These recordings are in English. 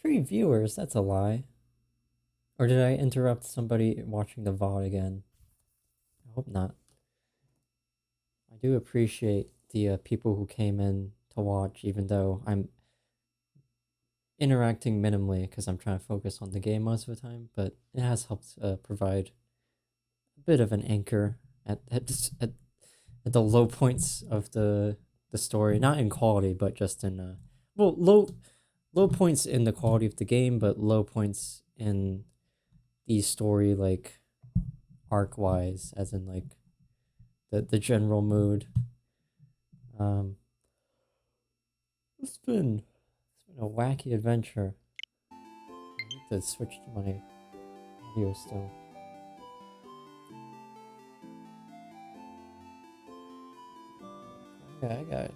Three viewers, that's a lie. Or did I interrupt somebody watching the VOD again? I hope not. I do appreciate the people who came in to watch, even though I'm interacting minimally because I'm trying to focus on the game most of the time, but it has helped provide a bit of an anchor at the low points of the story, not in quality, but just in well low points in the quality of the game, but low points in the story, like arc wise, as in like the general mood. Um, it's been a wacky adventure. I need to switch to my audio still. Yeah, I got it.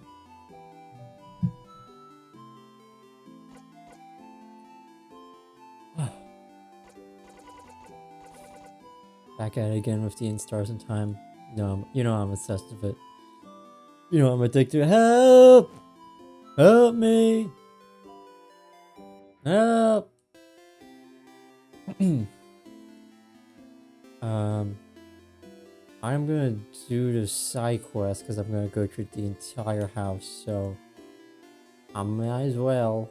Back at it again with the In Stars in Time. You know I'm obsessed with it. You know I'm addicted. Help! Help me! Help! um, I'm gonna do the side quest because I'm gonna go through the entire house, so I might as well.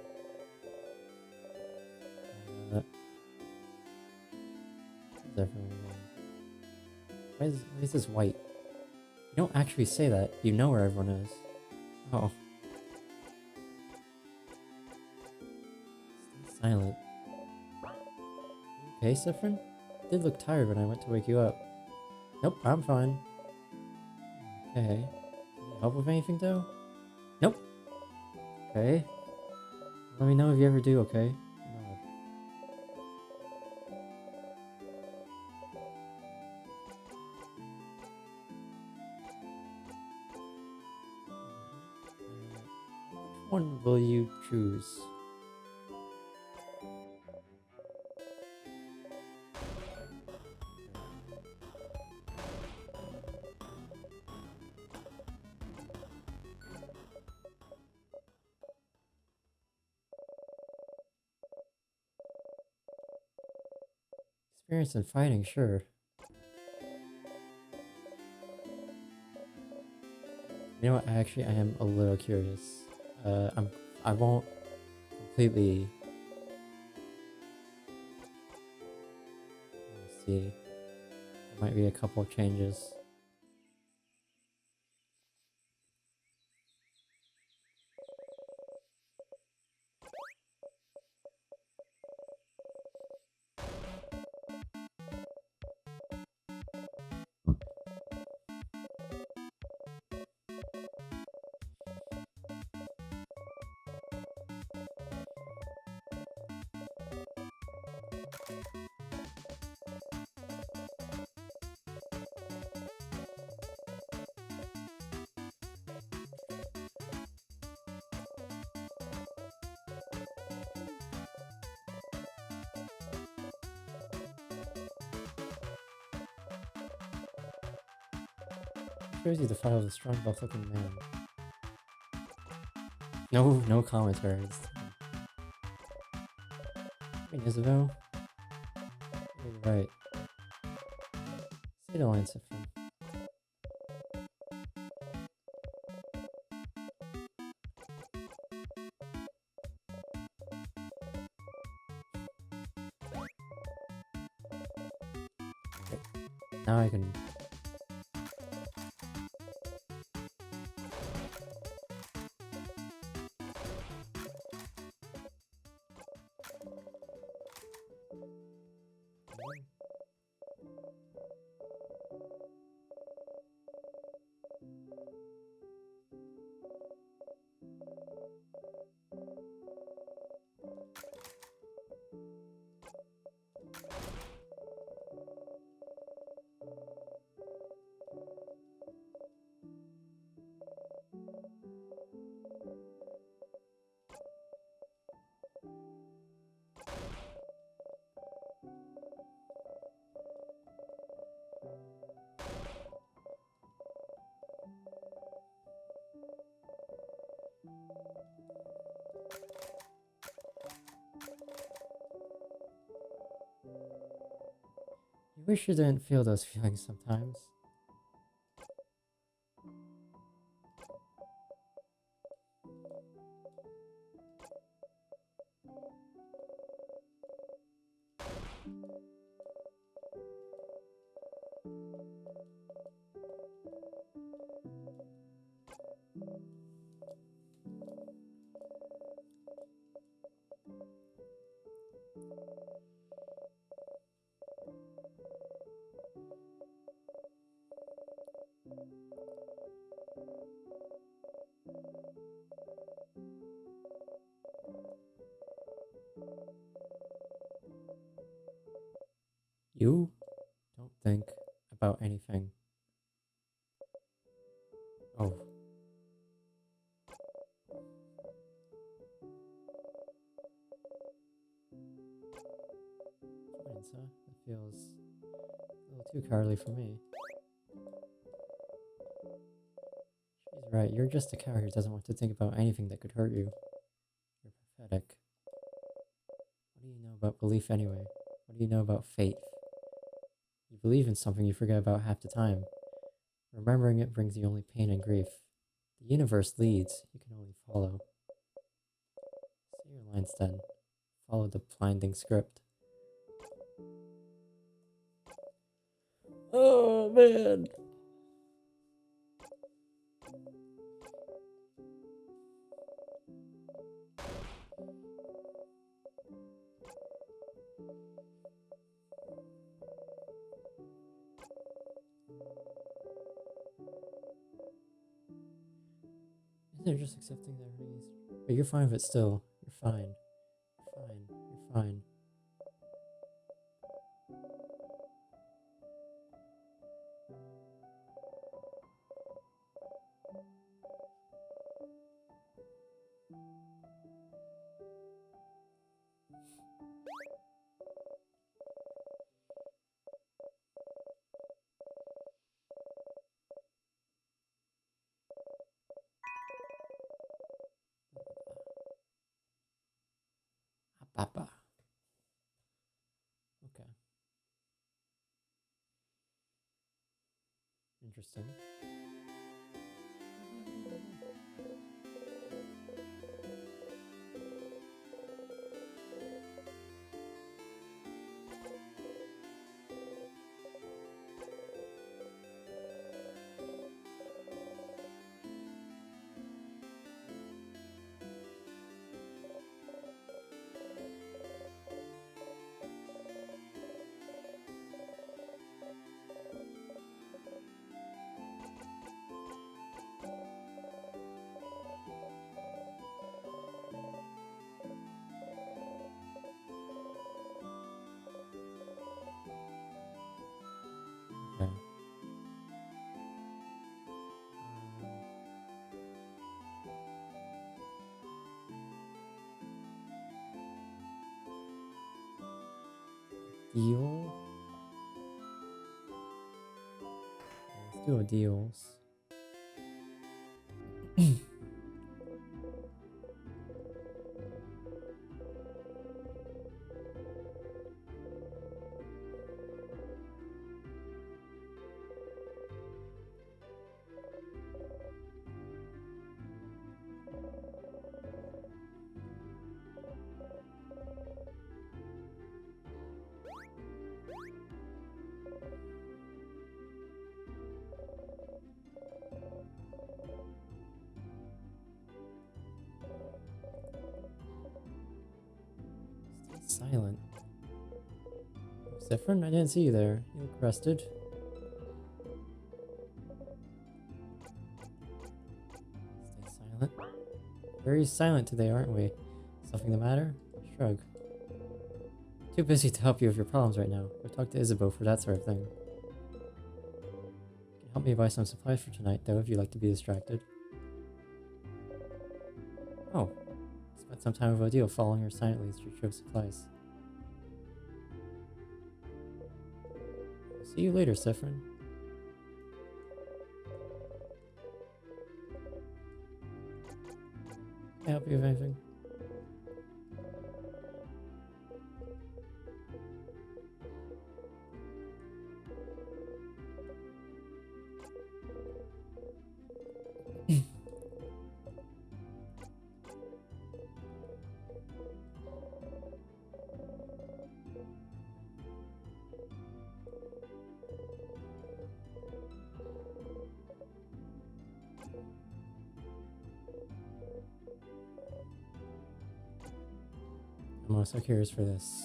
Uh, definitely. Why is this white? You don't actually say that. You know where everyone is. Oh, stay silent. Okay, Siffrin? You did look tired when I went to wake you up. Nope, I'm fine. Okay. Need help with anything though? Nope. Okay. Let me know if you ever do, okay? No. Which one will you choose? Experience in fighting, sure. You know what? Actually, I am a little curious. I won't completely. Let's see. There might be a couple of changes. Shows you the file of a strong buff-looking man. No commentaries. Hey, Isabel. You're right. Say the line, Siffrin. Okay. Now I can. wish you didn't feel those feelings sometimes. You don't think about anything. Oh. Twins, huh? That feels a little too cowardly for me. She's right, you're just a coward who doesn't want to think about anything that could hurt you. You're pathetic. What do you know about belief anyway? What do you know about faith? You believe in something you forget about half the time. Remembering it brings you only pain and grief. The universe leads, you can only follow. Say your lines then. Follow the blinding script. Oh man! Isn't it just accepting that everything is... But you're fine with it still. You're fine. You're fine. You're fine. Papa. Okay. Interesting. Okay. Deal? Let's do a deals. Stay silent. Siffrin, I didn't see you there. You look rested. Stay silent. Very silent today, aren't we? Something the matter? Shrug. Too busy to help you with your problems right now. Go talk to Isabeau for that sort of thing. You can help me buy some supplies for tonight, though, if you'd like to be distracted. Oh. Spent some time with Odile following her silently as she drove supplies. See you later, Siffrin. Can I help you with anything? I'm also curious for this.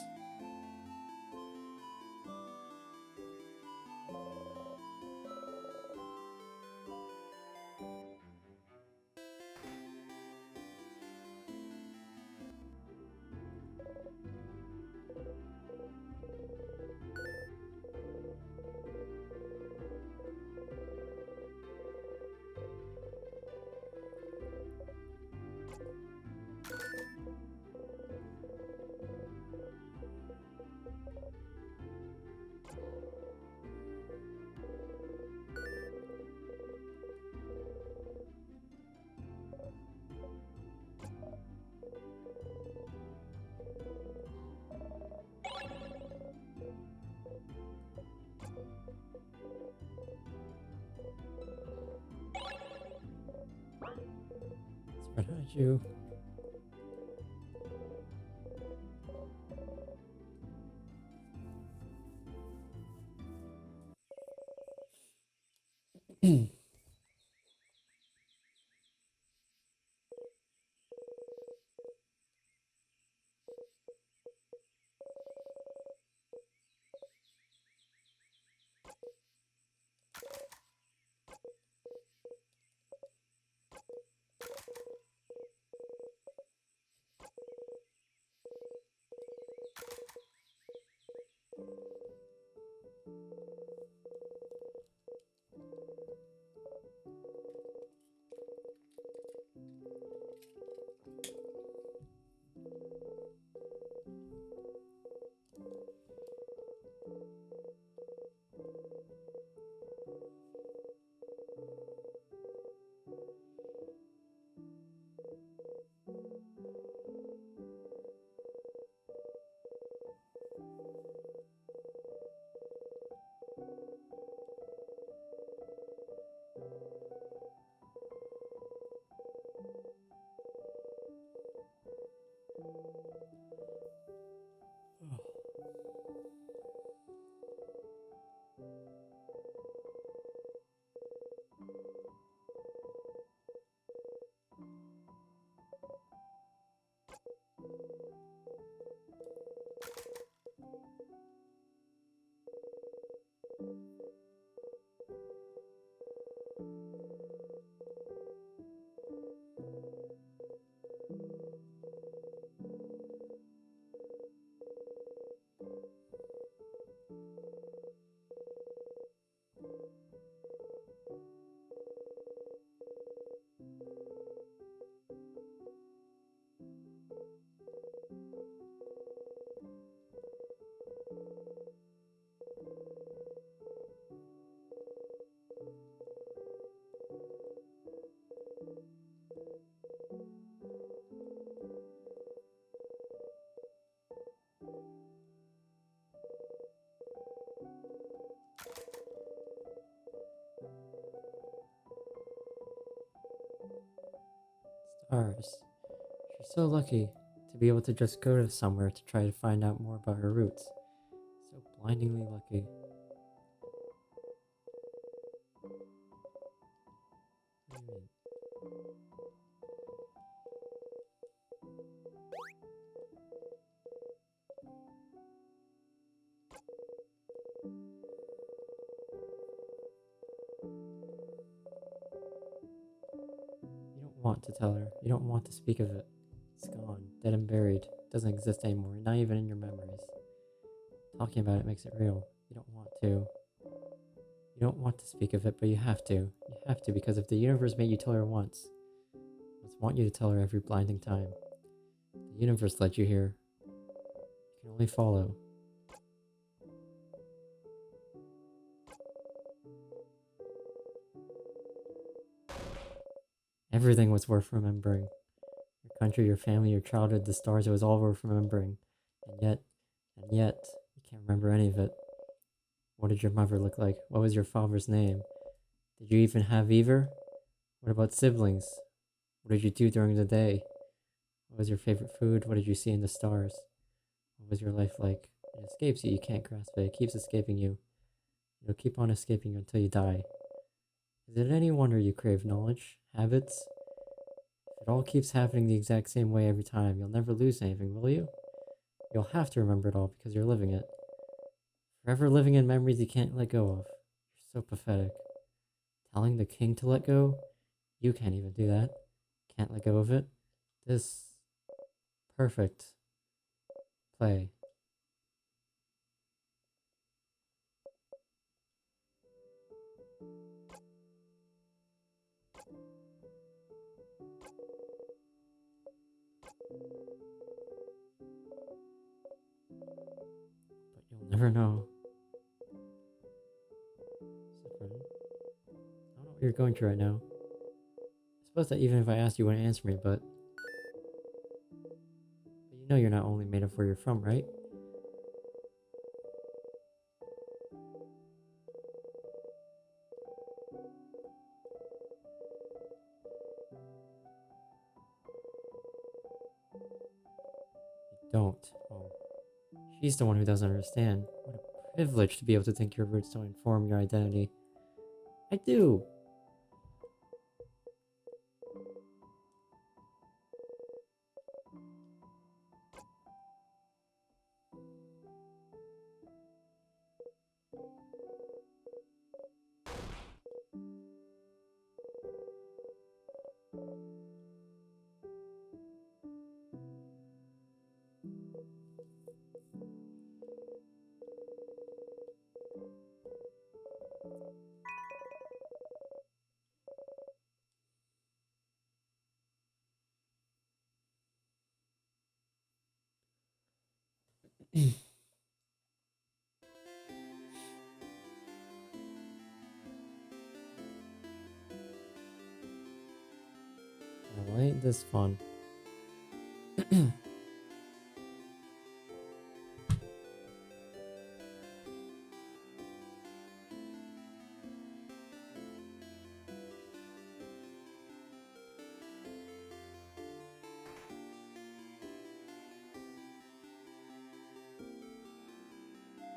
It's behind you. Stars. She's so lucky to be able to just go to somewhere to try to find out more about her roots. So blindingly lucky. What do you mean? You don't want to tell her. You don't want to speak of it. It's gone, dead and buried. Doesn't exist anymore, not even in your memories. Talking about it makes it real. You don't want to. You don't want to speak of it, but you have to. You have to because if the universe made you tell her once, it must want you to tell her every blinding time. The universe led you here. You can only follow. Everything was worth remembering. Your country, your family, your childhood, the stars, it was all worth remembering. And yet, you can't remember any of it. What did your mother look like? What was your father's name? Did you even have either? What about siblings? What did you do during the day? What was your favorite food? What did you see in the stars? What was your life like? It escapes you, you can't grasp it. It keeps escaping you. It'll keep on escaping you until you die. Is it any wonder you crave knowledge? Habits? If it all keeps happening the exact same way every time, you'll never lose anything, will you? You'll have to remember it all because you're living it. Forever living in memories you can't let go of. You're so pathetic. Telling the king to let go? You can't even do that. Can't let go of it. This perfect play. But you'll never know. Siffrin, I don't know what you're going through right now. I suppose that even if I asked you, wouldn't answer me, but you know you're not only made of where you're from, right? You don't. Oh, she's the one who doesn't understand. What a privilege to be able to think your roots don't inform your identity. I do. Well, ain't this fun?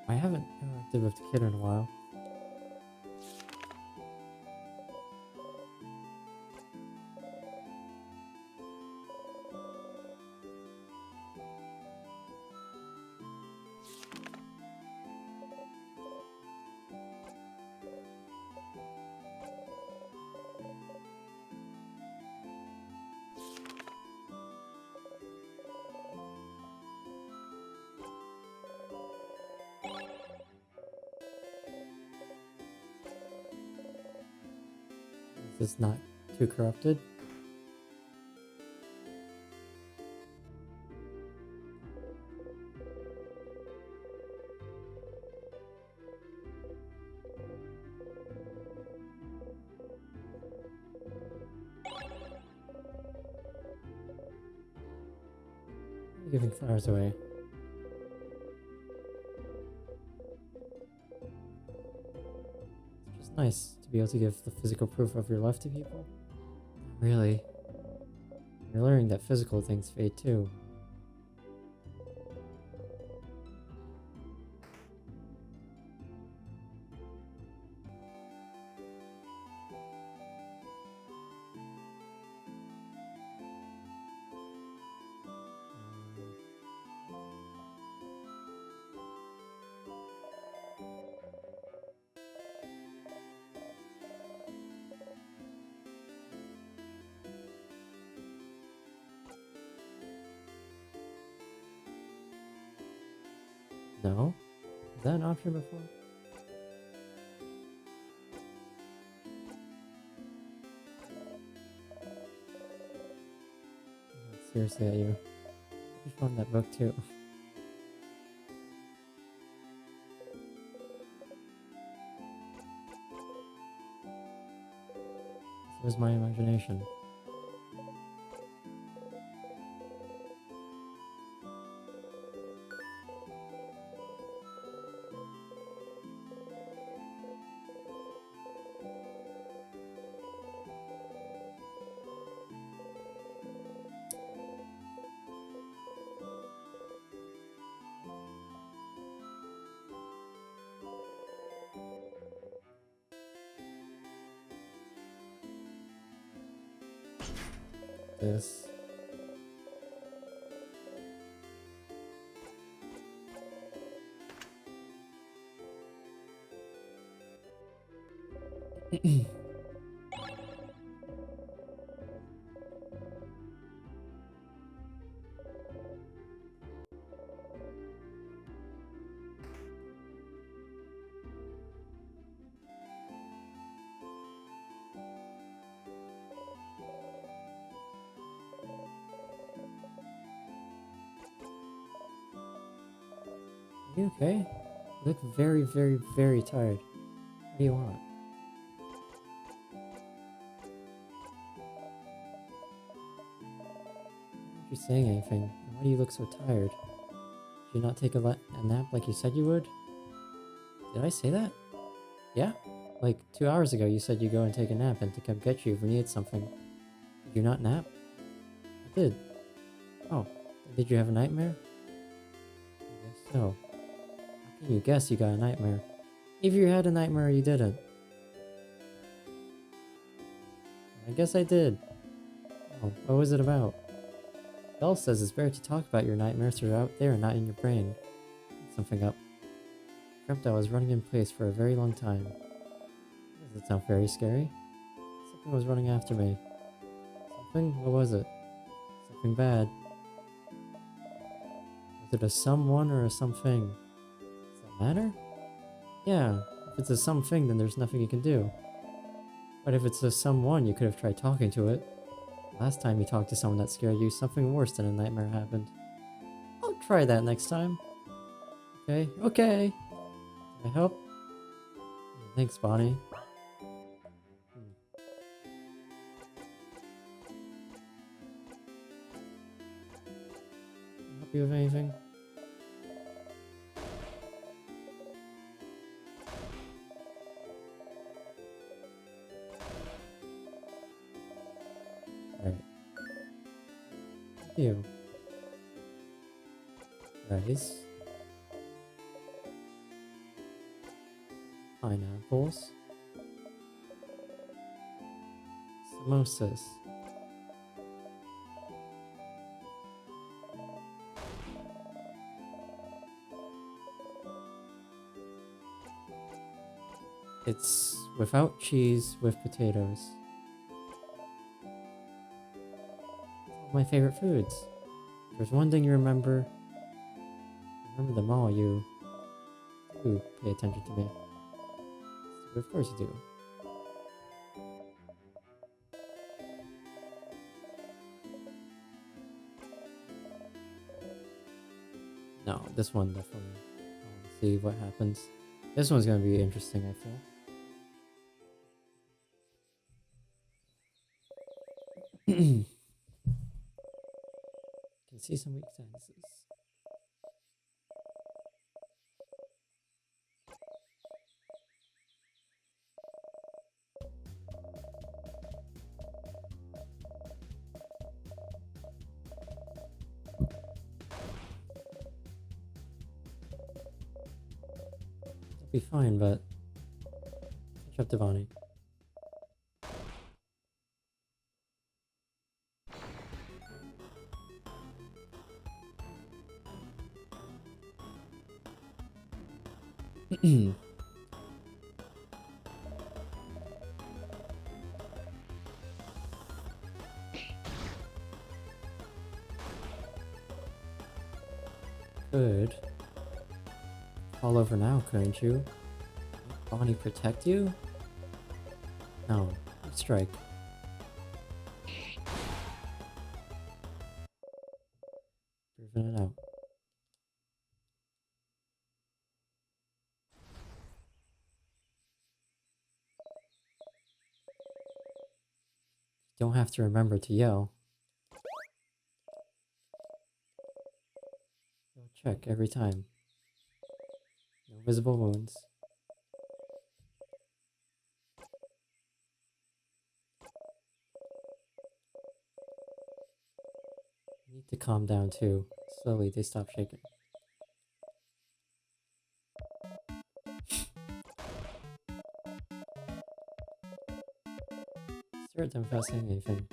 I haven't interacted with the kid in a while. Is this not too corrupted? I'm giving flowers away. It's just nice to be able to give the physical proof of your love to people. Really, you're learning that physical things fade too. No? Is that an option before? No, seriously at you. You found that book too. It was my imagination. This. Are you okay? You look very, very, very tired. What do you want? Why aren't you saying anything? And why do you look so tired? Did you not take a nap like you said you would? Did I say that? Yeah? Like 2 hours ago you said you'd go and take a nap and to come get you if we needed something. Did you not nap? I did. Oh, did you have a nightmare? I guess so. How can you guess you got a nightmare? If you had a nightmare, you didn't. I guess I did. Oh, what was it about? Belle says it's better to talk about your nightmares that are out there and not in your brain. Something up. I dreamt I was running in place for a very long time. Doesn't sound very scary. Something was running after me. Something? What was it? Something bad. Was it a someone or a something? Does that matter? Yeah, if it's a something then there's nothing you can do. But if it's a someone, you could have tried talking to it. Last time you talked to someone that scared you, something worse than a nightmare happened. I'll try that next time. Okay, okay. Can I help? Yeah, thanks, Bonnie. Can I help you with anything? Alright. Thank you. Rice. Pineapples. Samosas. It's without cheese with potatoes. It's all my favorite foods. If there's one thing you remember them all, you do pay attention to me. Of course you do. No, this one definitely. I want to see what happens. This one's gonna be interesting, I feel. Can see some weak sentences. It'll be fine, but catch up to Bonnie. Could fall over now, couldn't you? Let Bonnie protect you? No, strike. Proving it out. Don't have to remember to yell. Go check every time. No visible wounds. You need to calm down too. Slowly they stop shaking. Stare at them without saying anything.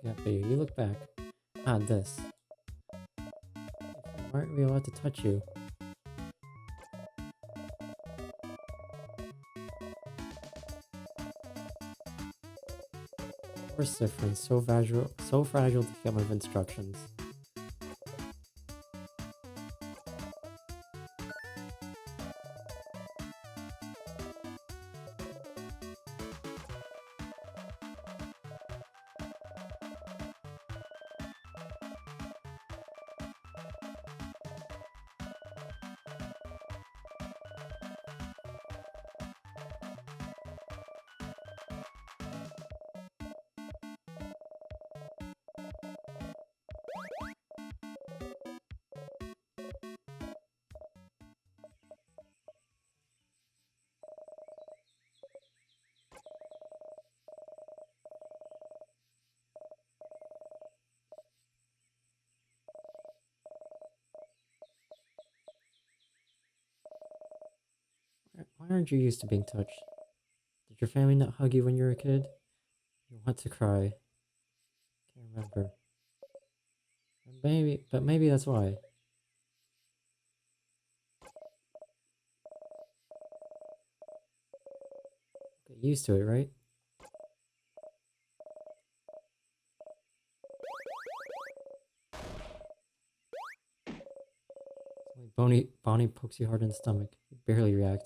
look at you. You look back. Ah, this. Why aren't we allowed to touch you? Poor Siffrin, so fragile to get of instructions. Why aren't you used to being touched? Did your family not hug you when you were a kid? You want to cry. Can't remember. But maybe that's why. Get used to it, right? Bonnie pokes you hard in the stomach. You barely react.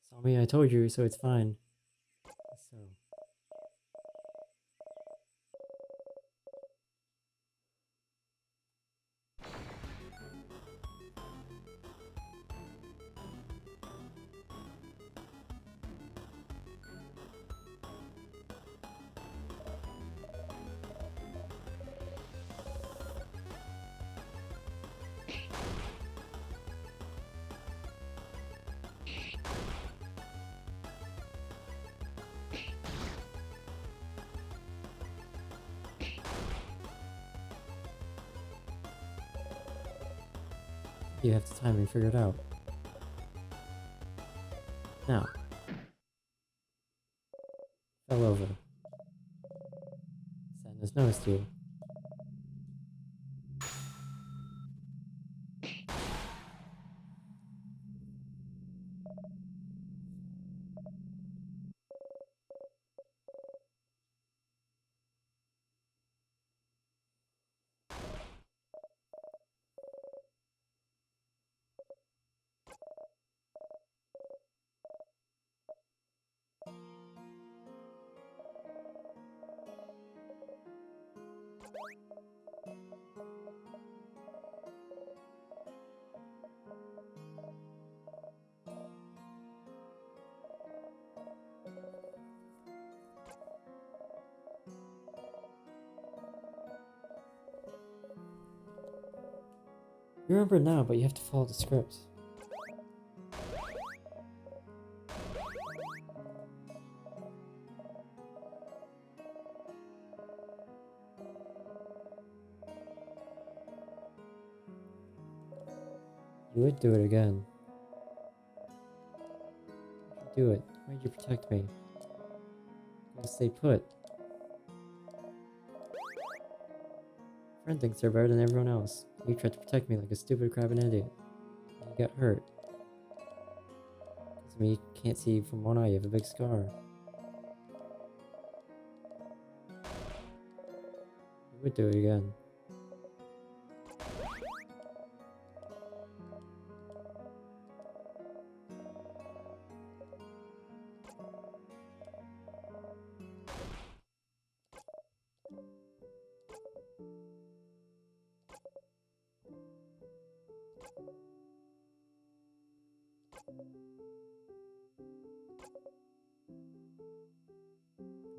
Saw me, I told you, so it's fine. So. You have the timing figured out. Now. Fell over. Sadness noticed you. You remember now, but you have to follow the script. You would do it again. Why'd you do it? Why'd you protect me? You stay put. Friend thinks they're better than everyone else. You tried to protect me like a stupid crab and idiot. And you got hurt. Because me, you can't see from one eye, you have a big scar. You would do it again.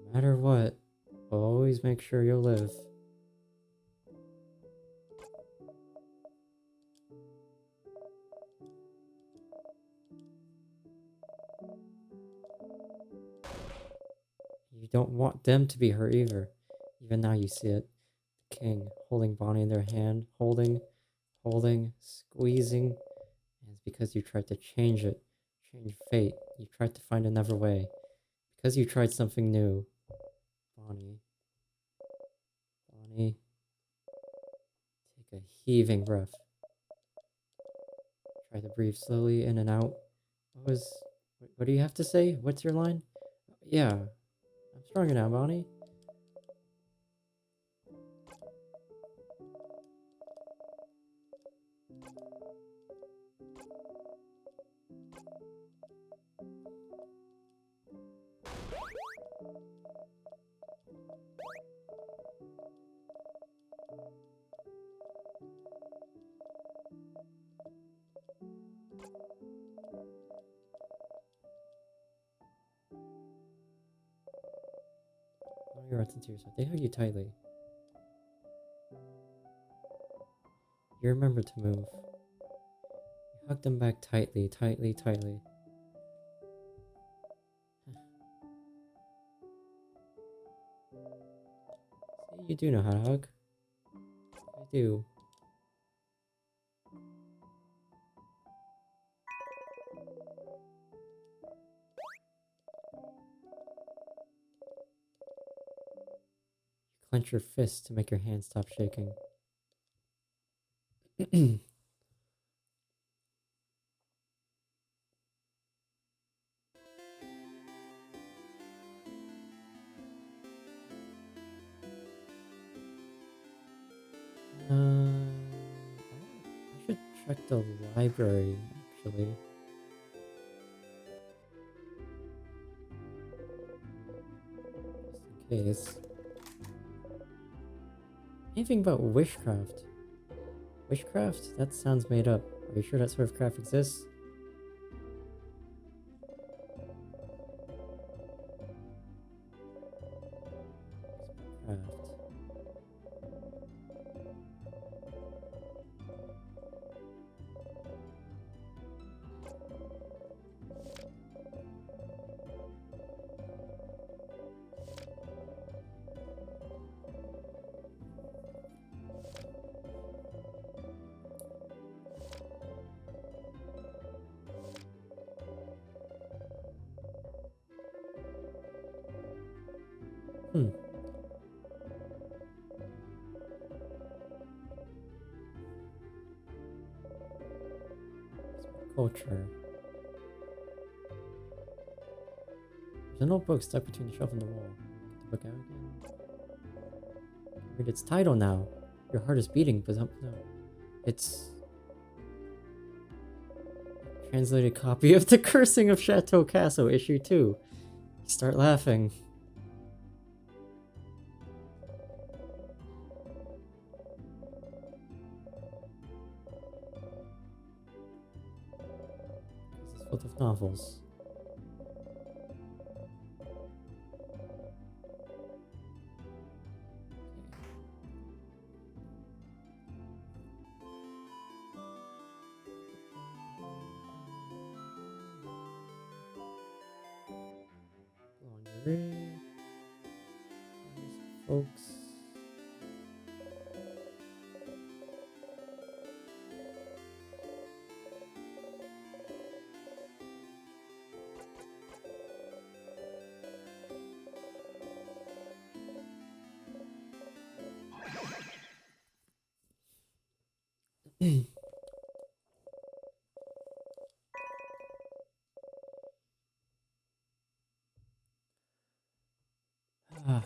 No matter what, I'll always make sure you'll live. You don't want them to be hurt either. Even now you see it. The king holding Bonnie in their hand, holding, squeezing. And it's because you tried to change it, change fate. You tried to find another way. Because you tried something new. Bonnie. Bonnie, take a heaving breath. Try to breathe slowly in and out. What do you have to say? What's your line? Yeah, I'm stronger now, Bonnie. Bonnie runs into yourself. They hug you tightly. You remember to move. You hug them back tightly, tightly, tightly. See, you do know how to hug. I do. You clench your fists to make your hands stop shaking. I should check the library, actually. Just in case. Anything about wishcraft? Wishcraft? That sounds made up. Are you sure that sort of craft exists? Craft. Hmm. Culture. There's a notebook stuck between the shelf and the wall. Get the book out again. Read its title now. Your heart is beating, but no. It's a translated copy of The Cursing of Chateau Castle, issue 2. You start laughing. This is full of novels. Lingerie. Folks. Ah.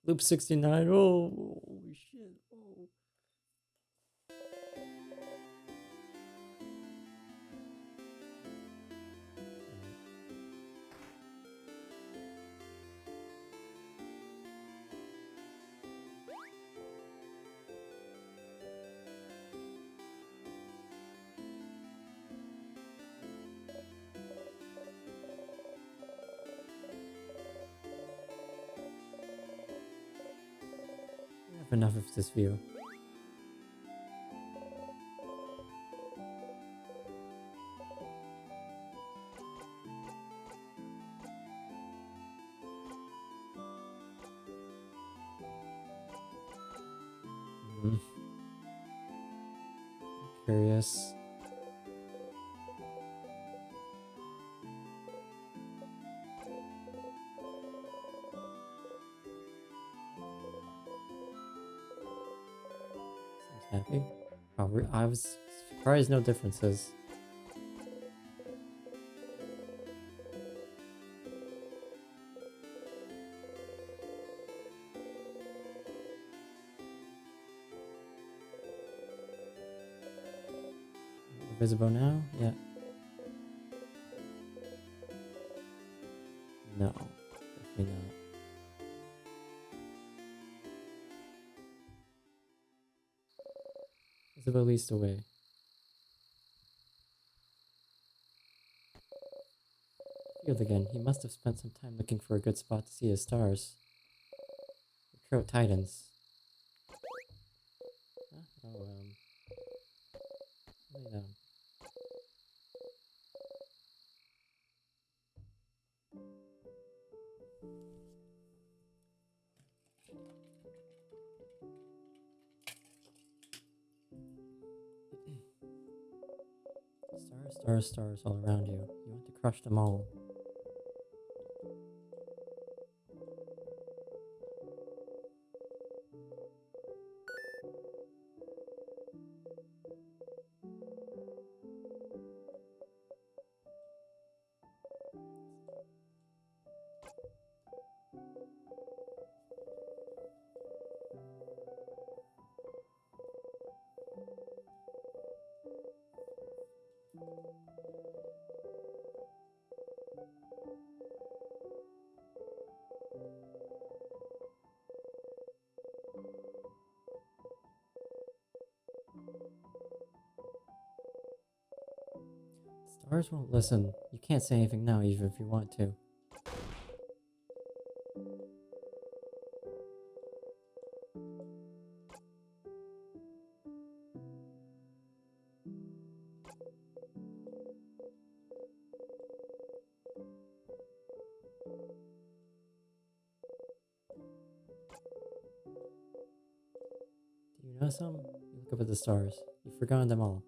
Loop 69. Oh, holy shit. Oh. I have enough of this view. Hmm. Curious. Happy? Oh, I was surprised no differences. We're visible now? Yeah. No, definitely not. Visible leads the way. Field again. He must have spent some time looking for a good spot to see his stars. The throat tightens. Huh? Oh, lay down. Stars, stars, stars all around you. You want to crush them all. Stars won't listen. You can't say anything now, even if you want to. Do you know some? You look up at the stars. You've forgotten them all.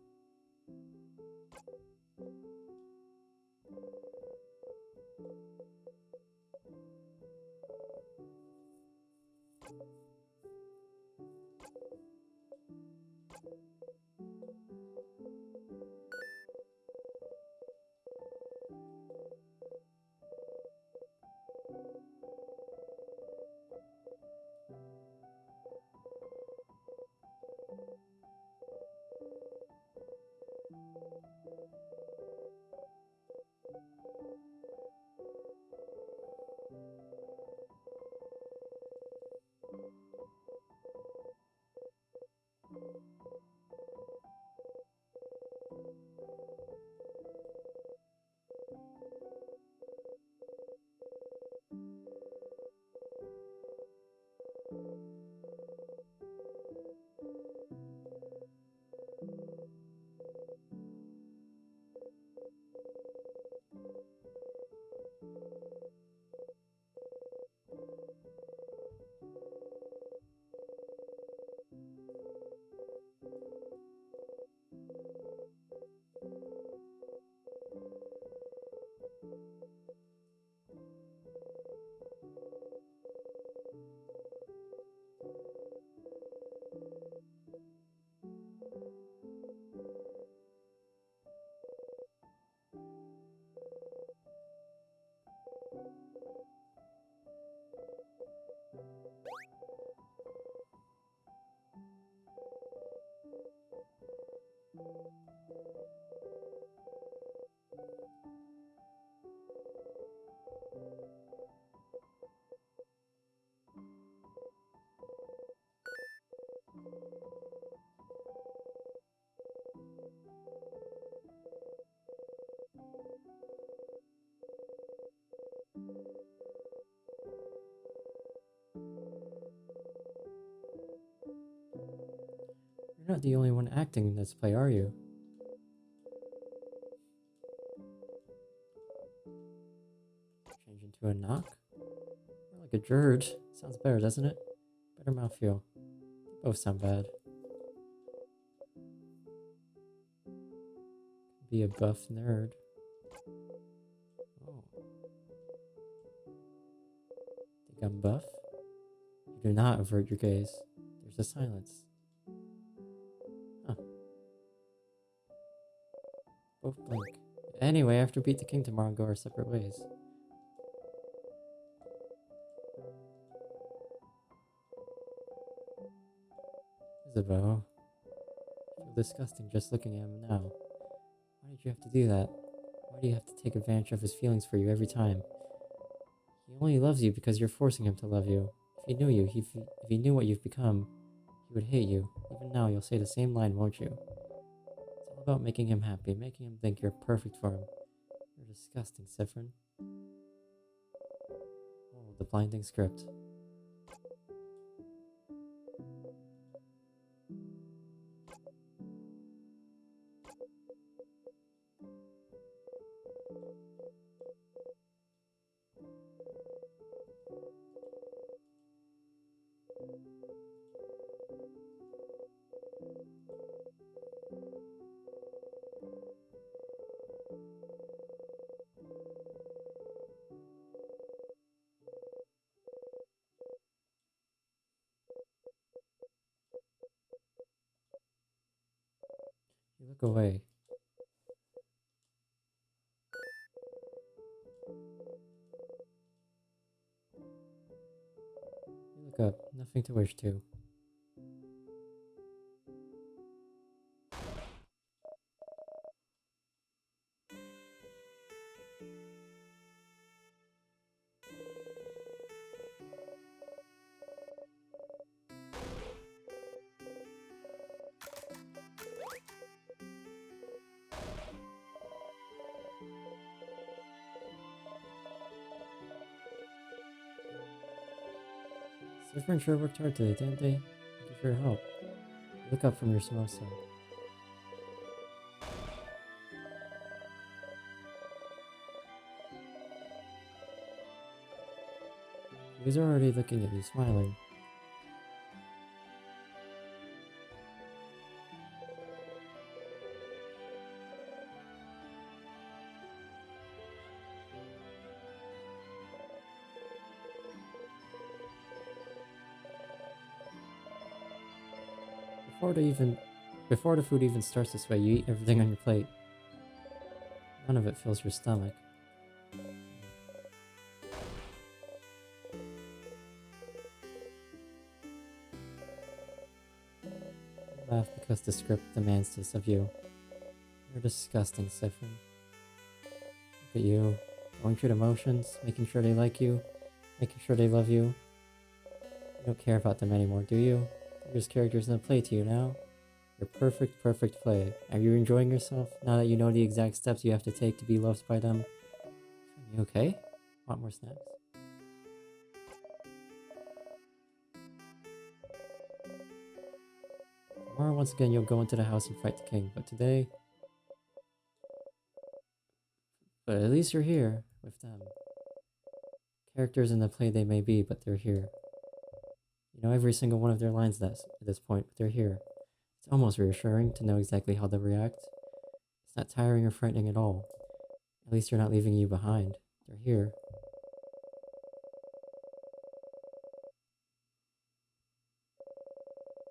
You're not the only one acting in this play, are you? Change into a knock? More like a jurd. Sounds better, doesn't it? Better mouthfeel. They both sound bad. Be a buff nerd. Oh. Think I'm buff? You do not avert your gaze. There's a silence. both blink. Anyway, I have to beat the king tomorrow and go our separate ways. Isabel, I feel disgusting just looking at him now. Why did you have to do that? Why do you have to take advantage of his feelings for you every time? He only loves you because you're forcing him to love you. If he knew you, if he knew what you've become, he would hate you. Even now, you'll say the same line, won't you? It's all about making him happy, making him think you're perfect for him. You're disgusting, Siffrin. Oh, the blinding script. You look away. You look up, nothing to wish to. Siffrin sure worked hard today, didn't they? Thank you for your help. You look up from your samosa. He was already looking at you, smiling. Before the food even starts to sway, you eat everything on your plate. None of it fills your stomach. You laugh because the script demands this of you. You're disgusting, Siffrin. Look at you, going through the motions, making sure they like you, making sure they love you. You don't care about them anymore, do you? They're just characters in a play to you now. Your perfect play. Are you enjoying yourself now that you know the exact steps you have to take to be loved by them? You okay? Want more snacks? Tomorrow, once again, you'll go into the house and fight the king, but today... But at least you're here with them. Characters in the play they may be, but they're here. You know every single one of their lines at this point, but they're here. It's almost reassuring to know exactly how they'll react. It's not tiring or frightening at all. At least they're not leaving you behind. They're here.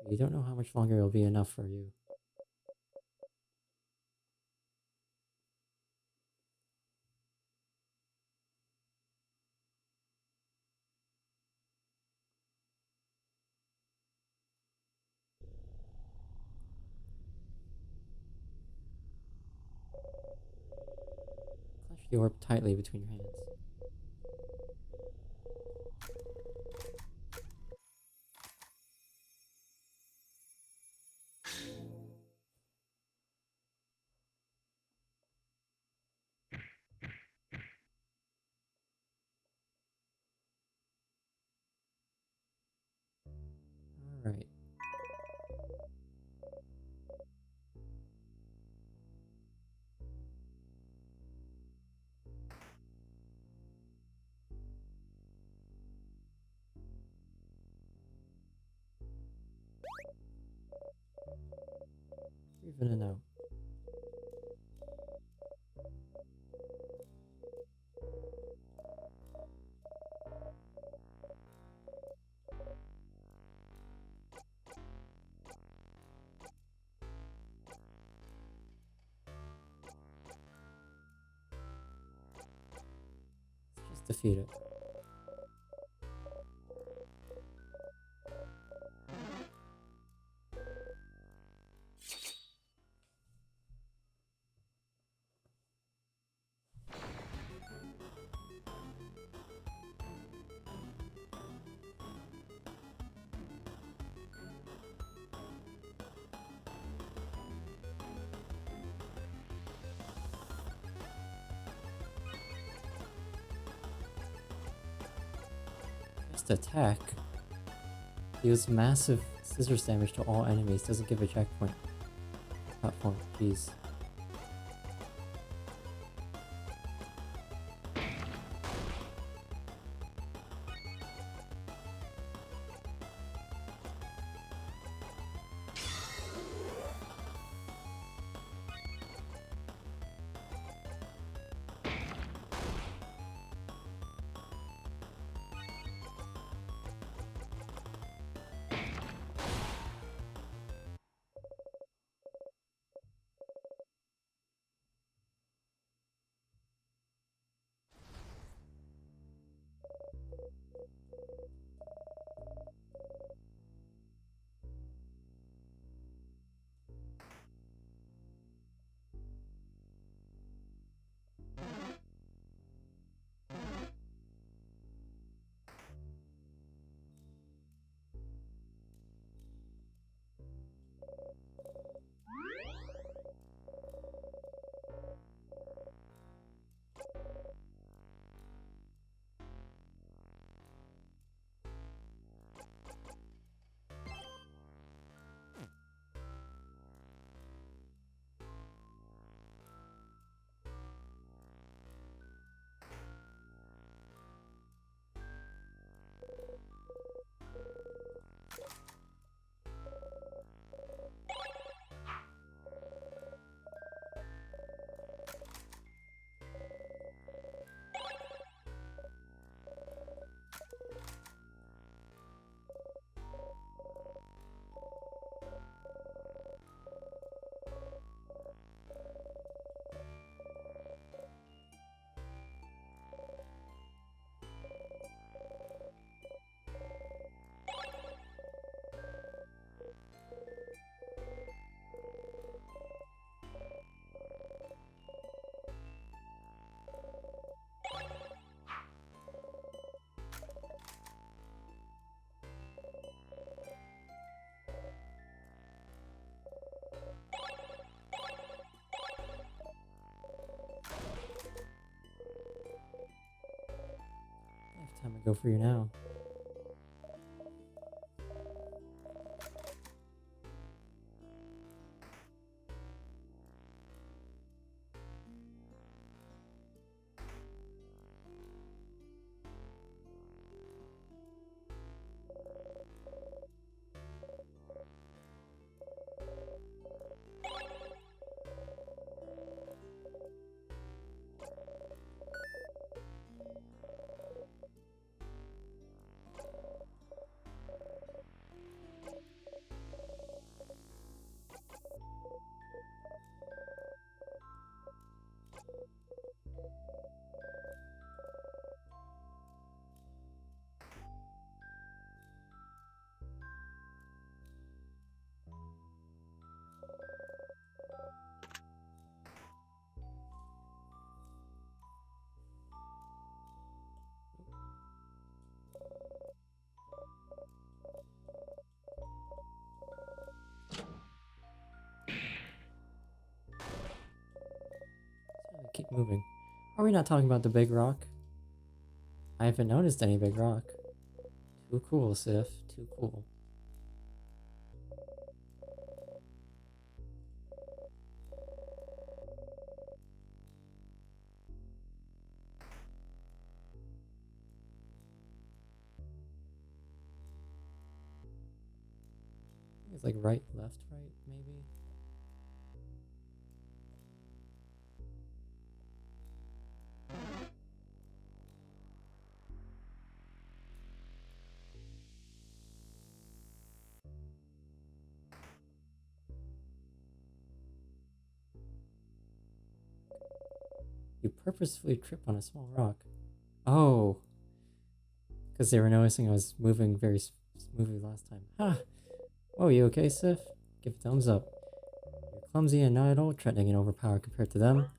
But you don't know how much longer it'll be enough for you. Clutch the orb tightly between your hands. Alright. Breathe in and out. defeat it. Just attack. Deals massive scissors damage to all enemies. Doesn't give a checkpoint. Platform. Jeez. Time to go for you now. Keep moving. Are we not talking about the big rock? I haven't noticed any big rock. Too cool, Sif. Too cool. It's like right, left, right, maybe? You purposefully trip on a small rock. Oh, because they were noticing I was moving very smoothly last time. Ha! Oh, you okay, Sif? Give a thumbs up. You're clumsy and not at all threatening and overpowered compared to them.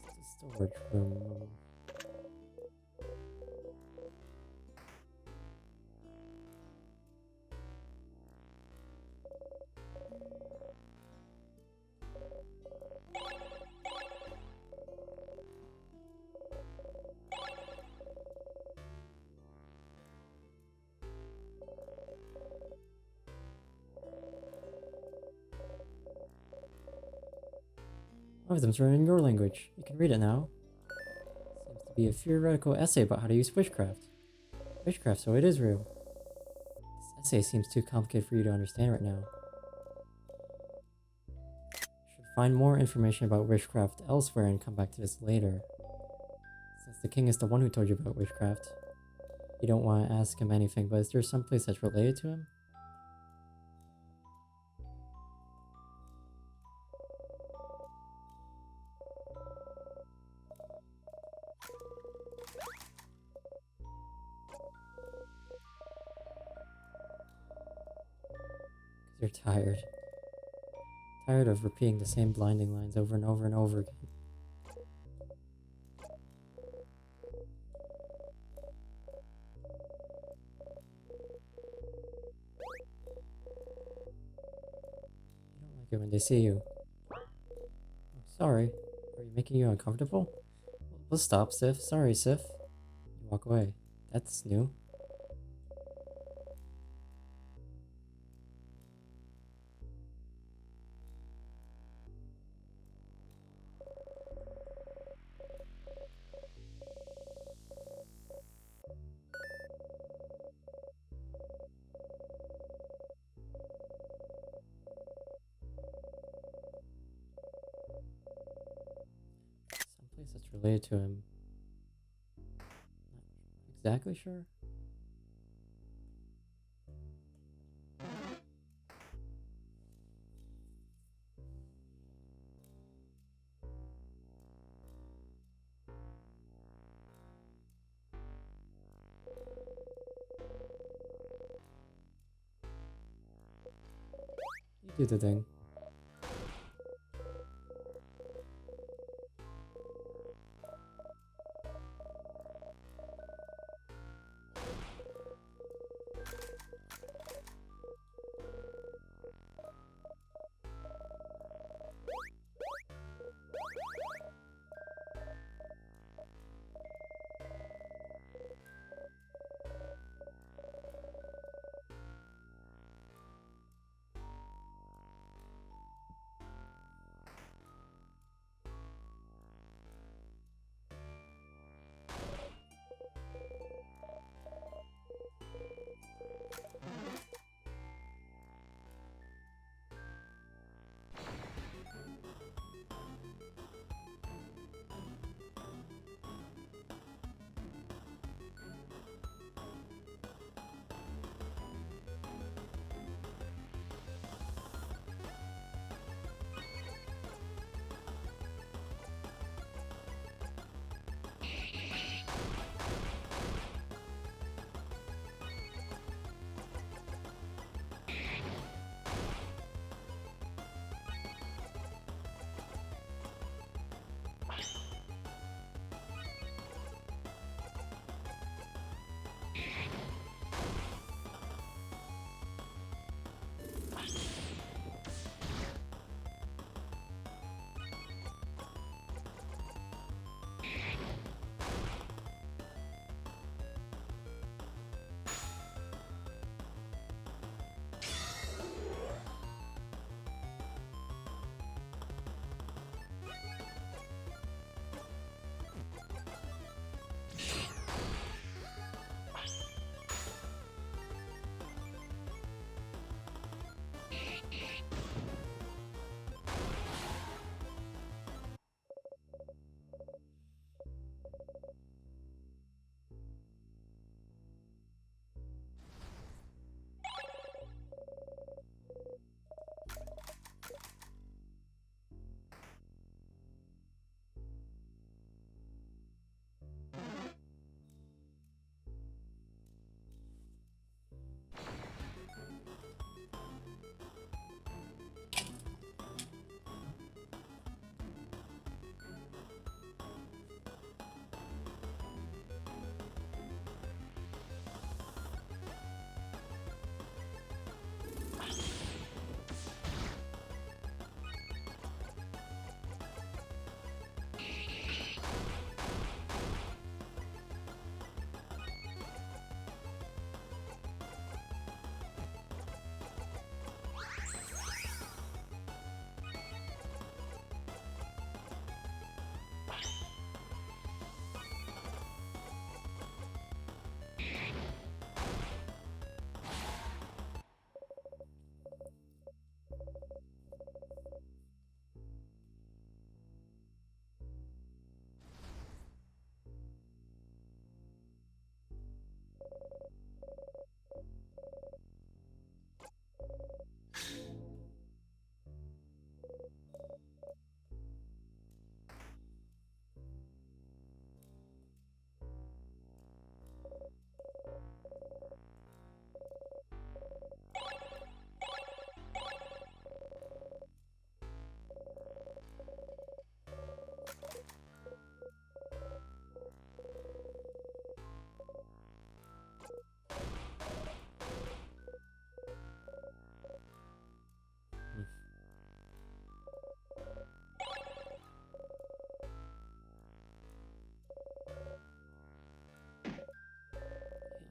It's the storage room. One of them's written in your language. You can read it now. Seems to be a theoretical essay about how to use witchcraft. Witchcraft, so it is real. This essay seems too complicated for you to understand right now. You should find more information about witchcraft elsewhere and come back to this later. Since the king is the one who told you about witchcraft, you don't want to ask him anything, but is there some place that's related to him? Because you're tired. Tired of repeating the same blinding lines over and over and over again. You don't like it when they see you. Oh, sorry. Are you making you uncomfortable? We'll stop, Sif. Sorry, Sif. You walk away. That's new. Someplace that's related to him. Not exactly sure. You do the thing.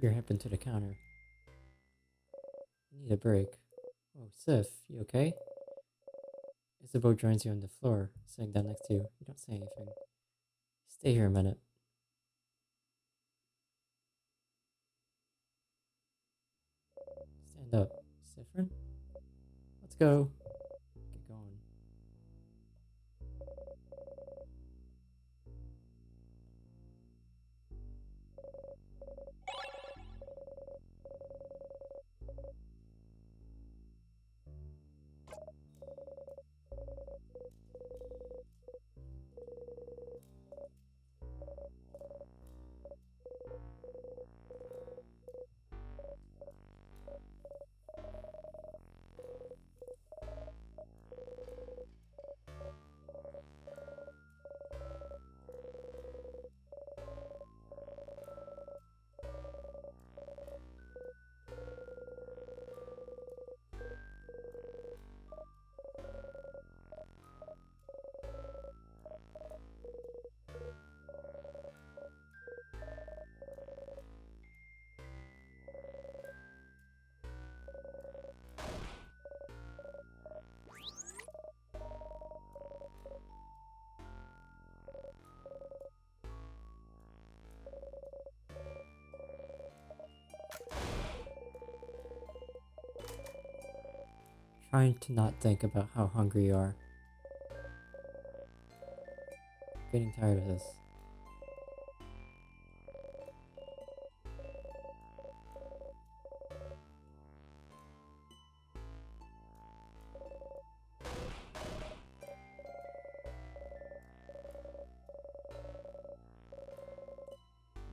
your hip into the counter. You need a break. Oh, Sif, you okay? Isabeau joins you on the floor, sitting down next to you. You don't say anything. Stay here a minute. Stand up. Siffrin? Let's go. Get going. Trying to not think about how hungry you are. Getting tired of this.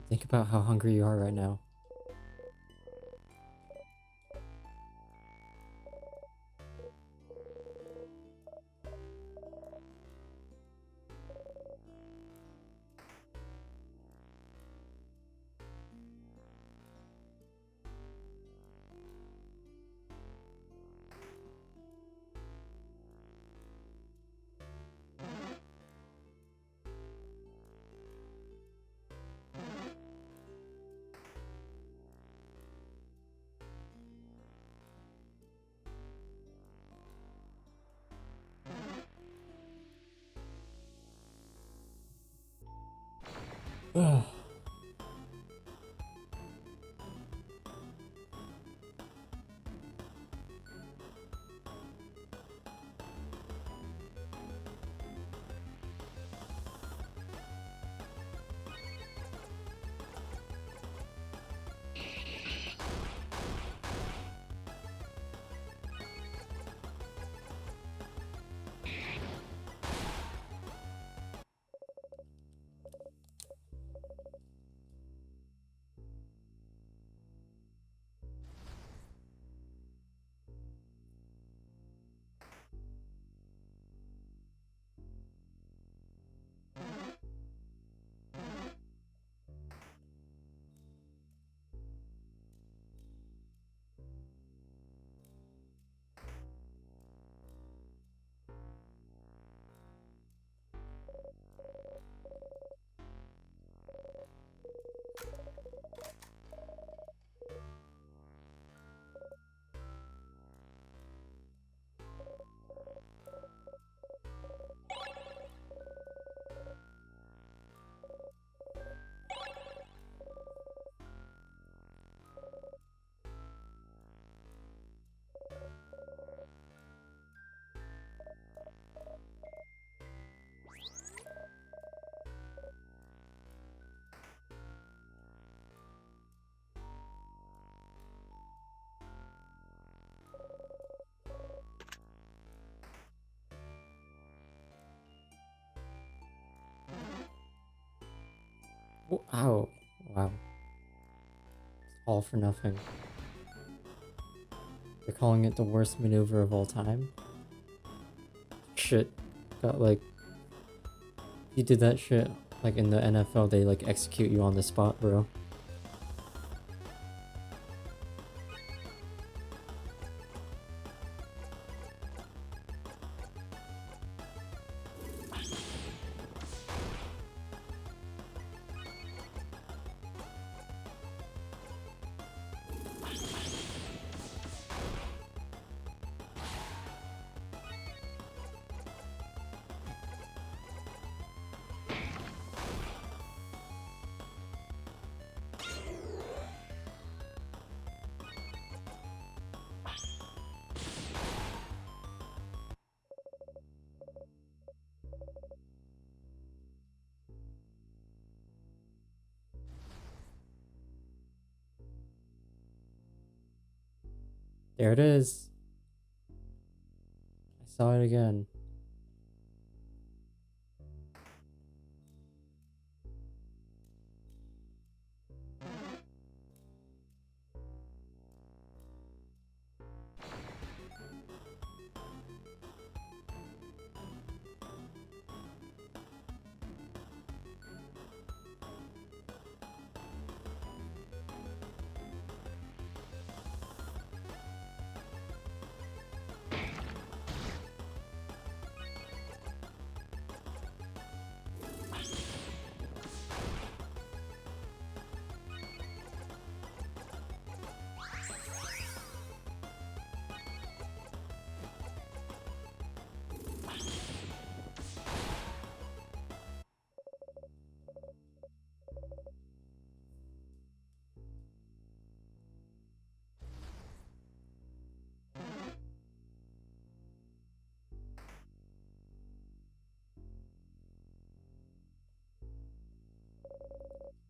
Think about how hungry you are right now. Ugh. Ow. Wow. All for nothing. They're calling it the worst maneuver of all time. Shit. Got like... If you did that shit, like in the NFL, they like execute you on the spot, bro. There it is. I saw it again.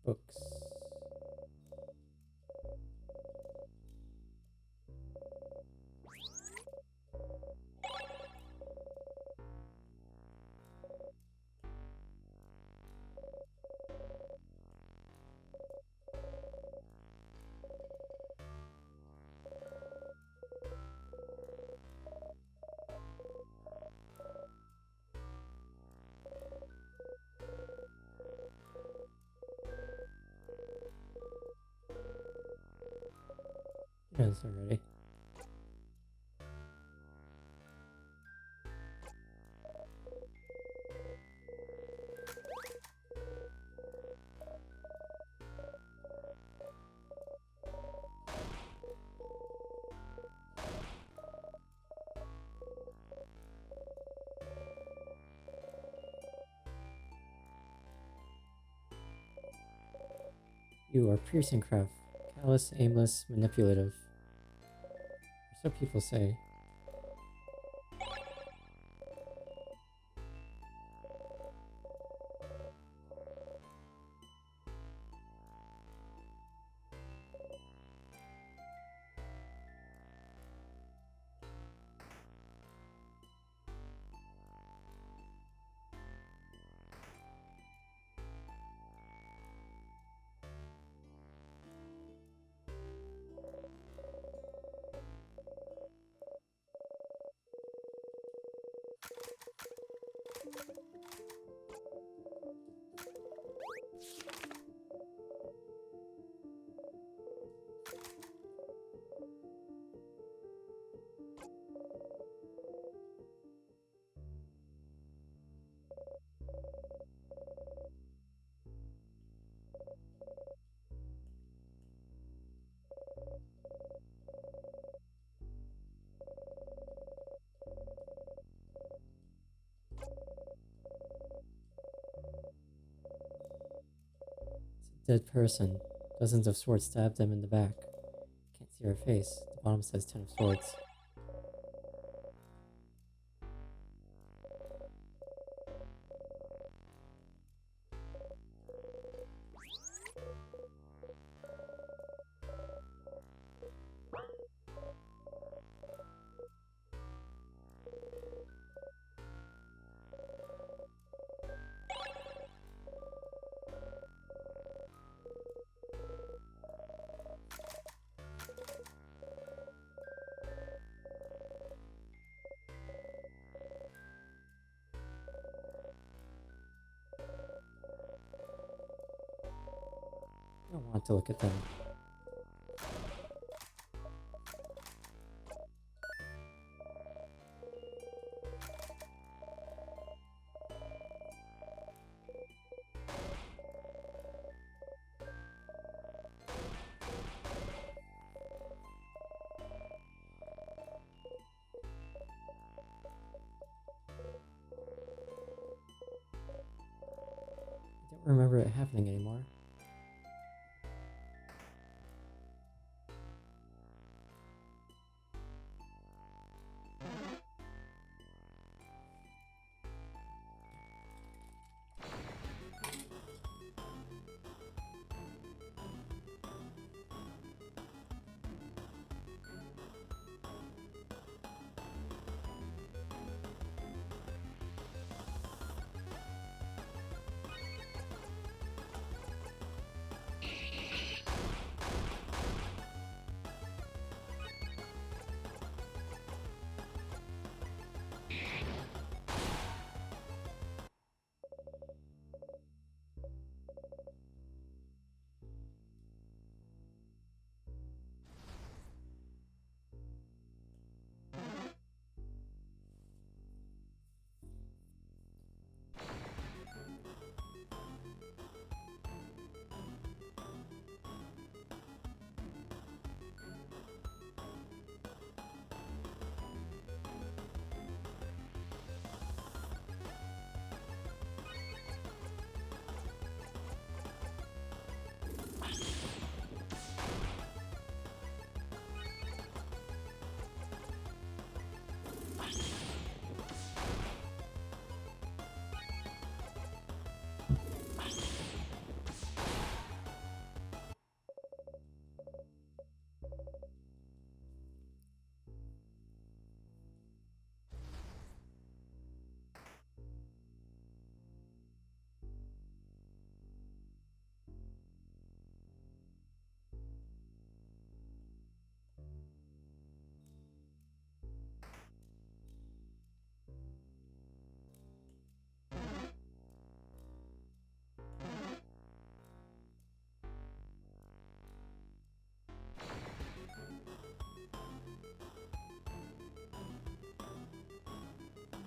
Books. Yes, already. You are piercing craft. Callous, aimless, manipulative. So people say. Dead person. Dozens of swords stabbed them in the back. Can't see her face. The bottom says 10 of swords. I don't want to look at them. I don't remember it happening anymore.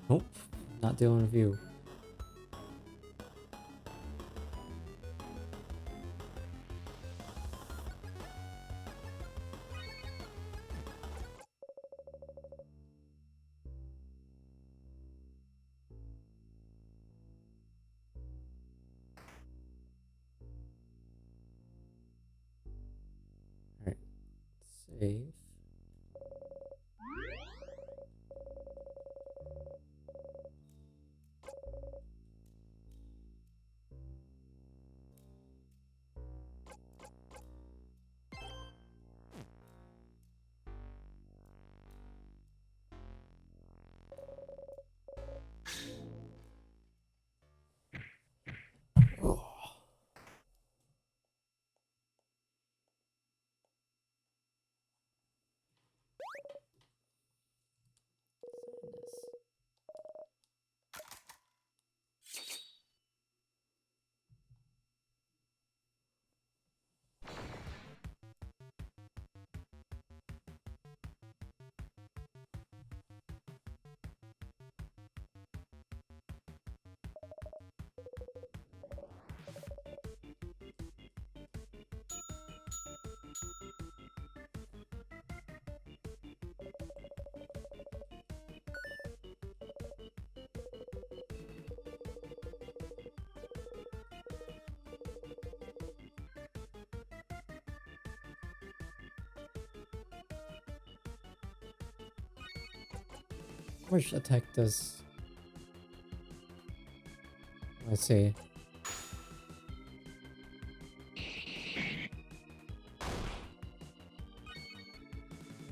Nope, not dealing with you. Alright, save. Which attack does... Let's see.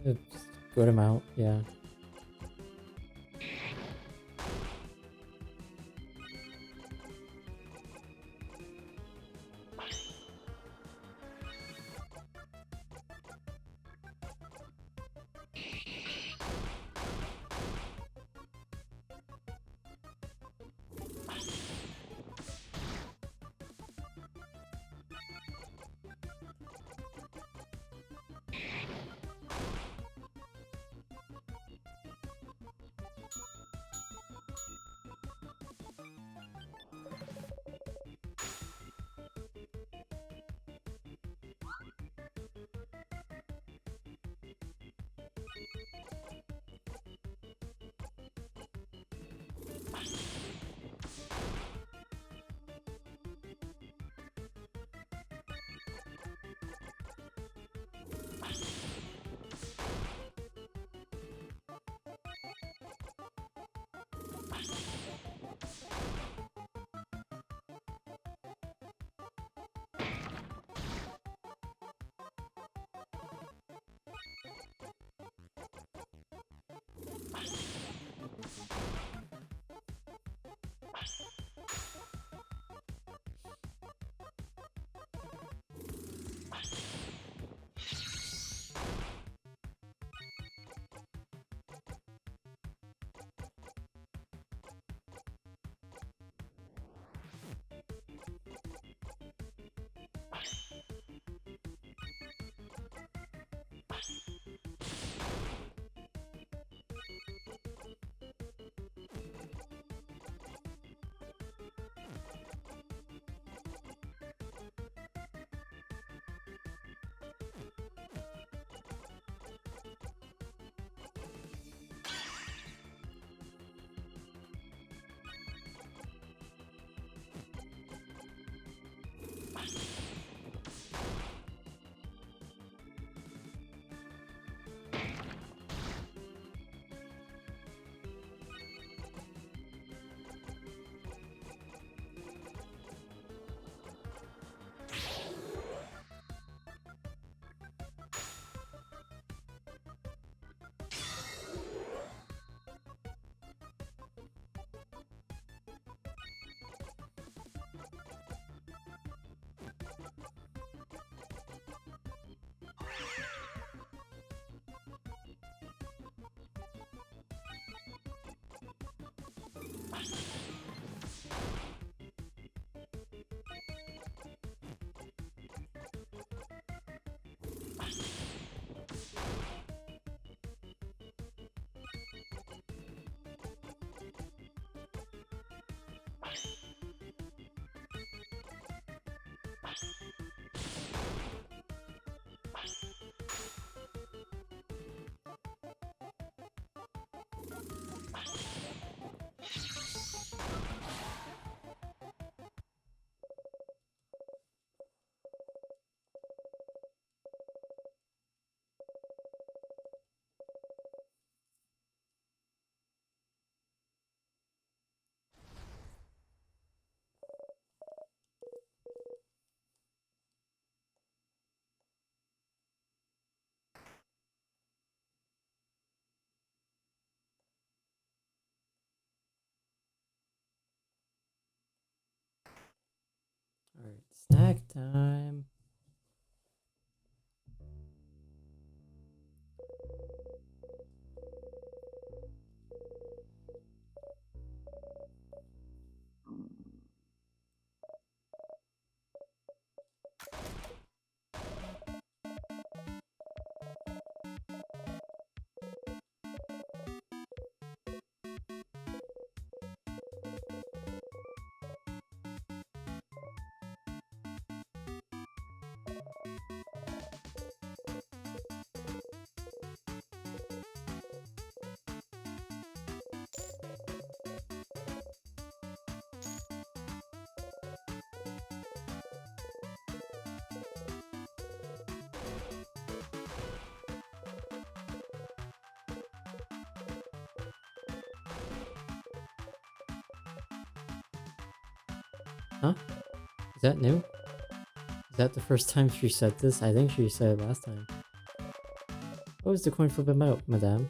It's good amount, yeah. Snack time. Huh? Is that new? Is that the first time she said this? I think she said it last time. What was the coin flip about, madame?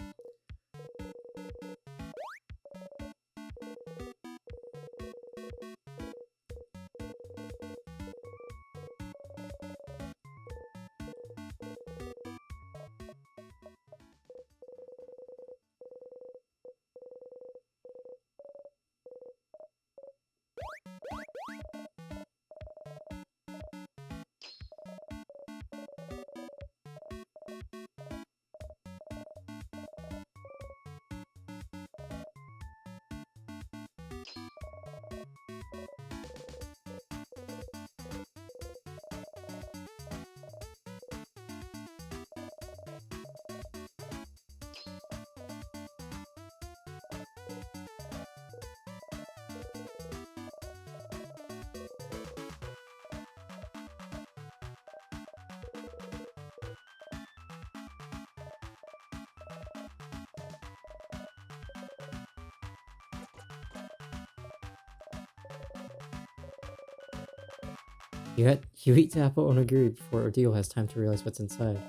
You eat the apple onigiri before Ordeal has time to realize what's inside.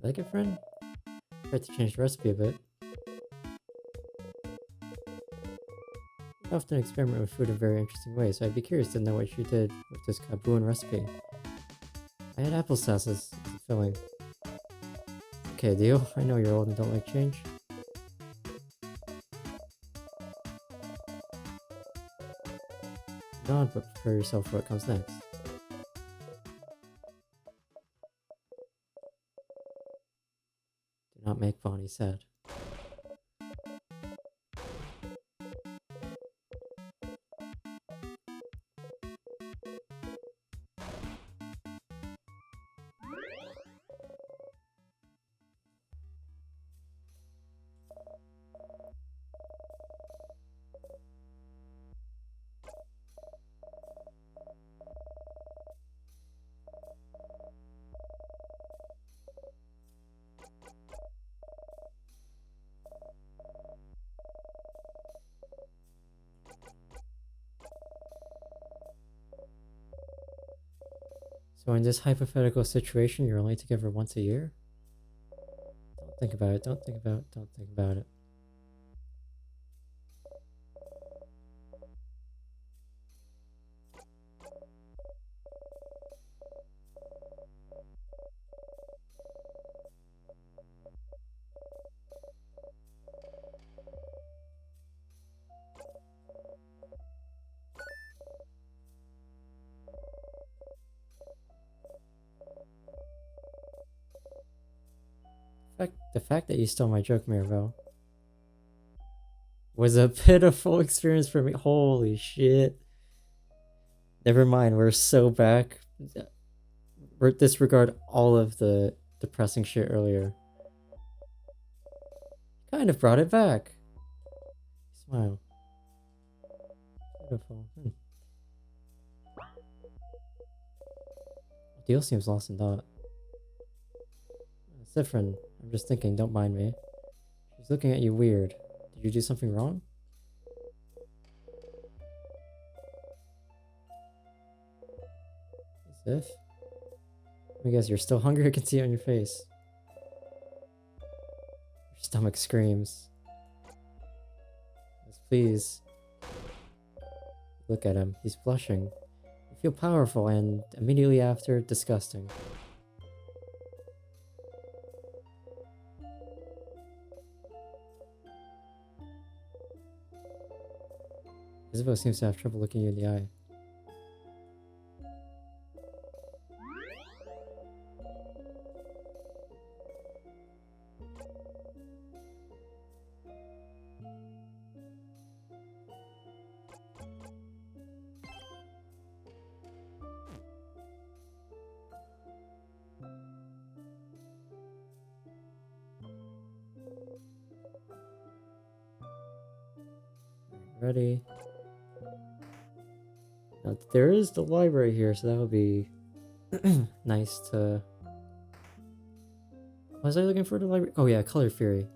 Like it, friend? Tried to change the recipe a bit. I often experiment with food in very interesting ways, so I'd be curious to know what she did with this Kaboon recipe. I had applesauce as a filling. Okay, deal. I know you're old and don't like change. Nod, but prepare yourself for what comes next. Do not make Bonnie sad. So in this hypothetical situation, you're only together once a year? Don't think about it, don't think about it, don't think about it. The fact that you stole my joke, Mirabelle, was a pitiful experience for me. Holy shit. Never mind, we're so back. Disregard all of the depressing shit earlier. Kind of brought it back. Smile. Beautiful. Deal seems lost in thought. Siffrin, I'm just thinking, don't mind me. She's looking at you weird. Did you do something wrong? Sif? I guess you're still hungry, I can see it on your face. Your stomach screams. Yes, please. Look at him, he's blushing. He Feel powerful and immediately after, disgusting. Isabel seems to have trouble looking you in the eye. Ready? Now, there is the library here, so that would be nice to... Was I looking for the library? Oh yeah, Color Fury.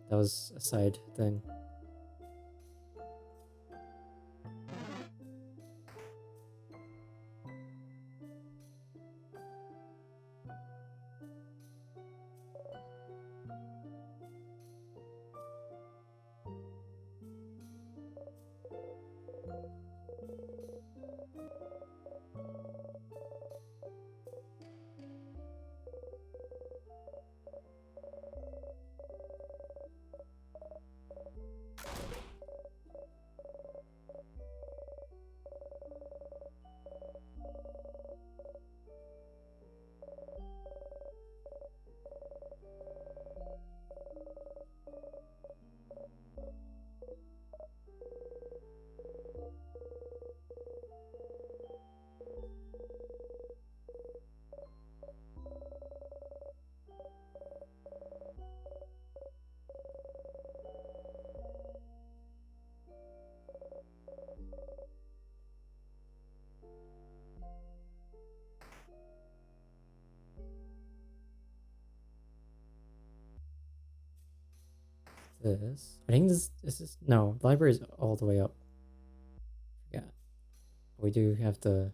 That was a side thing. This. I think this is no, the library is all the way up. Yeah. We do have to...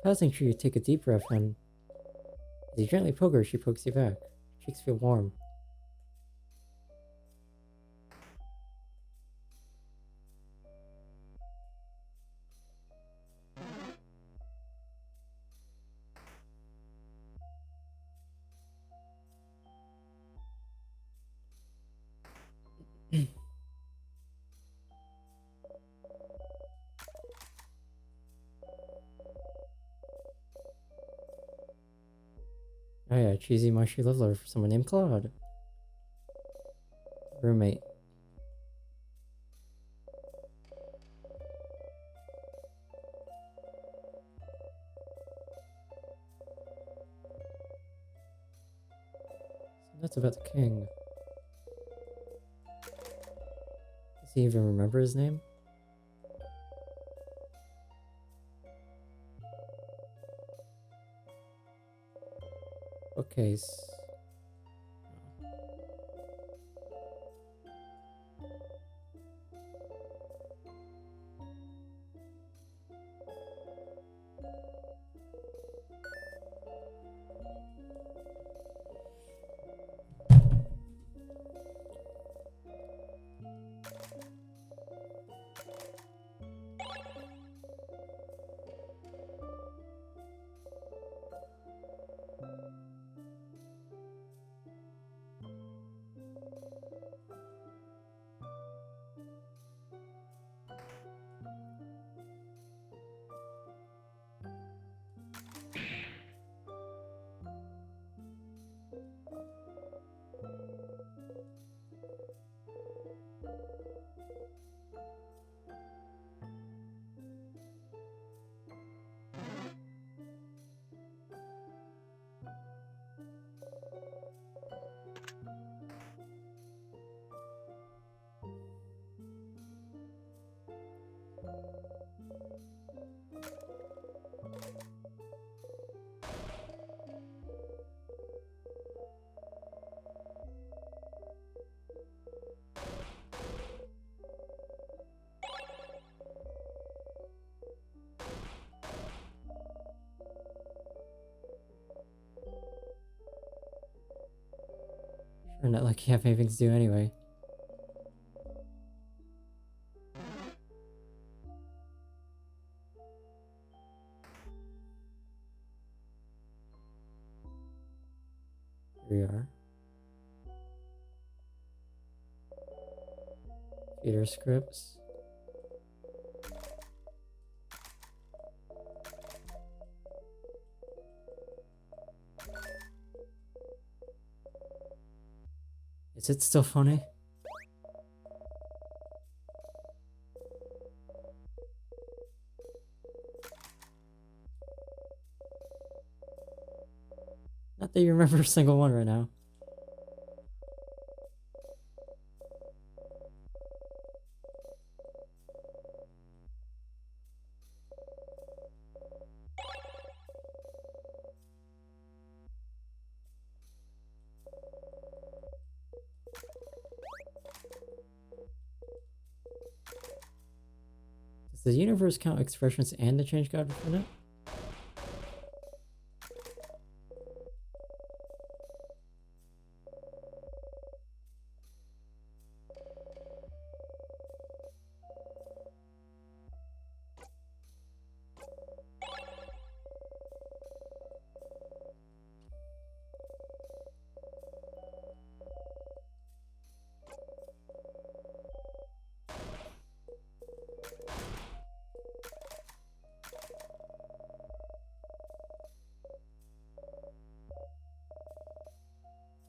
Passing through, you take a deep breath and as you gently poke her, she pokes you back. Cheeks feel warm. Oh yeah, cheesy mushy love letter for someone named Claude. Roommate. So that's about the king. Does he even remember his name? Bookcase. Sure, not like you have anything to do anyway. Here we are. Theater scripts. Is it still funny? Not that you remember a single one right now. Does the universe count expressions and the change god within it?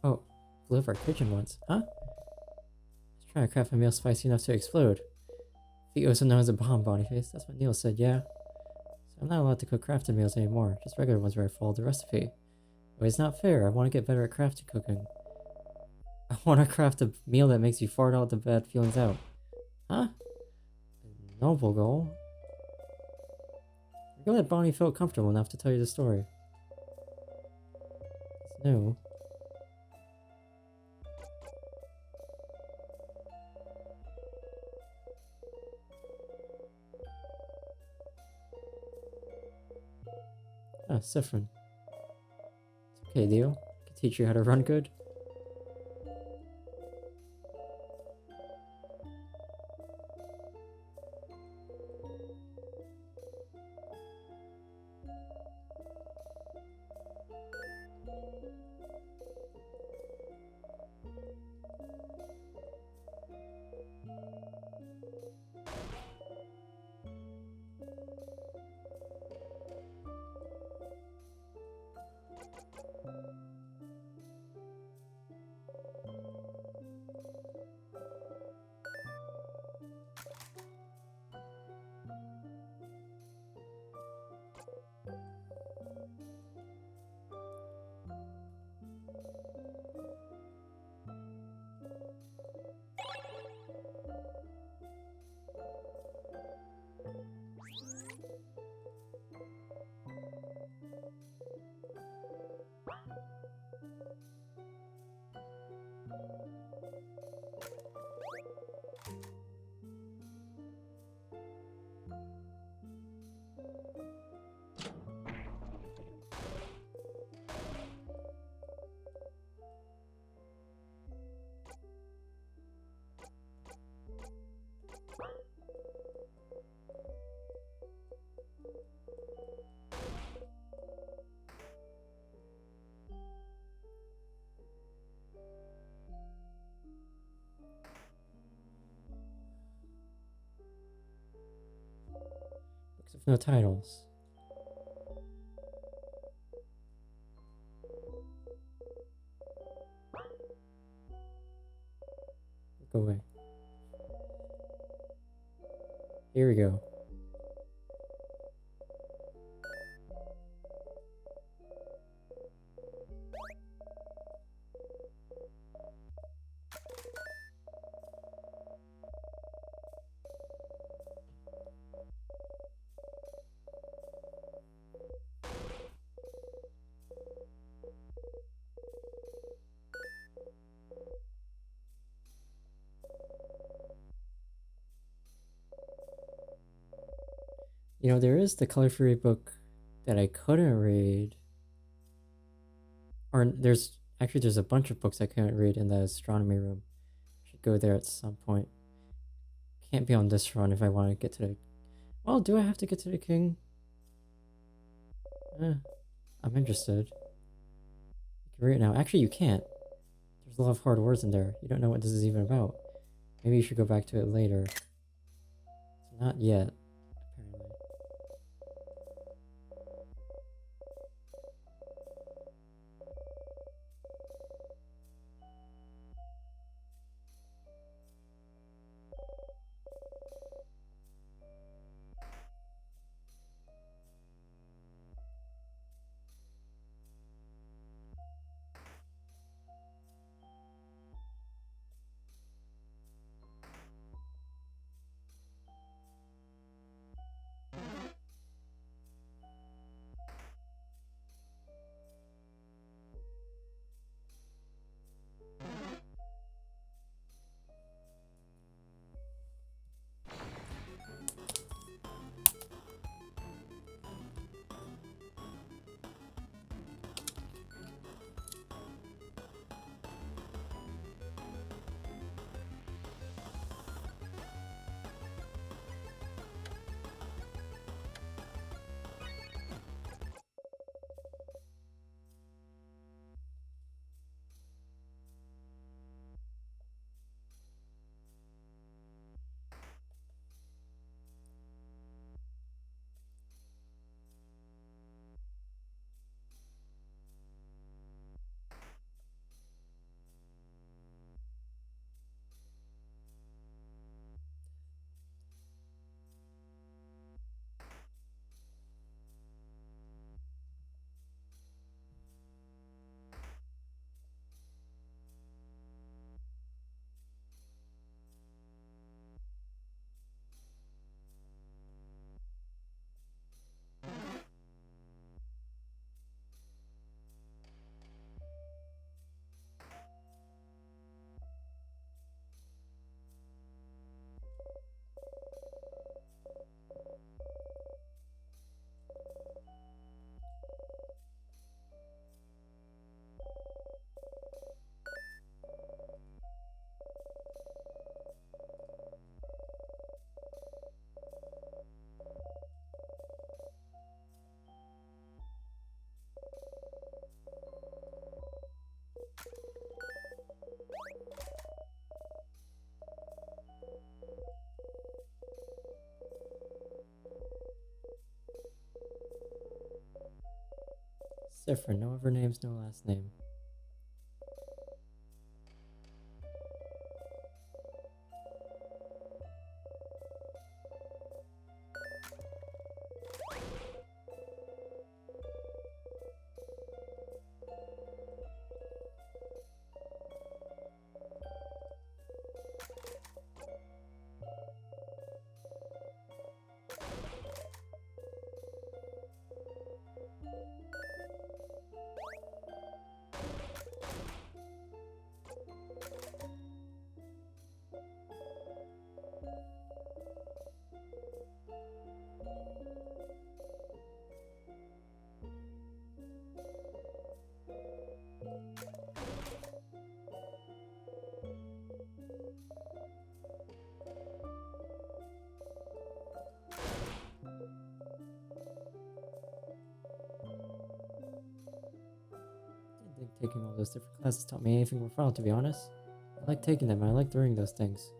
Oh, blew up our kitchen once, huh? I was trying to craft a meal spicy enough to explode. He also known as a bomb, Bonyface. That's what Neil said, yeah. So I'm not allowed to cook crafted meals anymore, just regular ones where I follow the recipe. But it's not fair, I want to get better at crafted cooking. I want to craft a meal that makes you fart all the bad feelings out. Huh? A noble goal. I'm glad that Bonnie felt comfortable enough to tell you the story. It's new. Ah, Siffrin. It's okay, Leo. I can teach you how to run good. Books with no titles. Go away. Here we go. You know, there is the Color Fury book that I couldn't read. Or there's a bunch of books I couldn't read in the astronomy room. Should go there at some point. Can't be on this run if I want to get to the. Well, do I have to get to the king? Eh, I'm interested. You can read it now. Actually, you can't. There's a lot of hard words in there. You don't know what this is even about. Maybe you should go back to it later. It's not yet, apparently. Siffrin, no other names, no last name. I didn't think taking all those different classes taught me anything worthwhile, to be honest. I like taking them, I like learning those things.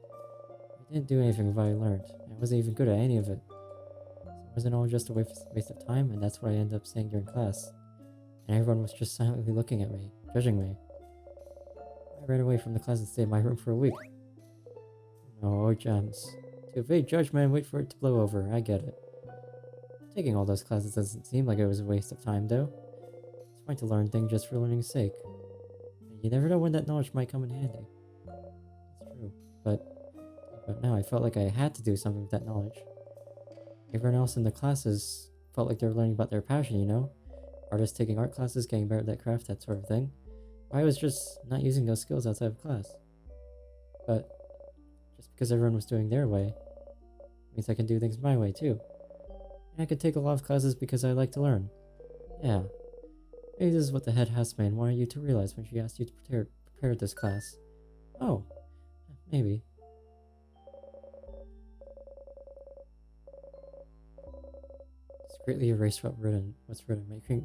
I didn't do anything of what I learned, and I wasn't even good at any of it. So it wasn't all just a waste of time, and that's what I ended up saying during class. And everyone was just silently looking at me, judging me. I ran away from the class and stayed in my room for a week. No, gems. To evade judgment and wait for it to blow over, I get it. Taking all those classes doesn't seem like it was a waste of time, though. It's fine to learn things just for learning's sake. And you never know when that knowledge might come in handy. It's true, but now I felt like I had to do something with that knowledge. Everyone else in the classes felt like they were learning about their passion, you know? Artists taking art classes, getting better at that craft, that sort of thing. I was just not using those skills outside of class. But just because everyone was doing their way means I can do things my way too. And I could take a lot of classes because I like to learn. Yeah. Maybe this is what the head housemaid wanted you to realize when she asked you to prepare this class. Oh, maybe. Discreetly erase what's written,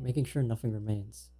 making sure nothing remains.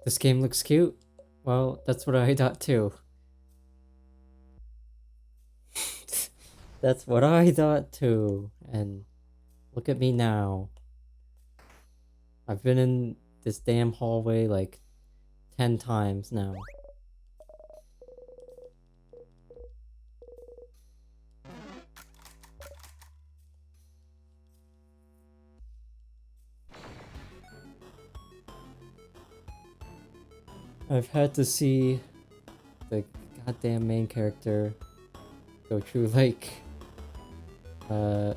This game looks cute. Well, that's what I thought too. That's what I thought too. And look at me now. I've been in this damn hallway like 10 times now. I've had to see the goddamn main character go through like I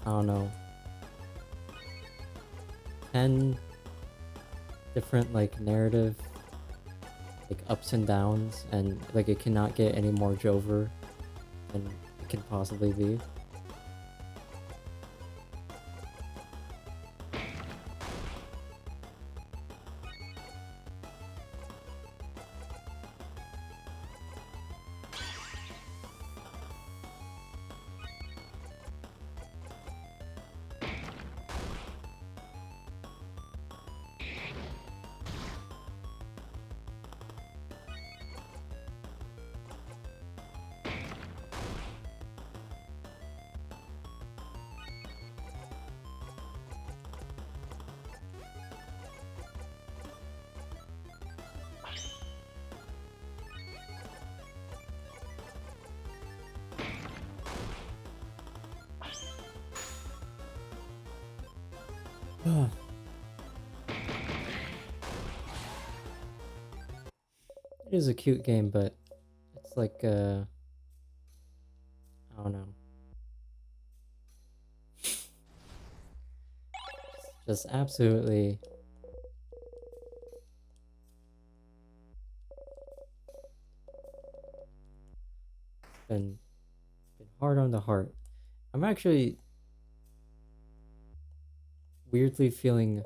don't know, 10 different like narrative like ups and downs, and like it cannot get any more Jover than it can possibly be. It is a cute game, but it's like I don't know. Just absolutely been hard on the heart. I'm actually weirdly feeling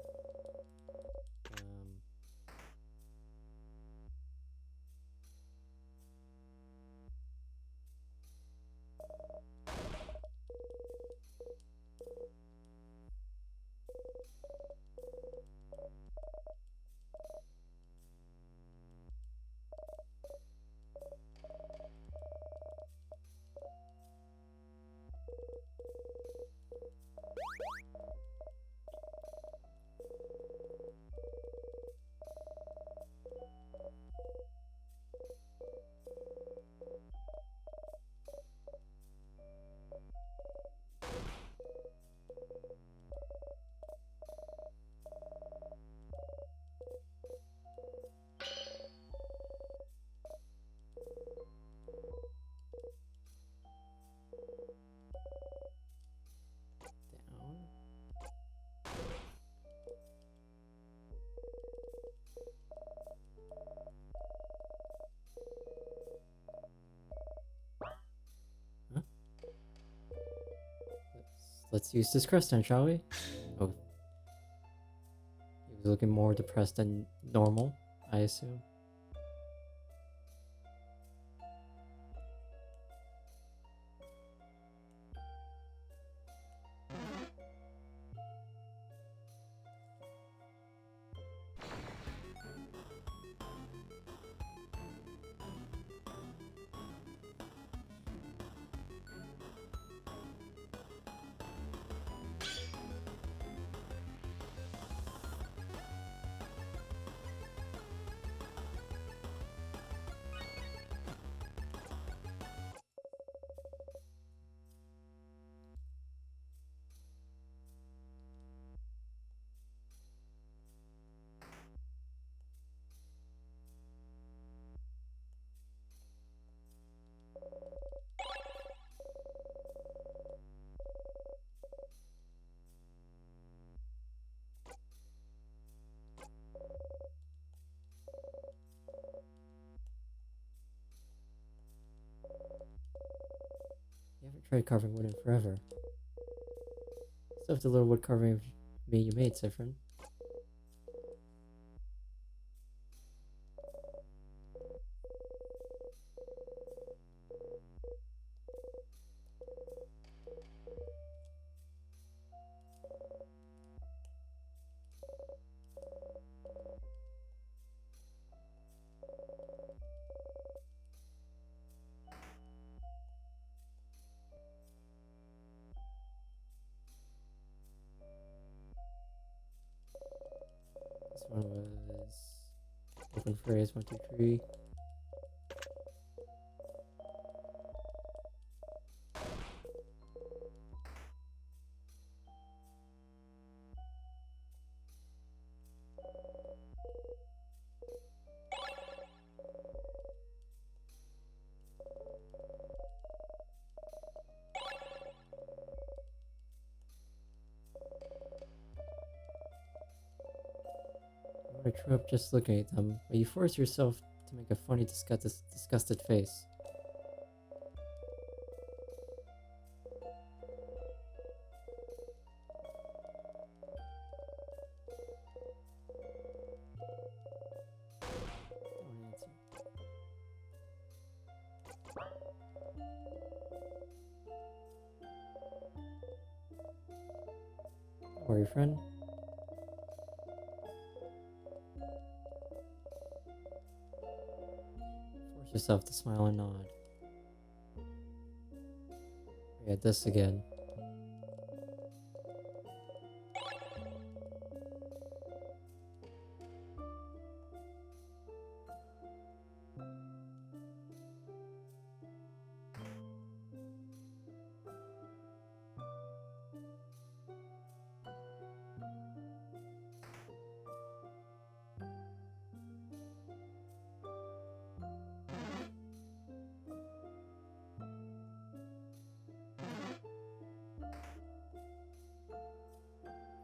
let's use this crest then, shall we? Oh. He was looking more depressed than normal, I assume. You haven't tried carving wood in forever. Still have the little wood carving of me you made, Siffrin. This one was open phrase 1, 2, 3. You want to trip up just looking at them, but you force yourself to make a funny, disgusted face. Don't answer. Don't worry, friend. Force yourself to smile and nod. Yeah, this again.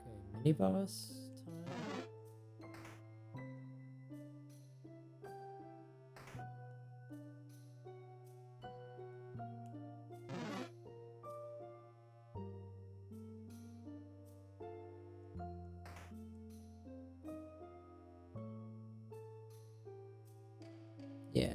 Okay, mini boss time. Yeah.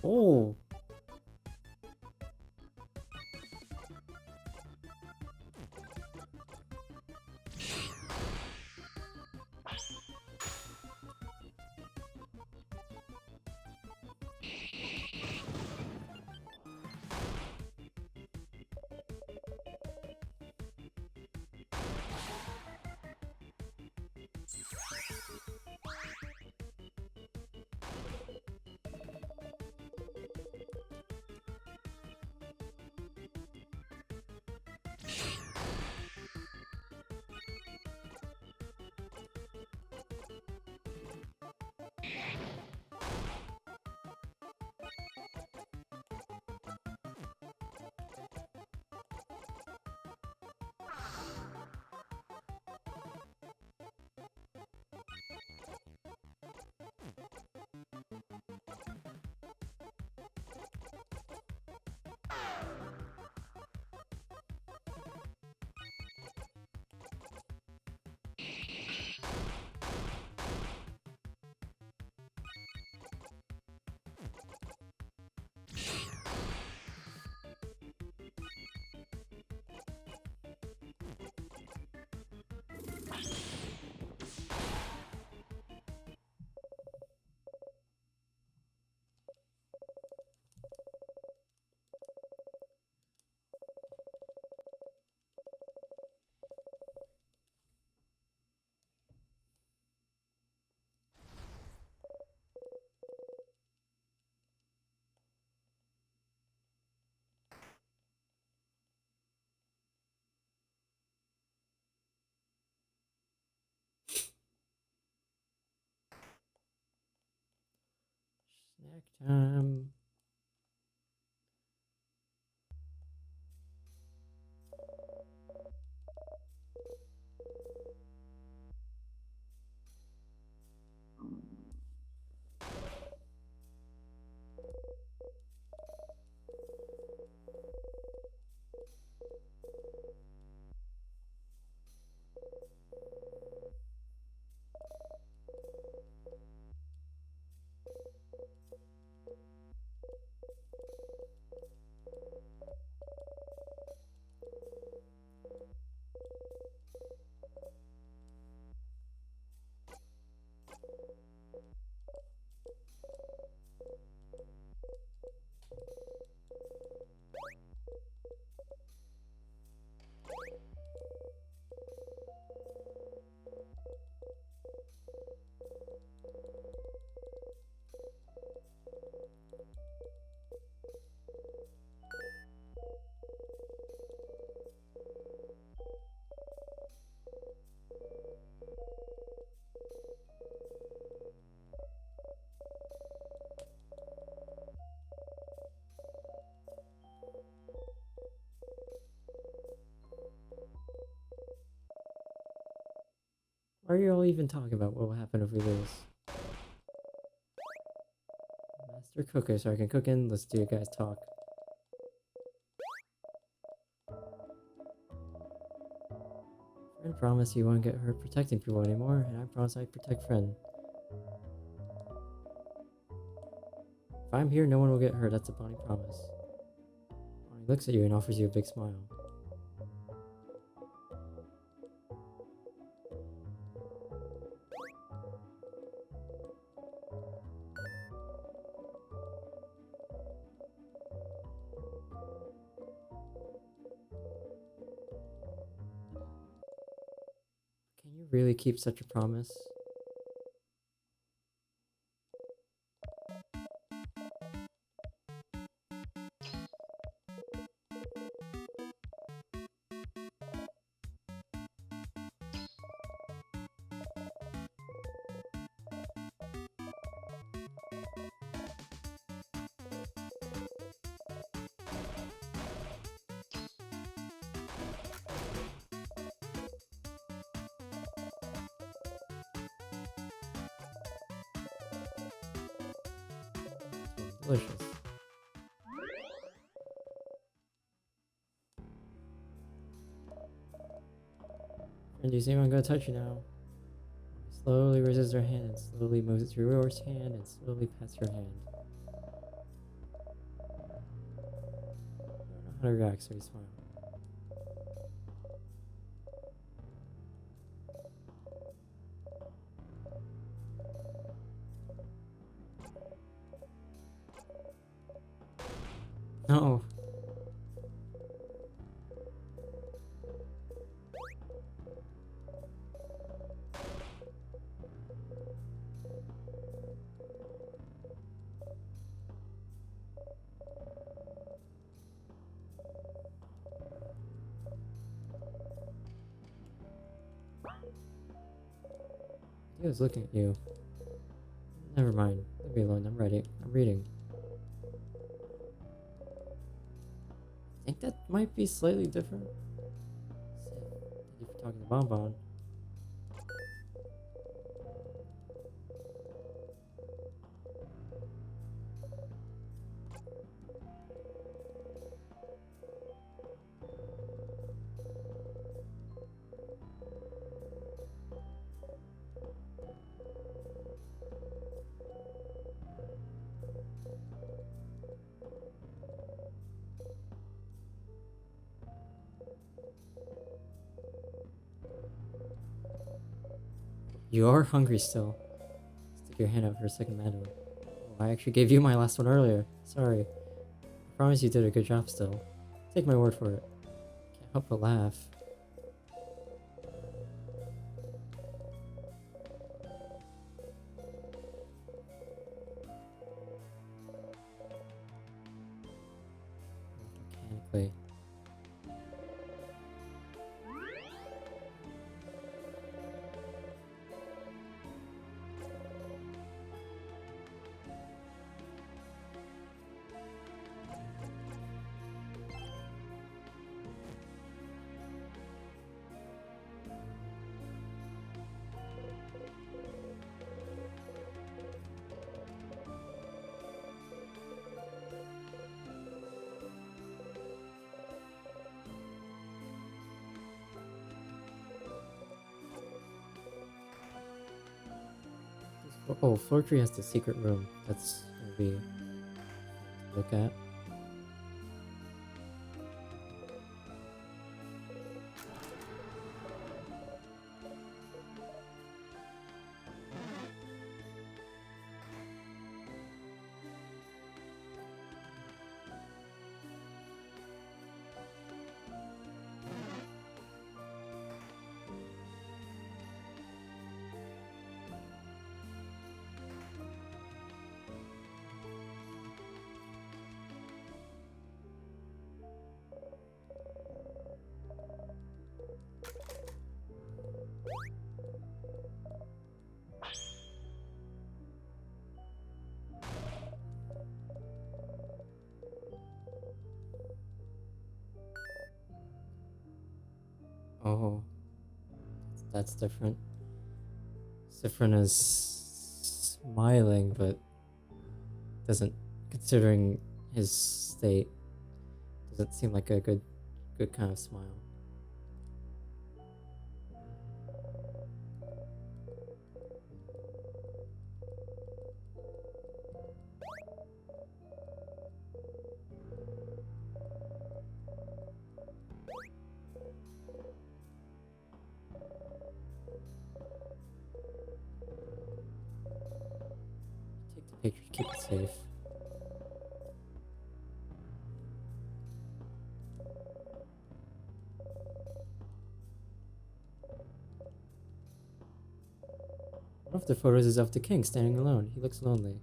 Oh! Snack time. Why are you all even talking about what will happen if we lose? Master cooker, so I can cook in. Let's do you guys talk. Friend promised you won't get hurt protecting people anymore, and I promise I'd protect Friend. If I'm here, no one will get hurt. That's a Bonnie promise. Bonnie looks at you and offers you a big smile. Can you really keep such a promise? Delicious. Friend, you seem I'm gonna touch you now. Slowly raises her hand and slowly moves it to yours hand and slowly pats your hand. how to react so he smiled. No. He was looking at you. Never mind. Leave me alone. I'm ready. I'm reading. I think that might be slightly different. Thank you for talking to Bonbon. You are hungry still. Stick your hand out for a second mango. Oh, I actually gave you my last one earlier. Sorry. I promise you did a good job still. Take my word for it. Can't help but laugh. Mechanically. Oh, Floor Tree has the secret room. That's gonna be fun to look at. Oh, that's different. Siffrin is smiling, but doesn't, considering his state, doesn't seem like a good kind of smile. Take the picture to keep it safe. One of the photos is of the king standing alone. He looks lonely.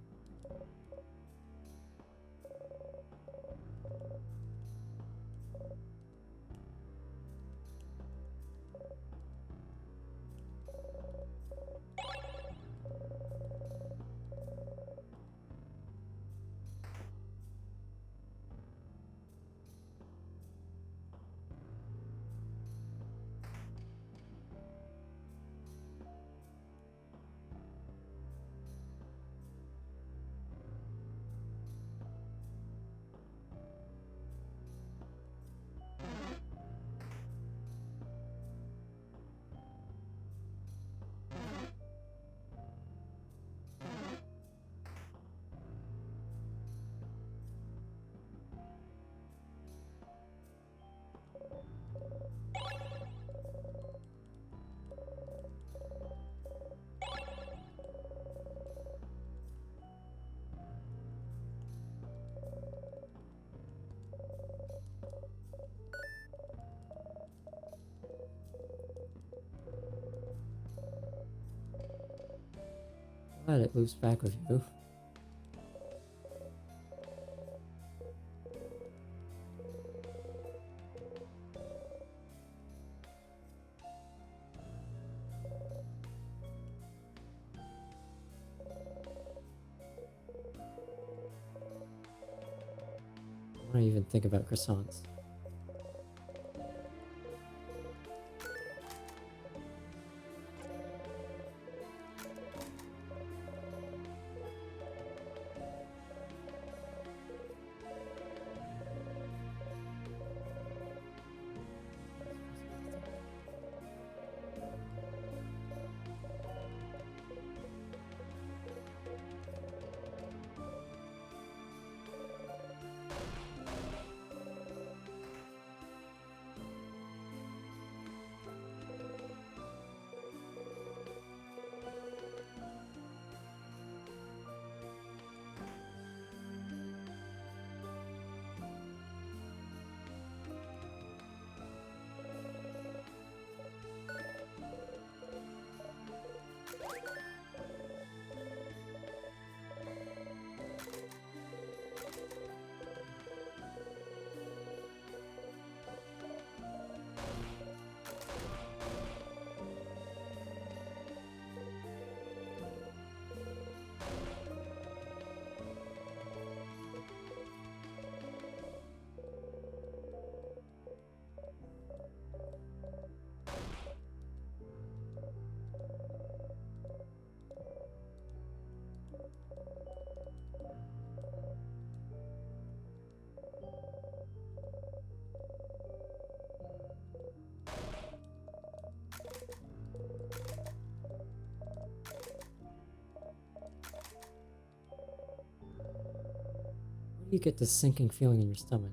Glad it loops back with you. I don't even think about croissants. Where do you get this sinking feeling in your stomach?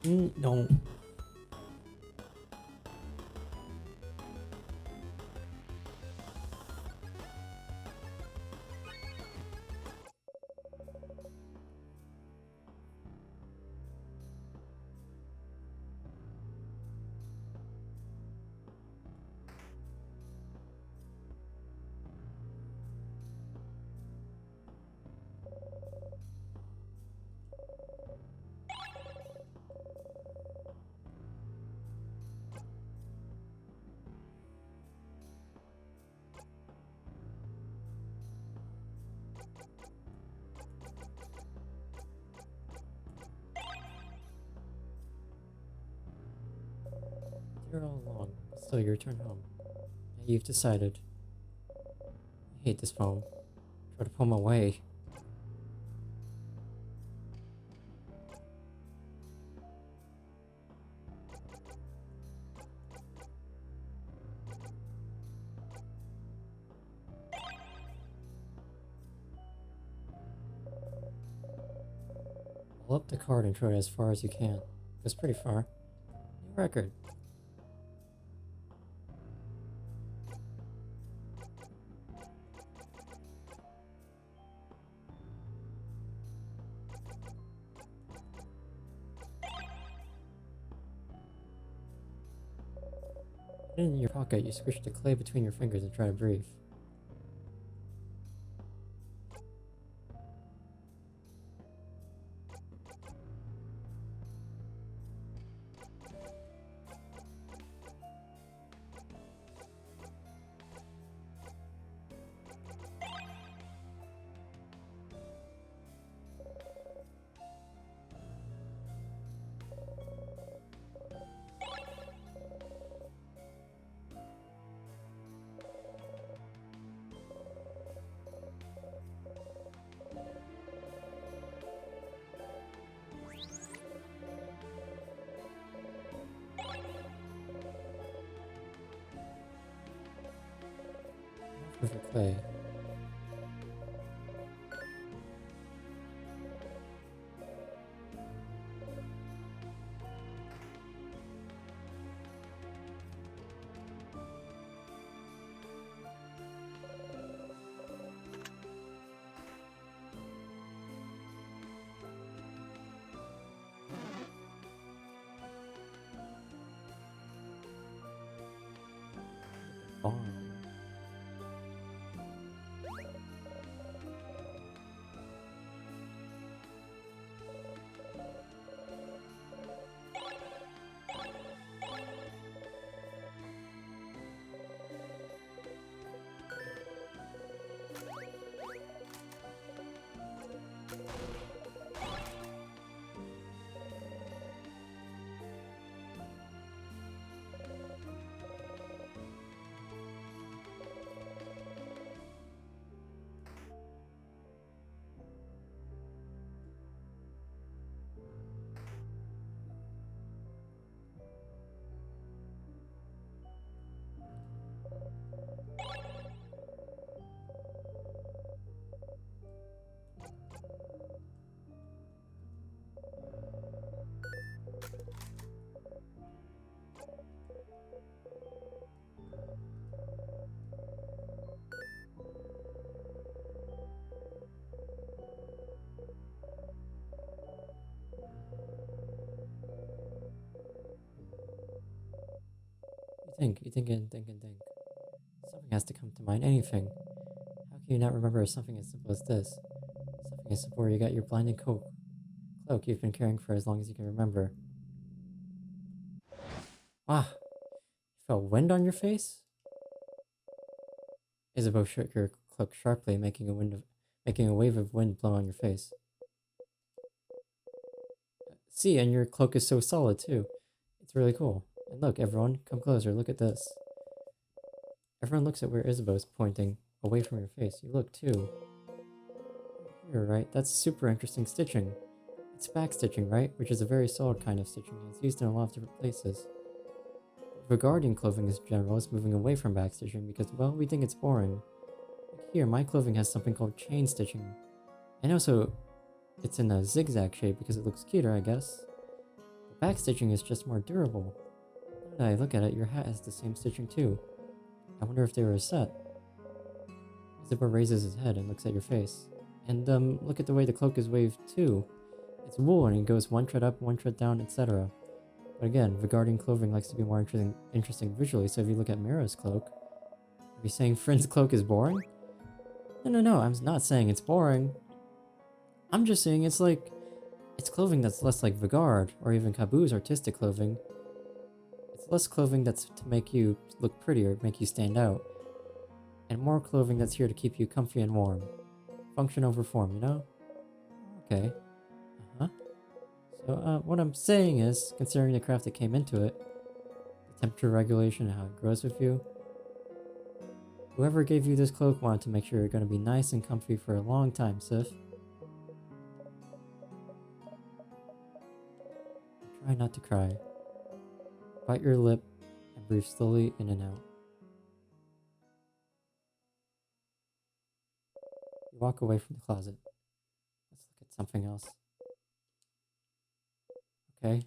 No. You're all along. It's still your return home. Now you've decided. I hate this phone. Try to pull him away. Pull up the card and throw it as far as you can. It's pretty far. New record. Put it in your pocket, you squish the clay between your fingers and try to breathe. Perfect clay. Barn. You think. Something has to come to mind. Anything. How can you not remember something as simple as this? Something as simple where you got your blinding cloak you've been carrying for as long as you can remember. Ah, you felt wind on your face? Isabeau shook her cloak sharply, making a wave of wind blow on your face. See, and your cloak is so solid too. It's really cool. And look, everyone, come closer. Look at this. Everyone looks at where Isabeau's pointing, away from your face. You look too. You're right. That's super interesting stitching. It's back stitching, right? Which is a very solid kind of stitching, and it's used in a lot of different places. Regarding clothing as general, is moving away from back stitching because, well, we think it's boring. Like here, my clothing has something called chain stitching. And also, it's in a zigzag shape because it looks cuter, I guess. The back stitching is just more durable. Now that I look at it, your hat has the same stitching too. I wonder if they were a set. Zipper raises his head and looks at your face. And, look at the way the cloak is waved too. It's wool and it goes one tread up, one tread down, etc. But again, regarding clothing likes to be more interesting visually, so if you look at Mira's cloak, are you saying Friend's cloak is boring? No, I'm not saying it's boring. I'm just saying it's clothing that's less like Vigard, or even Kabu's artistic clothing. It's less clothing that's to make you look pretty or make you stand out, and more clothing that's here to keep you comfy and warm. Function over form, you know? Okay. Uh-huh. So, what I'm saying is, considering the craft that came into it, the temperature regulation and how it grows with you, whoever gave you this cloak wanted to make sure you're going to be nice and comfy for a long time, Sif. Try not to cry. Bite your lip and breathe slowly in and out. You walk away from the closet. Let's look at something else. Okay?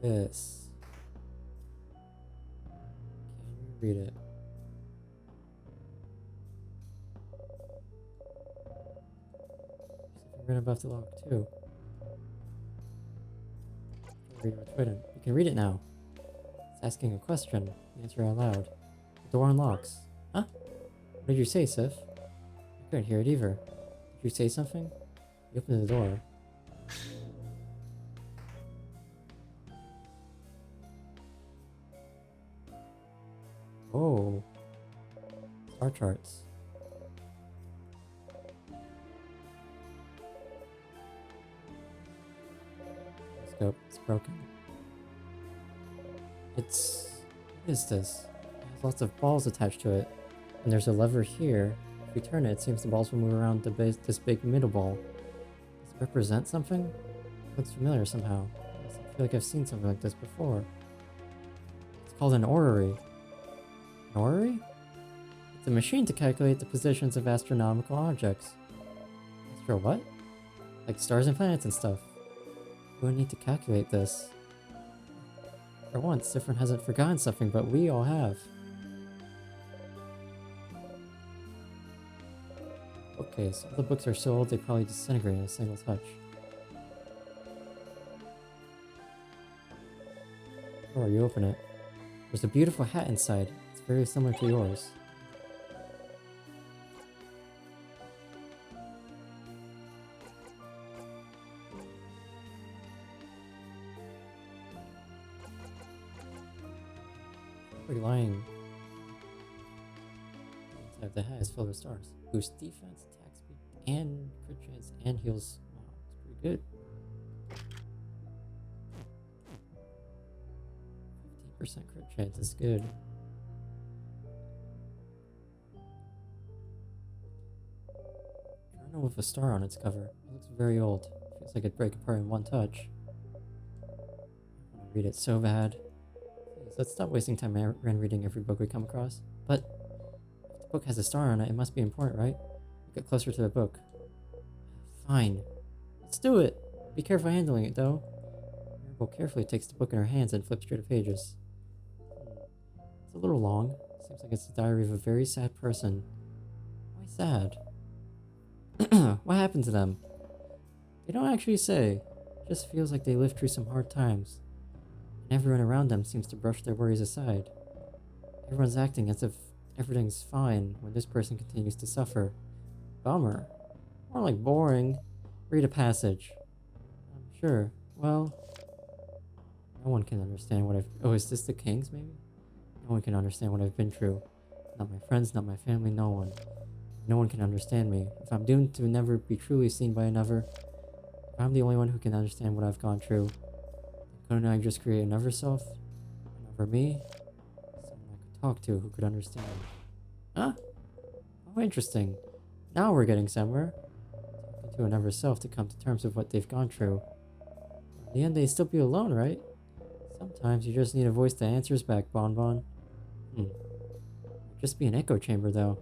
This. Can you read it? There's something right above the lock, too. Read it with Twitter. You can read it now. It's asking a question. You answer out loud. The door unlocks. Huh? What did you say, Sif? I couldn't hear it either. Did you say something? You opened the door. Oh. Star charts. Scope. It's broken. What is this? It has lots of balls attached to it. And there's a lever here. If we turn it, it seems the balls will move around this big middle ball. Does it represent something? It looks familiar somehow. I feel like I've seen something like this before. It's called an orrery. An orrery? It's a machine to calculate the positions of astronomical objects. Astro what? Like stars and planets and stuff. We would need to calculate this. For once, Siffrin hasn't forgotten something, but we all have. Okay, so all the books are so old they probably disintegrate in a single touch. Or you open it. There's a beautiful hat inside. It's very similar to yours. You're lying. Inside of the hat is filled with stars. Boost defense, attack speed, and crit chance, and heals. Wow, it's pretty good. 15% crit chance is good. Journal with a star on its cover. It looks very old. Feels like it'd break apart in one touch. I want to read it so bad. Please, let's stop wasting time reading every book we come across. But if the book has a star on it, it must be important, right? Get closer to the book. Fine. Let's do it! Be careful handling it, though. Maribel carefully takes the book in her hands and flips through the pages. It's a little long. Seems like it's the diary of a very sad person. Why sad? What happened to them? They don't actually say. It just feels like they lived through some hard times. And everyone around them seems to brush their worries aside. Everyone's acting as if everything's fine when this person continues to suffer. Bummer. More like boring. Read a passage. Sure. Well, no one can understand what I've... Oh, is this the Kings, maybe? No one can understand what I've been through. Not my friends, not my family, no one. No one can understand me. If I'm doomed to never be truly seen by another, if I'm the only one who can understand what I've gone through, couldn't I just create another self? Another me? Someone I could talk to who could understand. Huh? Oh, interesting. Now we're getting somewhere. Talking to another self to come to terms with what they've gone through. In the end, they'd still be alone, right? Sometimes you just need a voice that answers back, Bon Bon. Just be an echo chamber, though.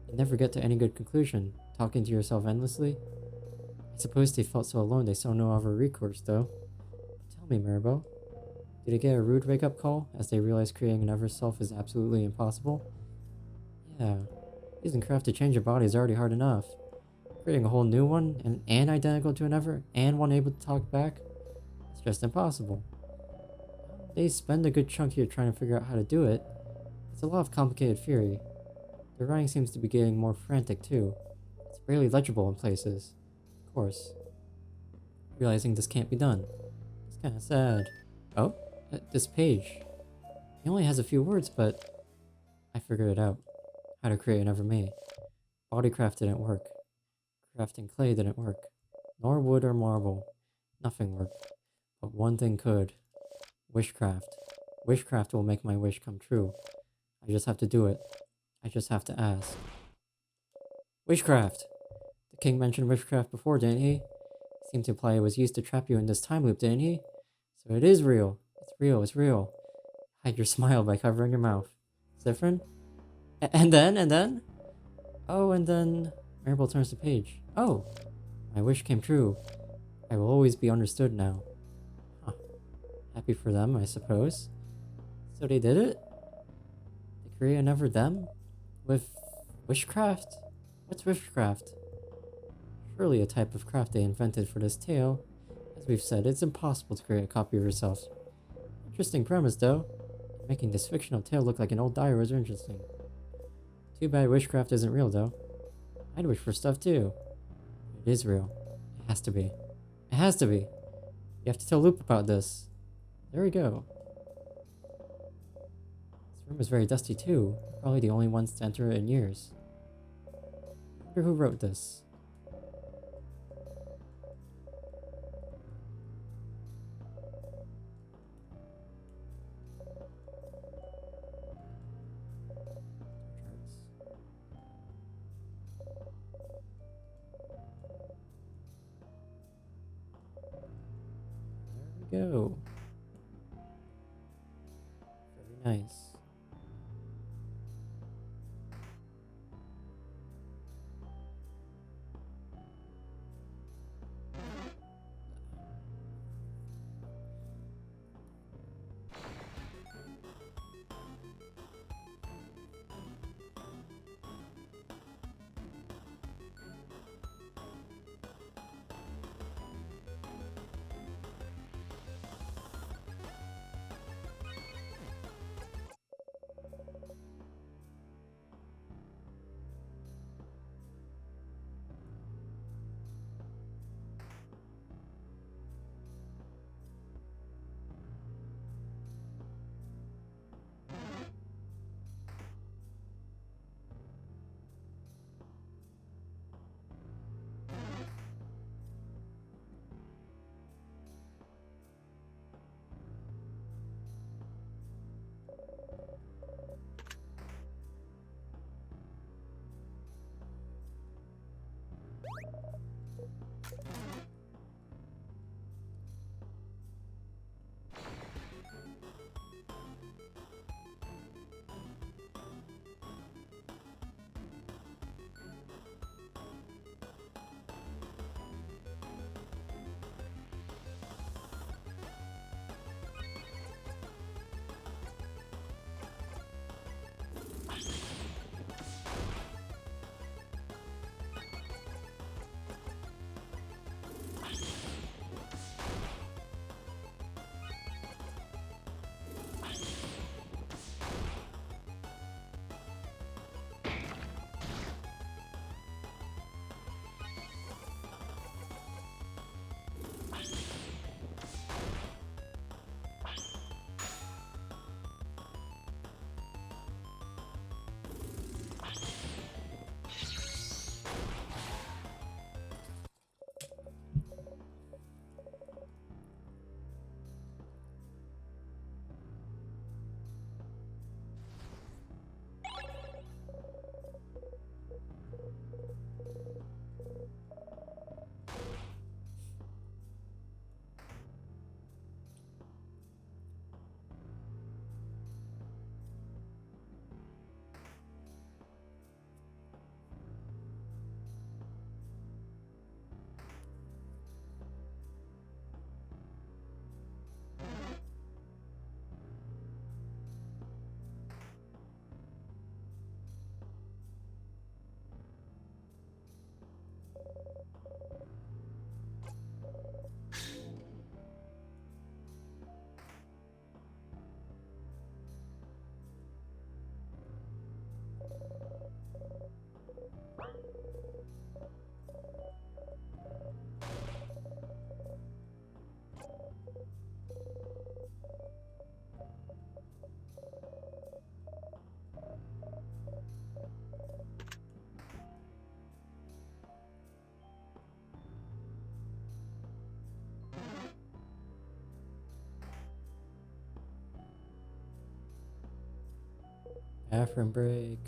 You never get to any good conclusion, talking to yourself endlessly. I suppose they felt so alone they saw no other recourse, though. Tell me, Maribel, did they get a rude wake-up call as they realized creating another self is absolutely impossible? Yeah, using craft to change your body is already hard enough. Creating a whole new one, and identical to another, and one able to talk back, it's just impossible. They spend a good chunk here trying to figure out how to do it. It's a lot of complicated theory. The writing seems to be getting more frantic too. It's barely legible in places. Of course. Realizing this can't be done. It's kinda sad. Oh? This page. He only has a few words, but I figured it out. How to create another me. Bodycraft didn't work. Crafting clay didn't work. Nor wood or marble. Nothing worked. But one thing could. Wishcraft. Wishcraft will make my wish come true. I just have to do it. I just have to ask. Wishcraft! The king mentioned witchcraft before, didn't he? Seemed to imply it was used to trap you in this time loop, didn't he? So it is real. It's real, it's real. Hide your smile by covering your mouth. Siffrin? And then? Oh, and then... Maribel turns the page. Oh! My wish came true. I will always be understood now. Huh. Happy for them, I suppose. So they did it? They create another them? With witchcraft? What's witchcraft? Surely a type of craft they invented for this tale. As we've said, it's impossible to create a copy of yourself. Interesting premise, though. Making this fictional tale look like an old diary was interesting. Too bad witchcraft isn't real, though. I'd wish for stuff, too. It is real. It has to be. It has to be. You have to tell Loop about this. There we go. This room is very dusty, too. Probably the only ones to enter it in years. I wonder who wrote this. There we go. Very nice. Bathroom break.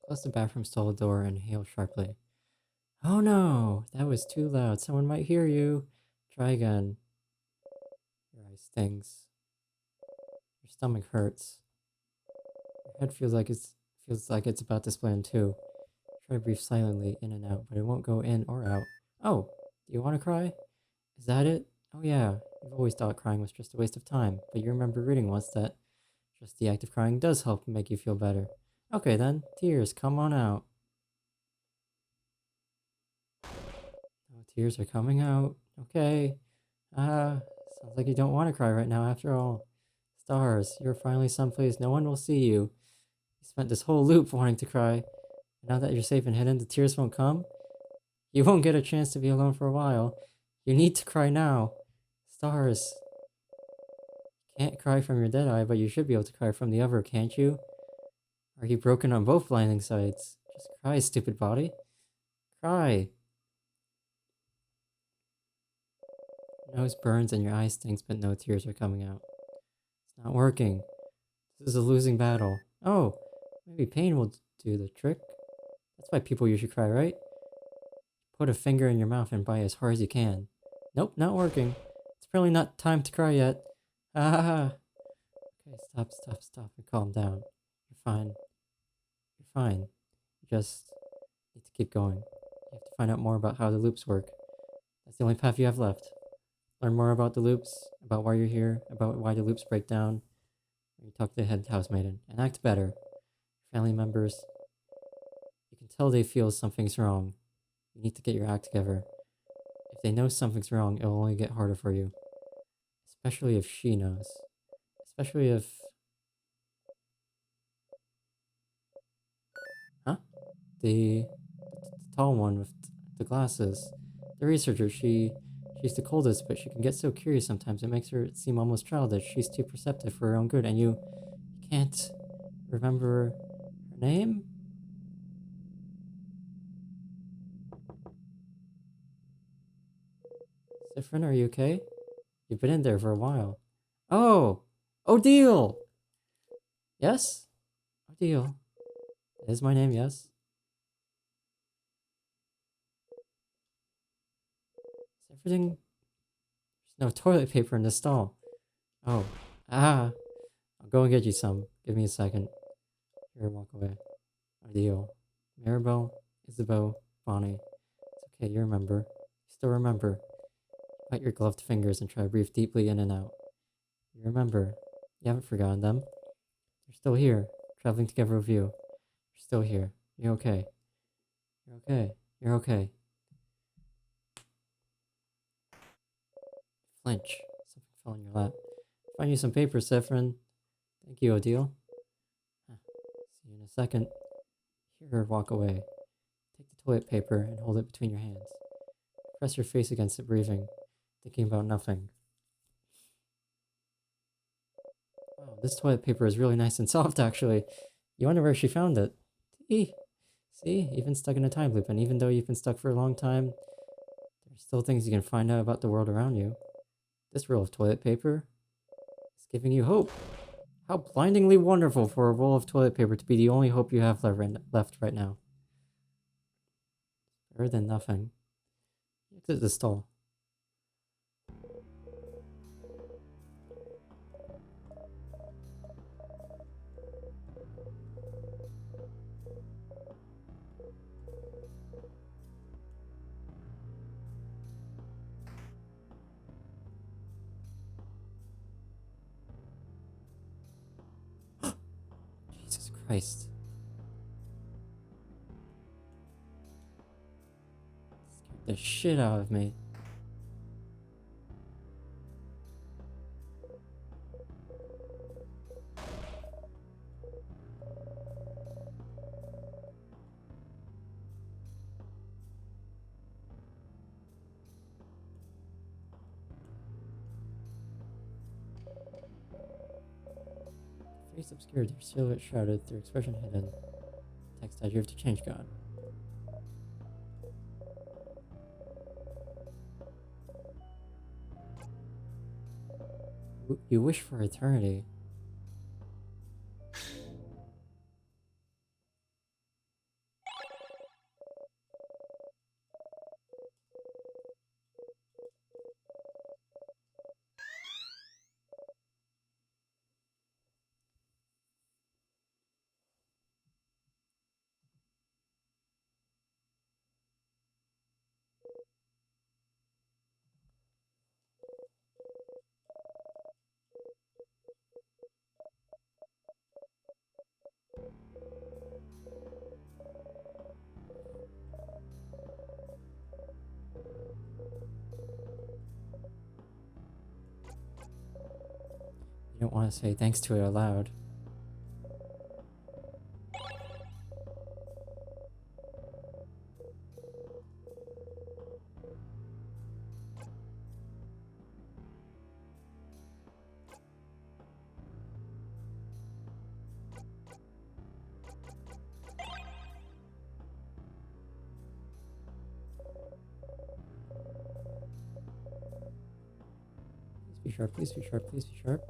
Close the bathroom stall door and hail sharply. Oh no! That was too loud. Someone might hear you. Try again. things. Your stomach hurts. Your head feels like it's about to split in two. Try to breathe silently in and out, but it won't go in or out. Oh, do you want to cry? Is that it? Oh yeah, you've always thought crying was just a waste of time, but you remember reading once that just the act of crying does help make you feel better. Okay then, tears, come on out. Oh, tears are coming out. Okay. Sounds like you don't want to cry right now after all. Stars, you're finally someplace no one will see you. You spent this whole loop wanting to cry. And now that you're safe and hidden, the tears won't come. You won't get a chance to be alone for a while. You need to cry now. Stars, can't cry from your dead eye, but you should be able to cry from the other, can't you? Are you broken on both blinding sides? Just cry, stupid body. Cry. Your nose burns and your eye stinks, but no tears are coming out. It's not working. This is a losing battle. Oh, maybe pain will do the trick. That's why people usually cry, right? Put a finger in your mouth and bite as hard as you can. Nope, not working. It's probably not time to cry yet. Ha ha ha. Okay, stop, and calm down. You're fine. You're fine. You just need to keep going. You have to find out more about how the loops work. That's the only path you have left. Learn more about the loops, about why you're here, about why the loops break down. You talk to the head housemaiden, and act better. Family members, you can tell they feel something's wrong. You need to get your act together. If they know something's wrong, it will only get harder for you. Especially if she knows. Especially if... Huh? The tall one with the glasses. The researcher, she's the coldest, but she can get so curious sometimes. It makes her seem almost childish. She's too perceptive for her own good, and you can't remember her name? Siffrin, are you okay? You've been in there for a while. Oh! Odile! Yes? Odile. That is my name, yes? Is everything... There's no toilet paper in the stall. Oh. Ah! I'll go and get you some. Give me a second. Here, walk away. Odile. Maribel, Isabel, Bonnie. It's okay, you remember. You still remember. Bite your gloved fingers and try to breathe deeply in and out. You remember. You haven't forgotten them. They're still here, traveling together with you. You're still here. You're okay. You're okay. You're okay. Flinch. Something fell in your lap. Find you some paper, Siffrin. Thank you, Odile. See you in a second. Here, walk away. Take the toilet paper and hold it between your hands. Press your face against it, breathing, thinking about nothing. Wow, this toilet paper is really nice and soft, actually. You wonder where she found it. See, even stuck in a time loop, and even though you've been stuck for a long time, there's still things you can find out about the world around you. This roll of toilet paper is giving you hope. How blindingly wonderful for a roll of toilet paper to be the only hope you have left right now. Better than nothing. Exit the stall. Jesus Christ. Scared the shit out of me. Face obscured, their silhouette shrouded, their expression hidden. Text I drift to change God. You wish for eternity. You don't want to say thanks to it aloud. Please be sharp, please be sharp, please be sharp.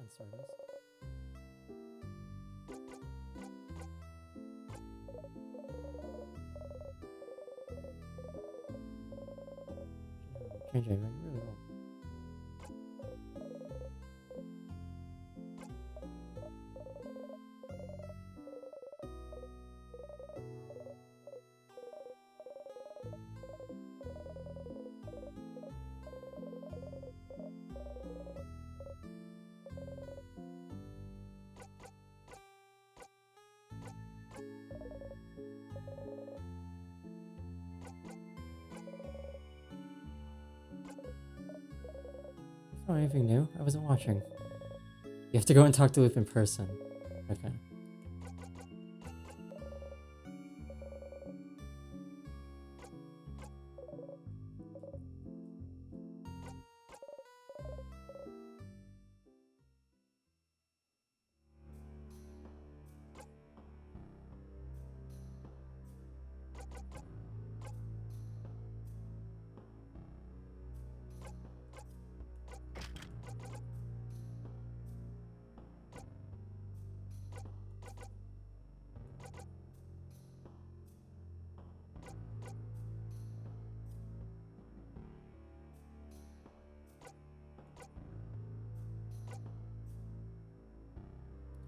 Stardust. Changing like really well. Oh, anything new? I wasn't watching. You have to go and talk to Loop in person. Okay.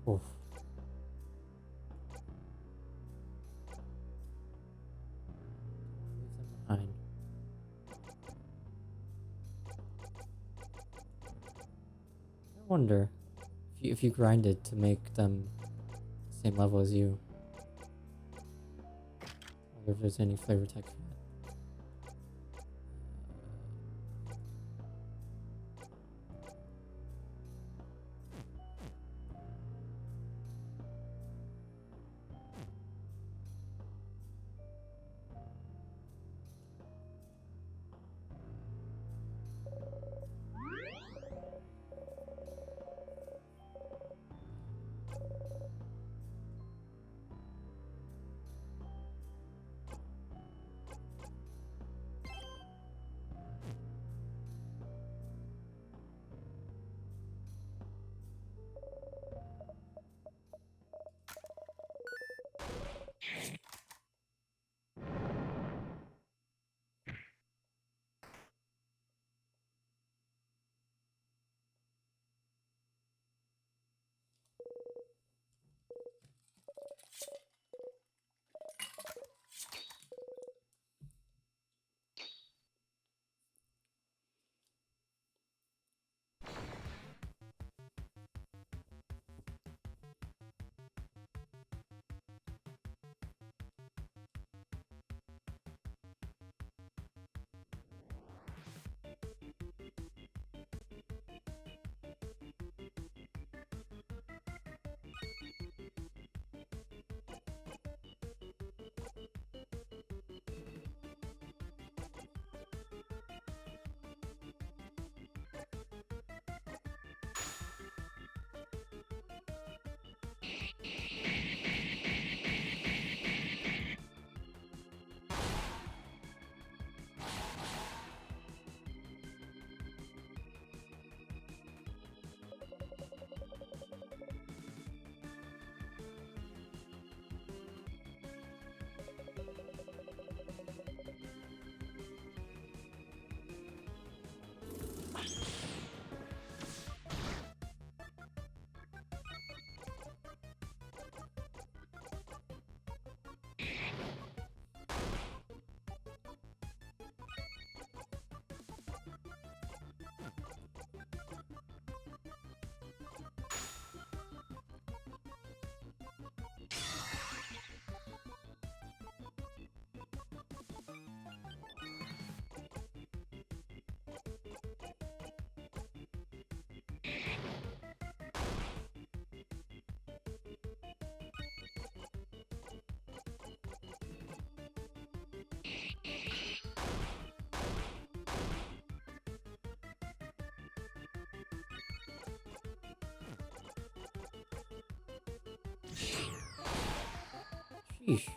Oof. Leave them behind. I wonder if you grinded to make them the same level as you. I wonder if there's any flavor text for that. Sheesh.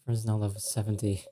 Siffrin's now level 70.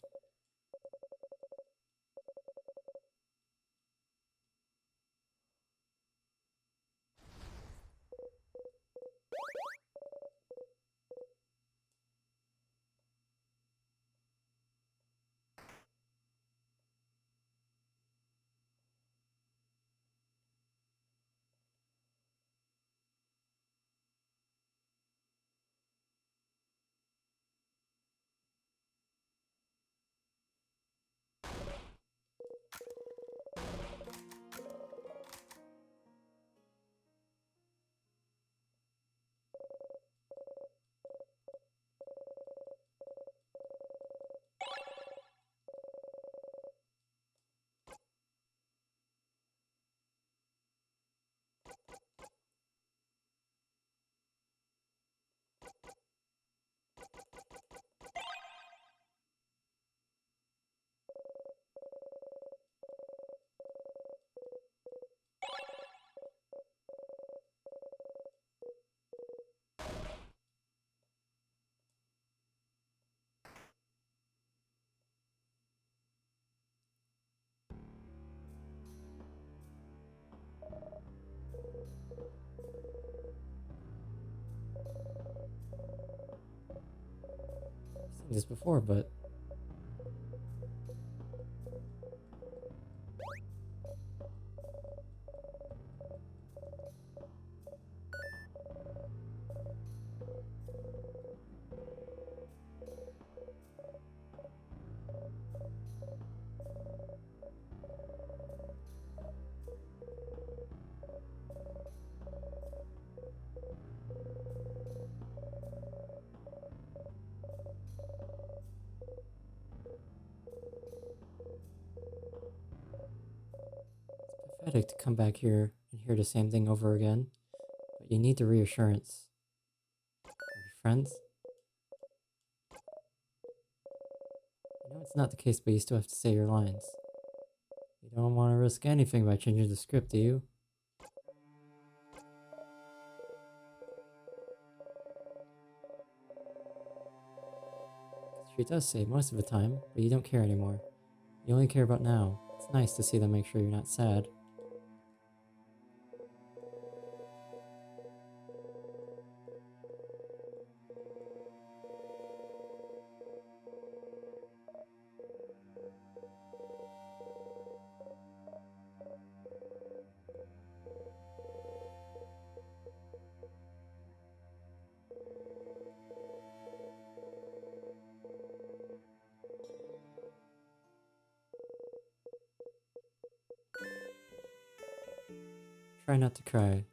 I've seen this before, but it's pathetic to come back here and hear the same thing over again. But you need the reassurance. Are we friends? I know it's not the case, but you still have to say your lines. You don't want to risk anything by changing the script, do you? She does say most of the time, but you don't care anymore. You only care about now. It's nice to see them make sure you're not sad. Try not to cry.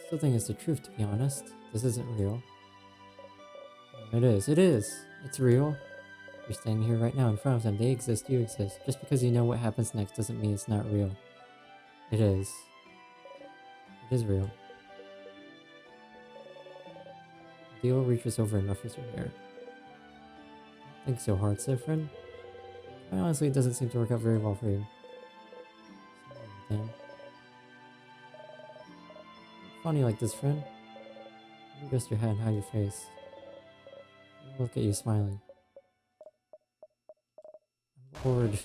Still think it's the truth, to be honest. This isn't real. It is. It is. It's real. You're standing here right now in front of them. They exist. You exist. Just because you know what happens next doesn't mean it's not real. It is. It is real. Leo reaches over and ruffles your hair. Don't think so hard, Siffrin. Honestly, it doesn't seem to work out very well for you. Damn. Funny like this, friend. You rest your head and hide your face. Look at you smiling. I'm bored.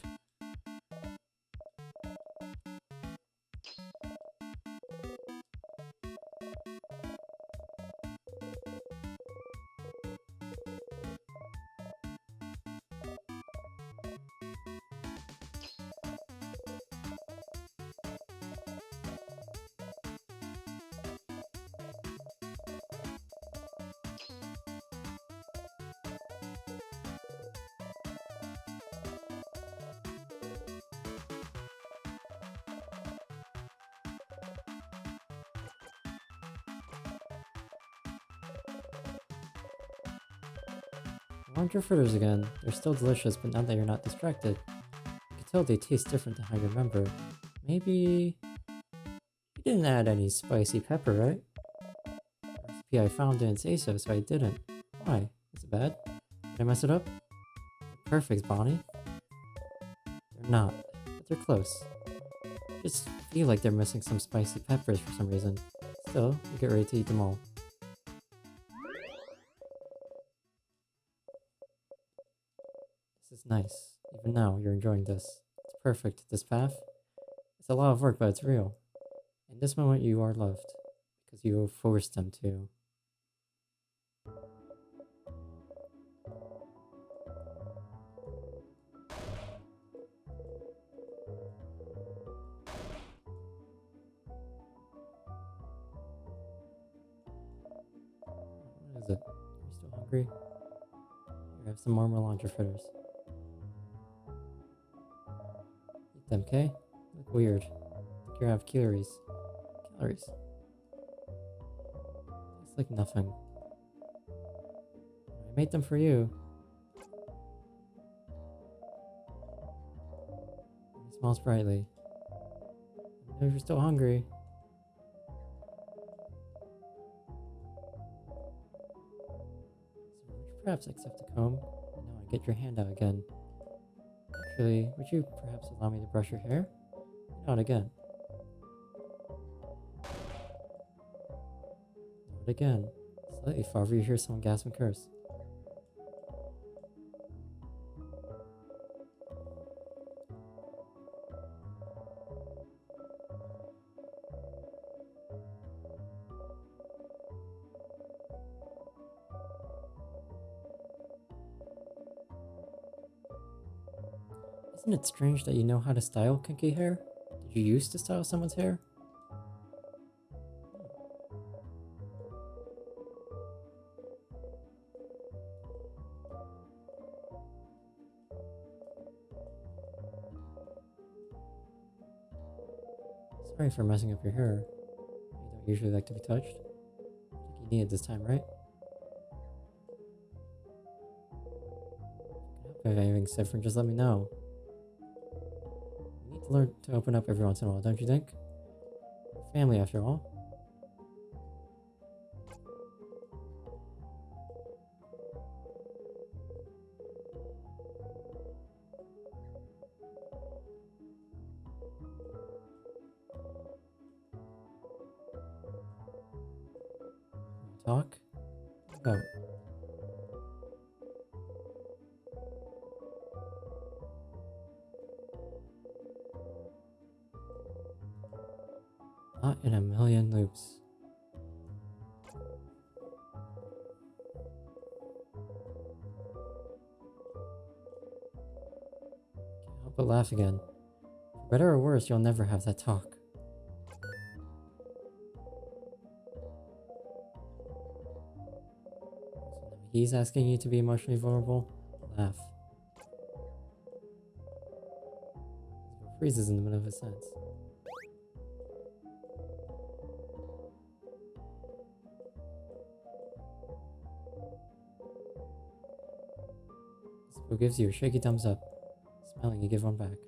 Laundry fritters again. They're still delicious, but now that you're not distracted, you can tell they taste different than how you remember. Maybe you didn't add any spicy pepper, right? The recipe I found didn't say so, so I didn't. Why? Is it bad? Did I mess it up? They're perfect, Bonnie. They're not, but they're close. Just feel like they're missing some spicy peppers for some reason. Still, you get ready to eat them all. This is nice. Even now, you're enjoying this. It's perfect, this path. It's a lot of work, but it's real. In this moment, you are loved. Because you forced them to. What is it? Are you still hungry? Here, have some more melange fritters. Eat them, okay? Look weird. Think you have calories. Calories. Tastes like nothing. I made them for you. It smells brightly. I know you're still hungry. So would you perhaps accept the comb? And now I get your hand out again. Actually, would you perhaps allow me to brush your hair? Not again. Not again. Slightly farther, you hear someone gasp and curse. Isn't it strange that you know how to style kinky hair? Did you used to style someone's hair? Sorry for messing up your hair. You don't usually like to be touched. I think you need it this time, right? If I can help you with anything, Siffrin, just let me know. You need to learn to open up every once in a while, don't you think? We're family, after all. Talk? About. Not in a million loops. Can't help but laugh again. For better or worse, you'll never have that talk. So now he's asking you to be emotionally vulnerable? Laugh. Freezes in the middle of a sentence. Who gives you a shaky thumbs up? Smiling, you give one back.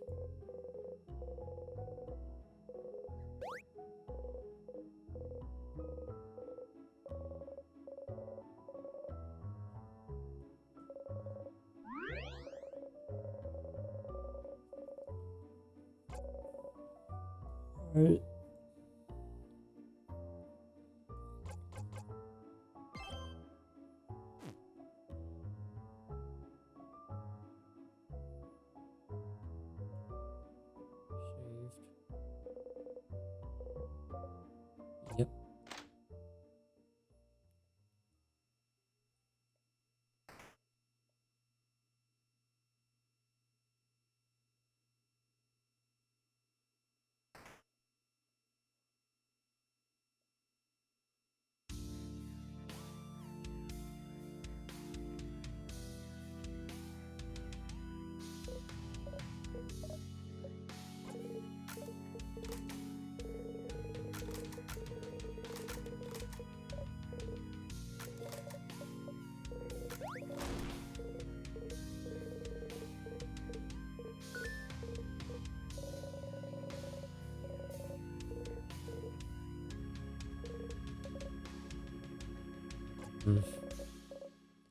Alright. Shaved. Yep.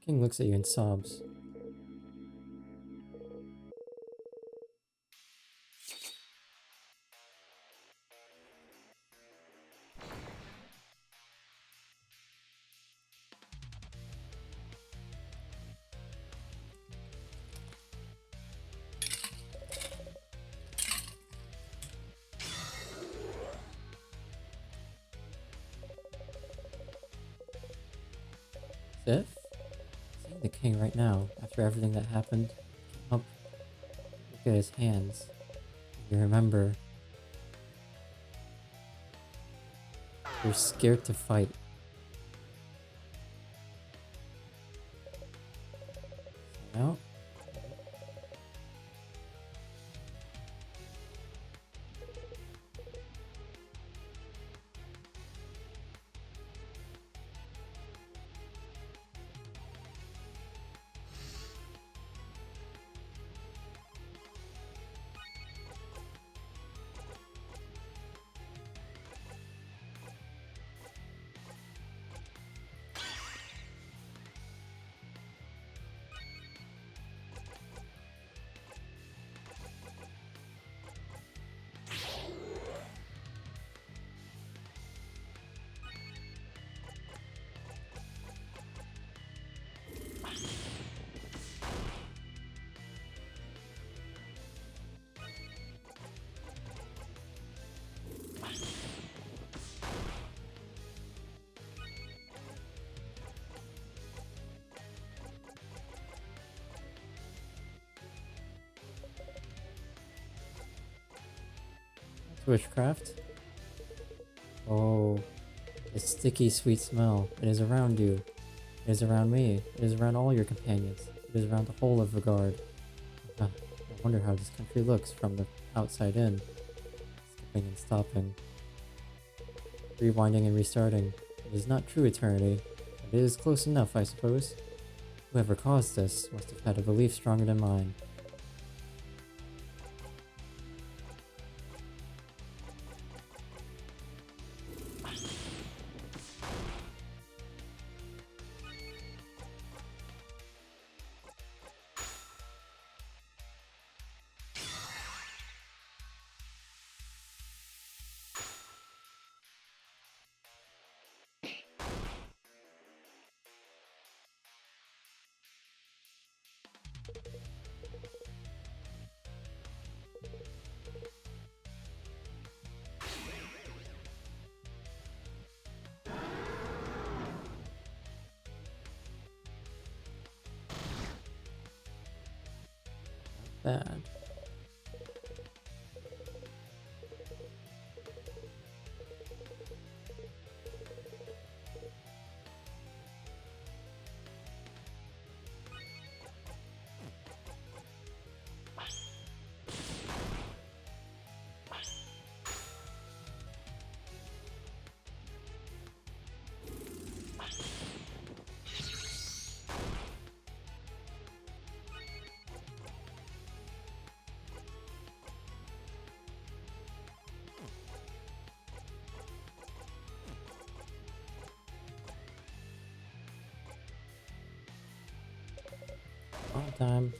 King looks at you and sobs. Sif? Seeing the king right now, after everything that happened, up, look at his hands. You remember. You're scared to fight. So now? Witchcraft? Oh, the sticky sweet smell. It is around you. It is around me. It is around all your companions. It is around the whole of Vagard. I wonder how this country looks from the outside in. Skipping and stopping. Rewinding and restarting. It is not true eternity, but it is close enough, I suppose. Whoever caused this must have had a belief stronger than mine. Bad. On time.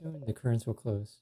Soon the currents will close.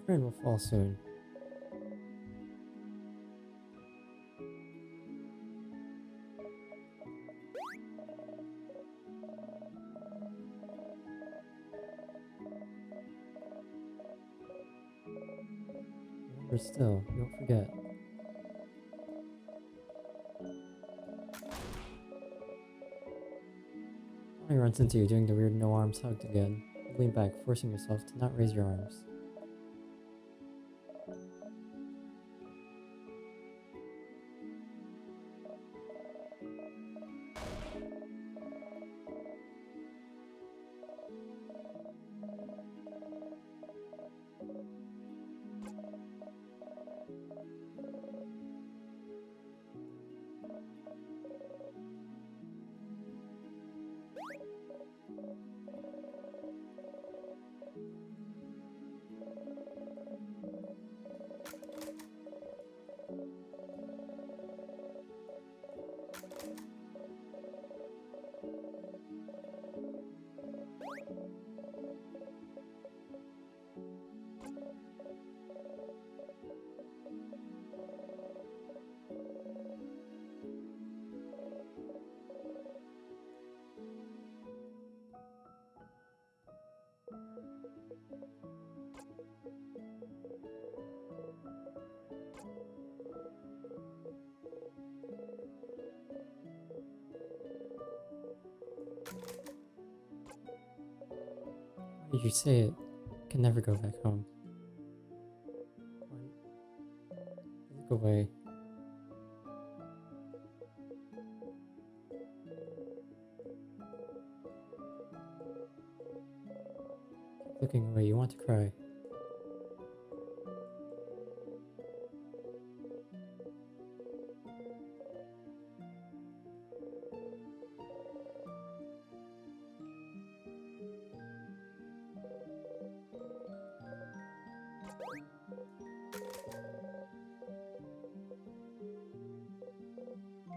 Rain will fall soon. Remember still, don't forget. He runs into you doing the weird no arms hugged again. You lean back, forcing yourself to not raise your arms. Why did you say it? I can never go back home. Look away. Looking away, you want to cry.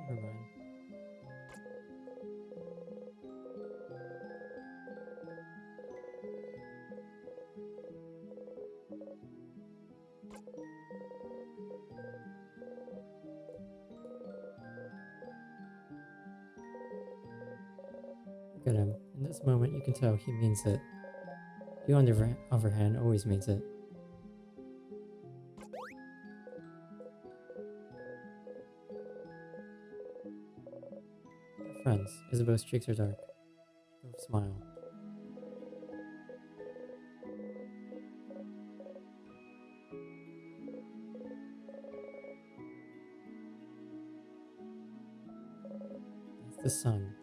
Never mind. Look at him. In this moment, you can tell he means it. You, on the other hand, always means it. They're friends. Isabel's cheeks are dark. Both smile. That's the sun.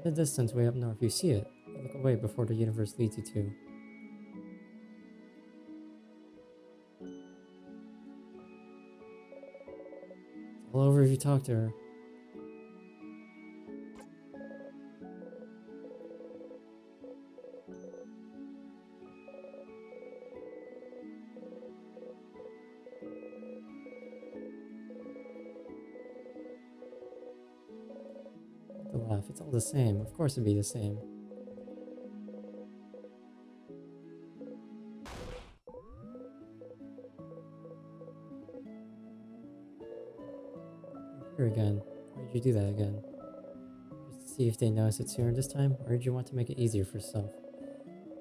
In the distance, way up north, you see it. You look away before the universe leads you to. It's all over if you talk to her. The laugh, it's all the same. Of course it'd be the same. Here again. Why did you do that again? Just to see if they notice it sooner this time, or did you want to make it easier for yourself?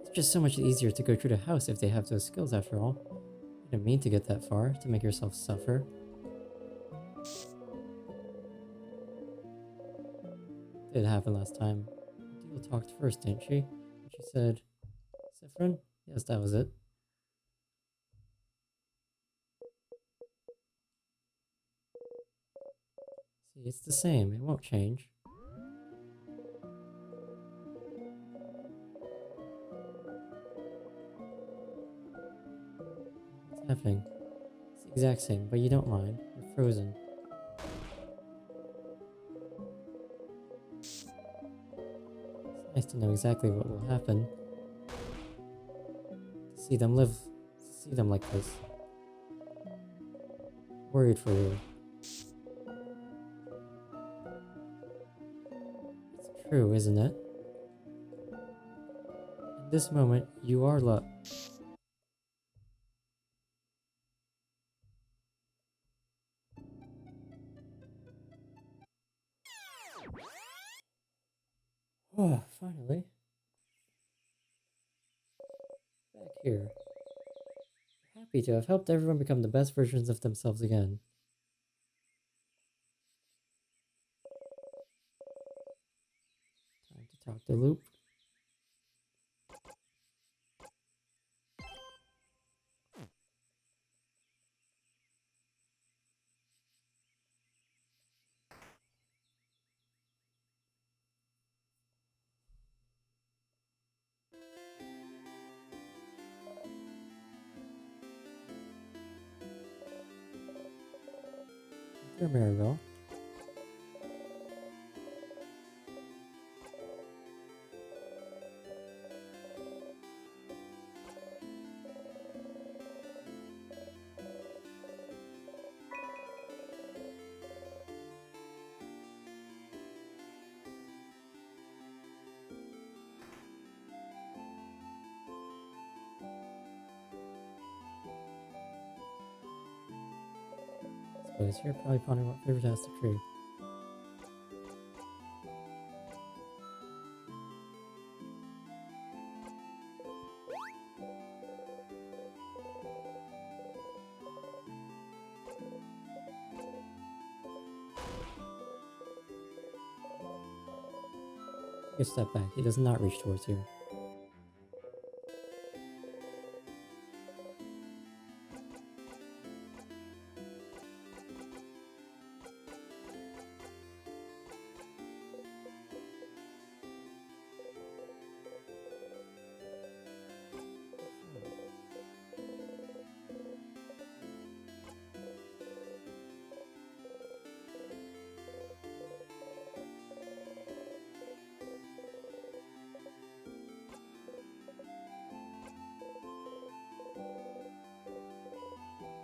It's just so much easier to go through the house if they have those skills after all. You didn't mean to get that far, to make yourself suffer. It did happen last time. Deal talked first, didn't she? She said, Siffrin? Yes, that was it. See, it's the same. It won't change. What's happening? It's the exact same, but you don't mind. You're frozen. It's nice to know exactly what will happen. To see them live, to see them like this. Worried for you. It's true, isn't it? In this moment, you are loved. Oh, finally. Back here. Happy to have helped everyone become the best versions of themselves again. Time to talk to Loop. Dear Maribel. Suppose you're probably pondering what flavor has the tree. Take a step back. He does not reach towards you.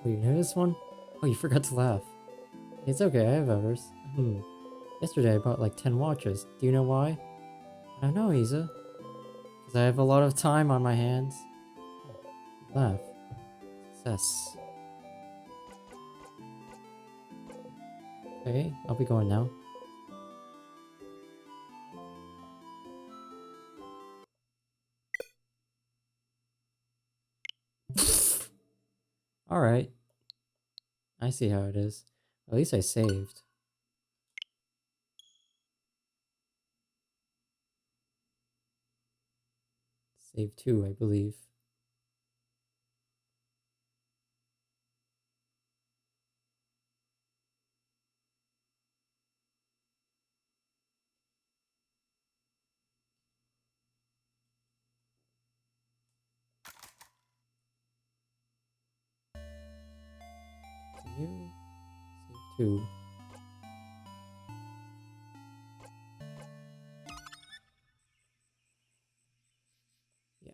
Oh, you know this one? Oh, you forgot to laugh. It's okay, I have others. Yesterday I bought like 10 watches. Do you know why? I don't know, Isa. Because I have a lot of time on my hands. Laugh. Success. Okay, I'll be going now. Alright. I see how it is. At least I saved. Save 2, I believe. Continue. Save 2. Yeah.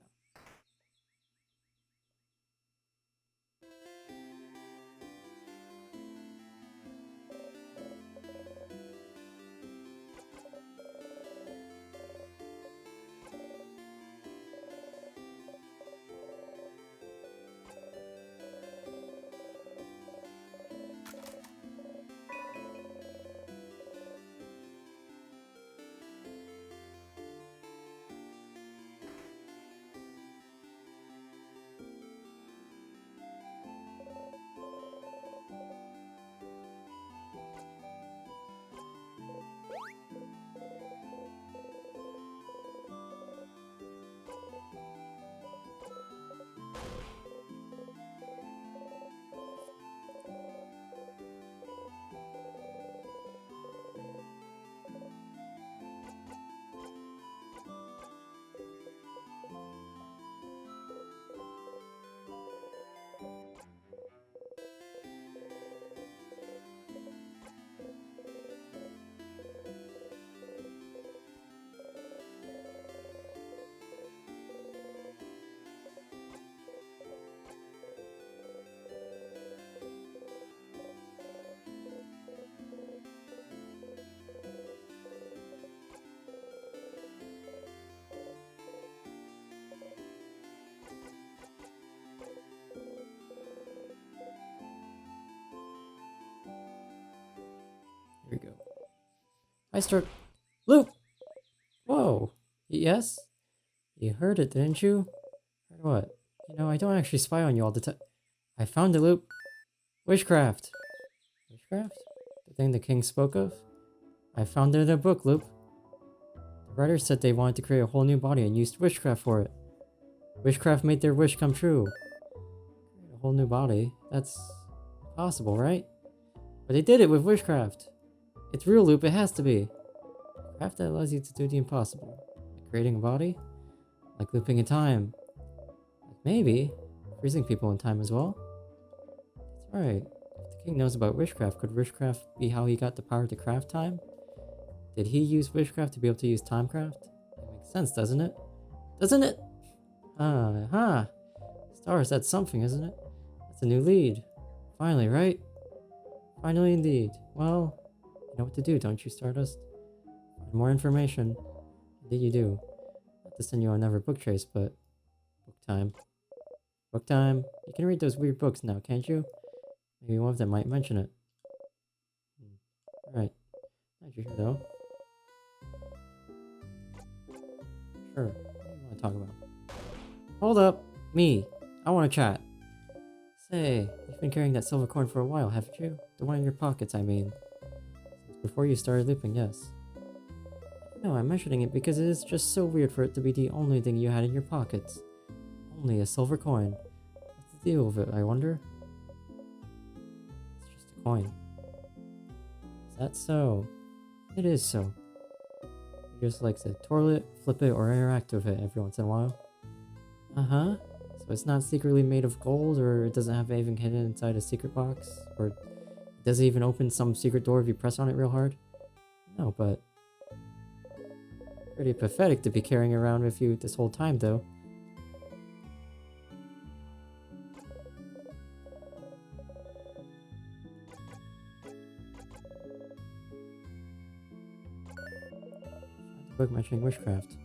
Here we go. I start. Loop! Whoa! Yes? You heard it, didn't you? Heard what? You know, I don't actually spy on you all the time. I found the loop. Witchcraft. Witchcraft? The thing the king spoke of? I found it in a book, Loop. The writer said they wanted to create a whole new body and used witchcraft for it. Witchcraft made their wish come true. Create a whole new body? That's possible, right? But they did it with witchcraft. It's real, Loop. It has to be. Craft that allows you to do the impossible. Like creating a body? Like looping in time. Like maybe freezing people in time as well? That's right. If the king knows about witchcraft, could witchcraft be how he got the power to craft time? Did he use witchcraft to be able to use timecraft? That makes sense, doesn't it? Doesn't it? Stars, that's something, isn't it? That's a new lead. Finally, right? Finally indeed. Well, you know what to do, don't you, Stardust? Find more information. Indeed you do. Not to send you on another book chase, but... book time. Book time. You can read those weird books now, can't you? Maybe one of them might mention it. Alright. Glad you're here, though. Sure. What do you want to talk about? Hold up! Me! I want to chat. Say, you've been carrying that silver coin for a while, haven't you? The one in your pockets, I mean. Since before you started looping, yes. No, I'm mentioning it because it is just so weird for it to be the only thing you had in your pockets. Only a silver coin. What's the deal with it, I wonder? It's just a coin. Is that so? It is so. You just like to twirl it, flip it, or interact with it every once in a while. Uh-huh. So it's not secretly made of gold, or it doesn't have anything hidden inside a secret box? Or does it even open some secret door if you press on it real hard? No, but... pretty pathetic to be carrying around with you this whole time, though. book mentioning witchcraft.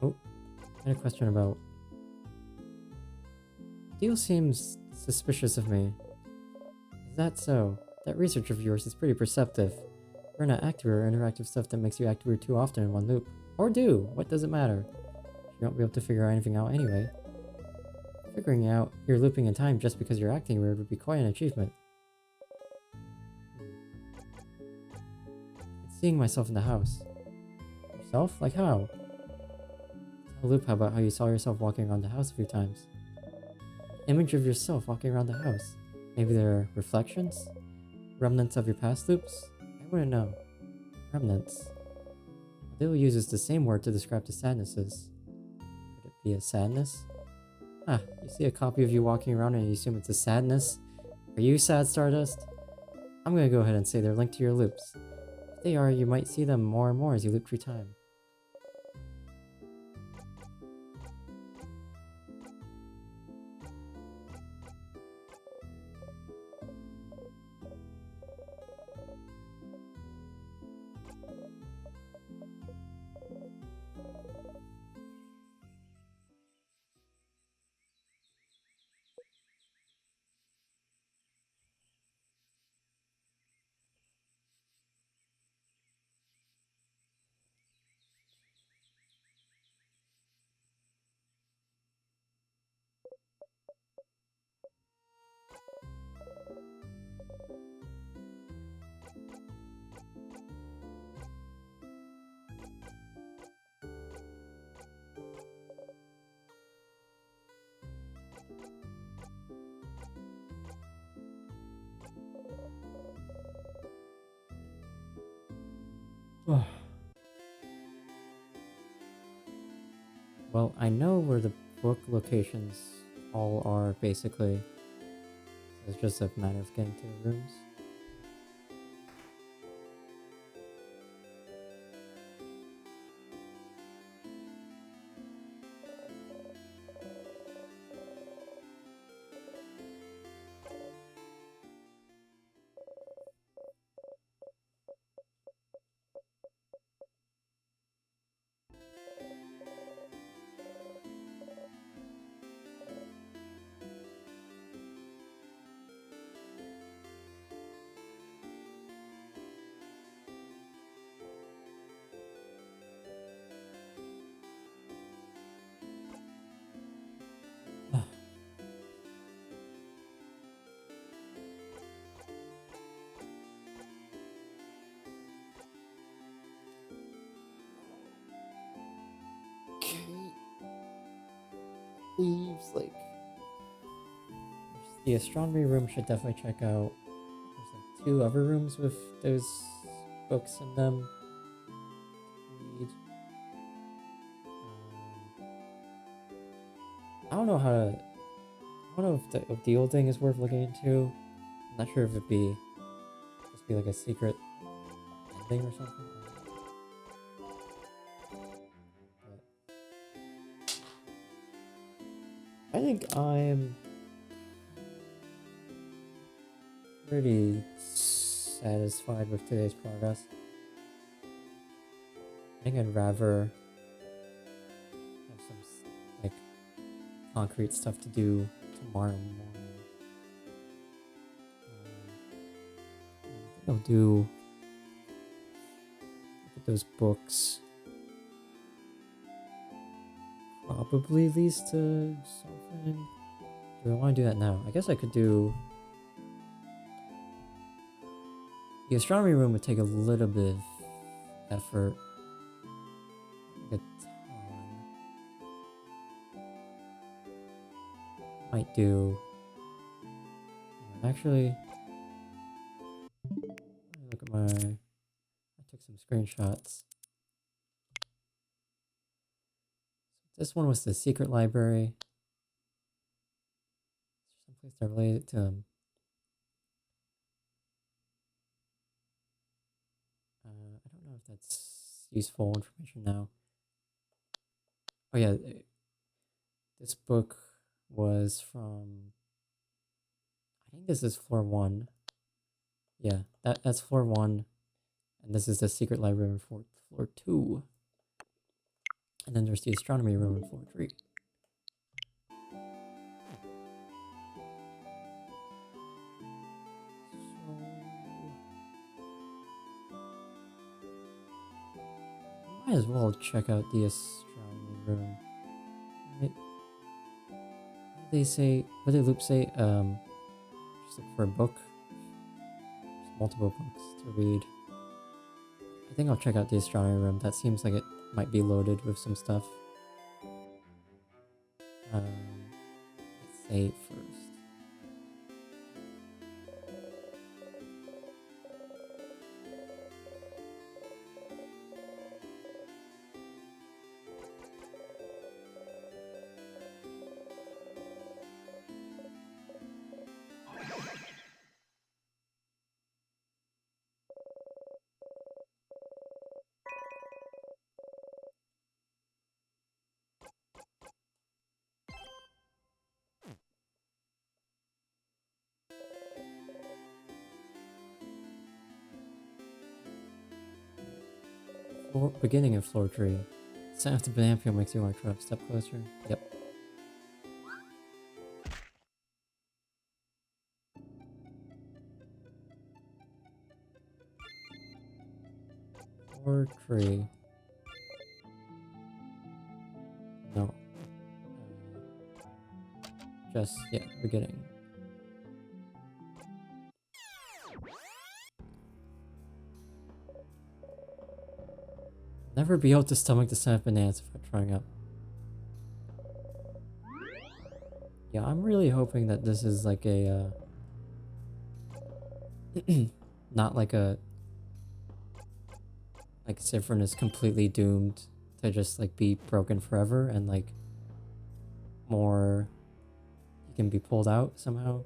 Oh, I had a question about... Deal seems suspicious of me. Is that so? That research of yours is pretty perceptive. You're not active or interactive stuff that makes you act weird too often in one loop. Or do! What does it matter? You won't be able to figure anything out anyway. Figuring out you're looping in time just because you're acting weird would be quite an achievement. It's seeing myself in the house. Yourself? Like how? Tell Loop how about how you saw yourself walking around the house a few times. Image of yourself walking around the house. Maybe they're reflections? Remnants of your past loops? I wouldn't know. Remnants. Adele uses the same word to describe the sadnesses. Could it be a sadness? Ah, you see a copy of you walking around and you assume it's a sadness? Are you sad, Stardust? I'm gonna go ahead and say they're linked to your loops. If they are, you might see them more and more as you loop through time. Well, I know where the book locations all are, basically. So it's just a matter of getting to the rooms. Leaves, like... The astronomy room should definitely check out. There's like 2 other rooms with those books in them. Read. I don't know how to... I don't know if the deal thing is worth looking into. I'm not sure if it'd be... just be like a secret ending or something. I think I'm pretty satisfied with today's progress. I think I'd rather have some like concrete stuff to do tomorrow morning. I think I'll do look at those books. Probably leads to something. Do I want to do that now? I guess I could do... The astronomy room would take a little bit of effort. Like a ton. Might do... Actually... Look at my... I took some screenshots. This one was the secret library. Someplace that related to I don't know if that's useful information now. Oh yeah, this book was from. I think this is floor 1. Yeah, that's floor 1, and this is the secret library for floor 2. And then there's the astronomy room in floor 3. Might as well check out the astronomy room. Right? What do they say? What did Loop say? Just look for a book. There's multiple books to read. I think I'll check out the astronomy room. That seems like it might be loaded with some stuff. Let's save first. Beginning of floor 3. Sound of the banana peel makes you want to try a step closer. Yep. Floor 3. No. Just, yeah, beginning. Never be able to stomach the sound of bananas without trying up. Yeah, I'm really hoping that this is like a, not like a, like Siffrin is completely doomed to just like be broken forever and like more, he can be pulled out somehow.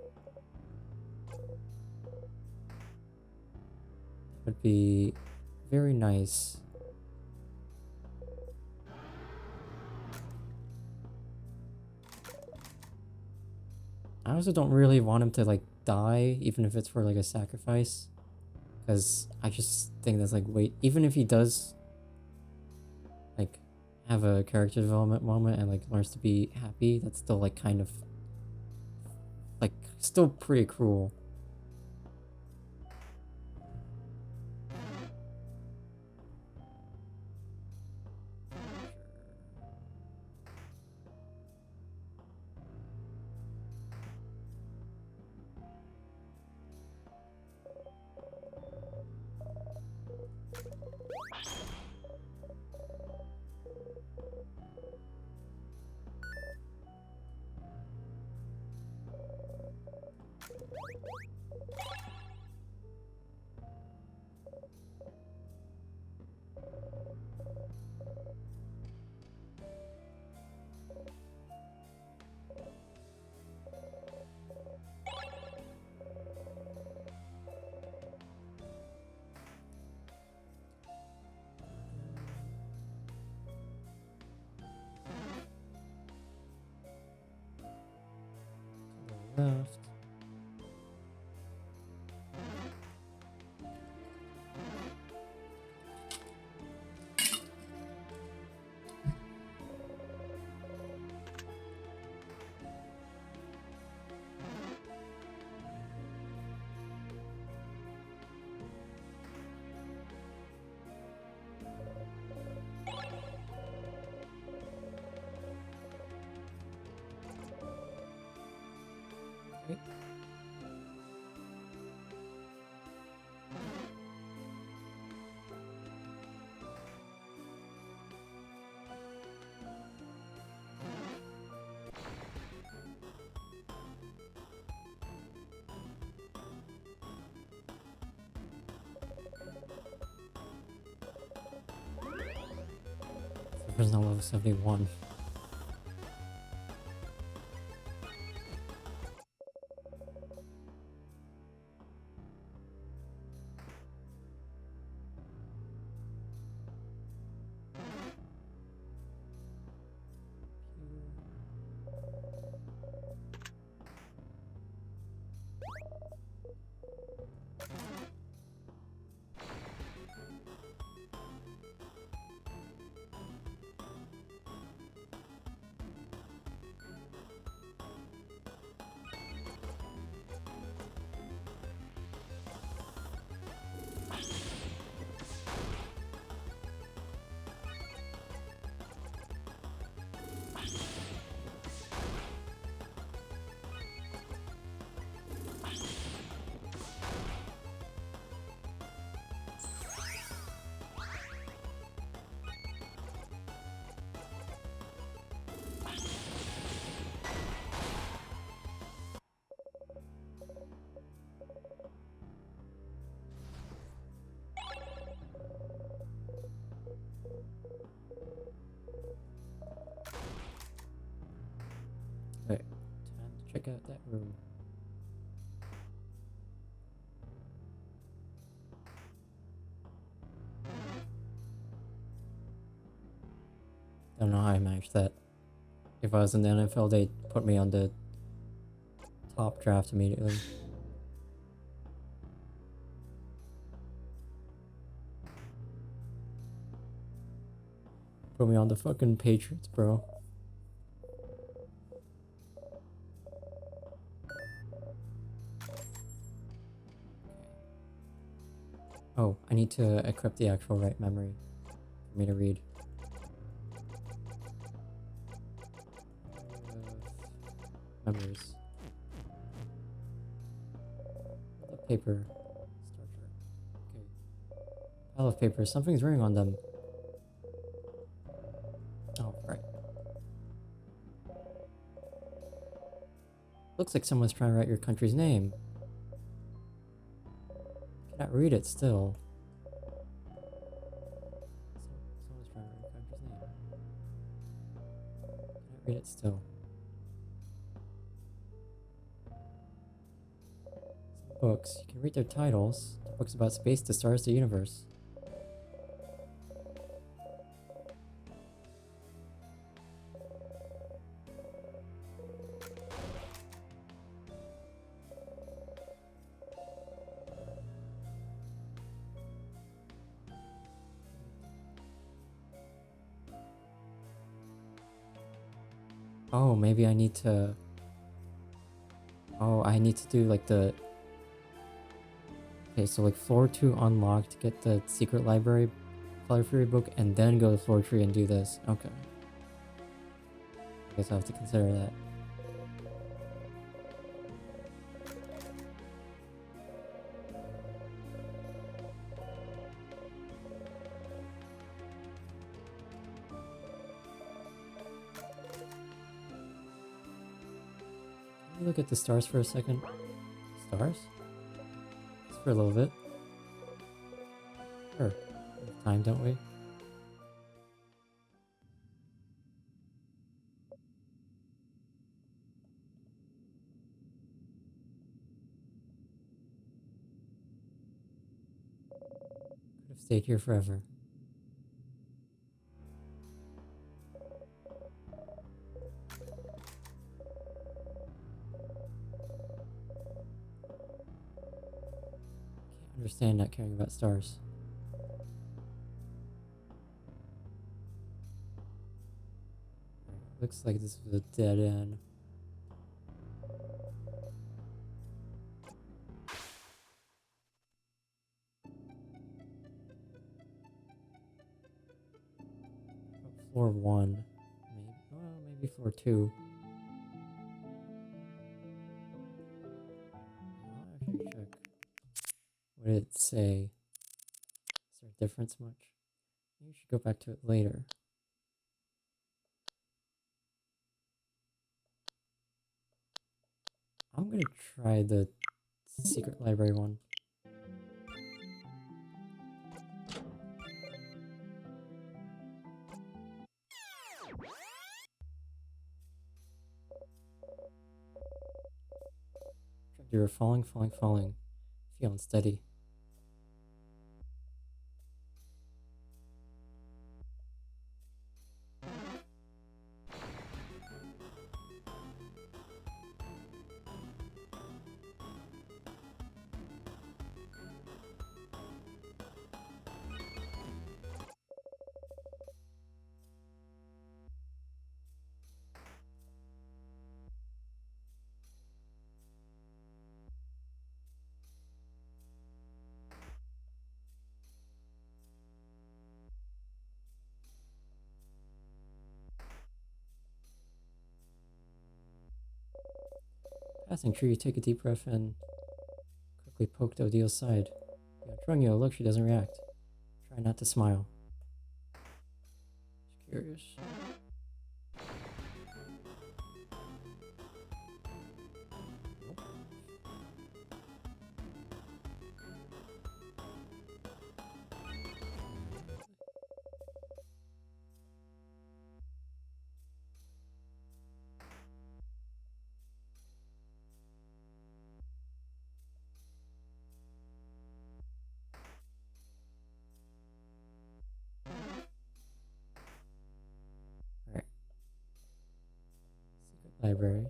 Would be very nice. I also don't really want him to like die, even if it's for like a sacrifice, because I just think that's like, wait, even if he does like have a character development moment and like learns to be happy, that's still like kind of like still pretty cruel. Left. Okay. There's no level 71. Right, time to check out that room. Don't know how I managed that. If I was in the NFL, they'd put me on the top draft immediately. Put me on the fucking Patriots, bro. Oh, I need to equip the actual right memory for me to read. Memories. The paper. Star chart. Okay. Pile of papers. Something's written on them. Oh, right. Looks like someone's trying to write your country's name. Cannot read it still. Someone's trying to write your country's name. Cannot read it still. Some books. You can read their titles. The books about space, the stars, the universe. Oh, maybe I need to... Oh, I need to do like the... Okay, so like floor 2 unlocked, get the secret library color theory book, and then go to floor 3 and do this. Okay. I guess I'll have to consider that. Can we look at the stars for a second? Stars? Just for a little bit. Sure. We have time, don't we? Could have stayed here forever. Can't understand not caring about stars. Looks like this was a dead end. Floor 1. Maybe, well, maybe floor 2. I'll actually check. What did it say? Is there a difference much? Maybe we should go back to it later. I'm gonna try the secret library one. You're falling, falling, falling. Feel unsteady. Passing through, you take a deep breath and quickly poke Odile's side. Drungio, look, she doesn't react. Try not to smile. She's curious. Library.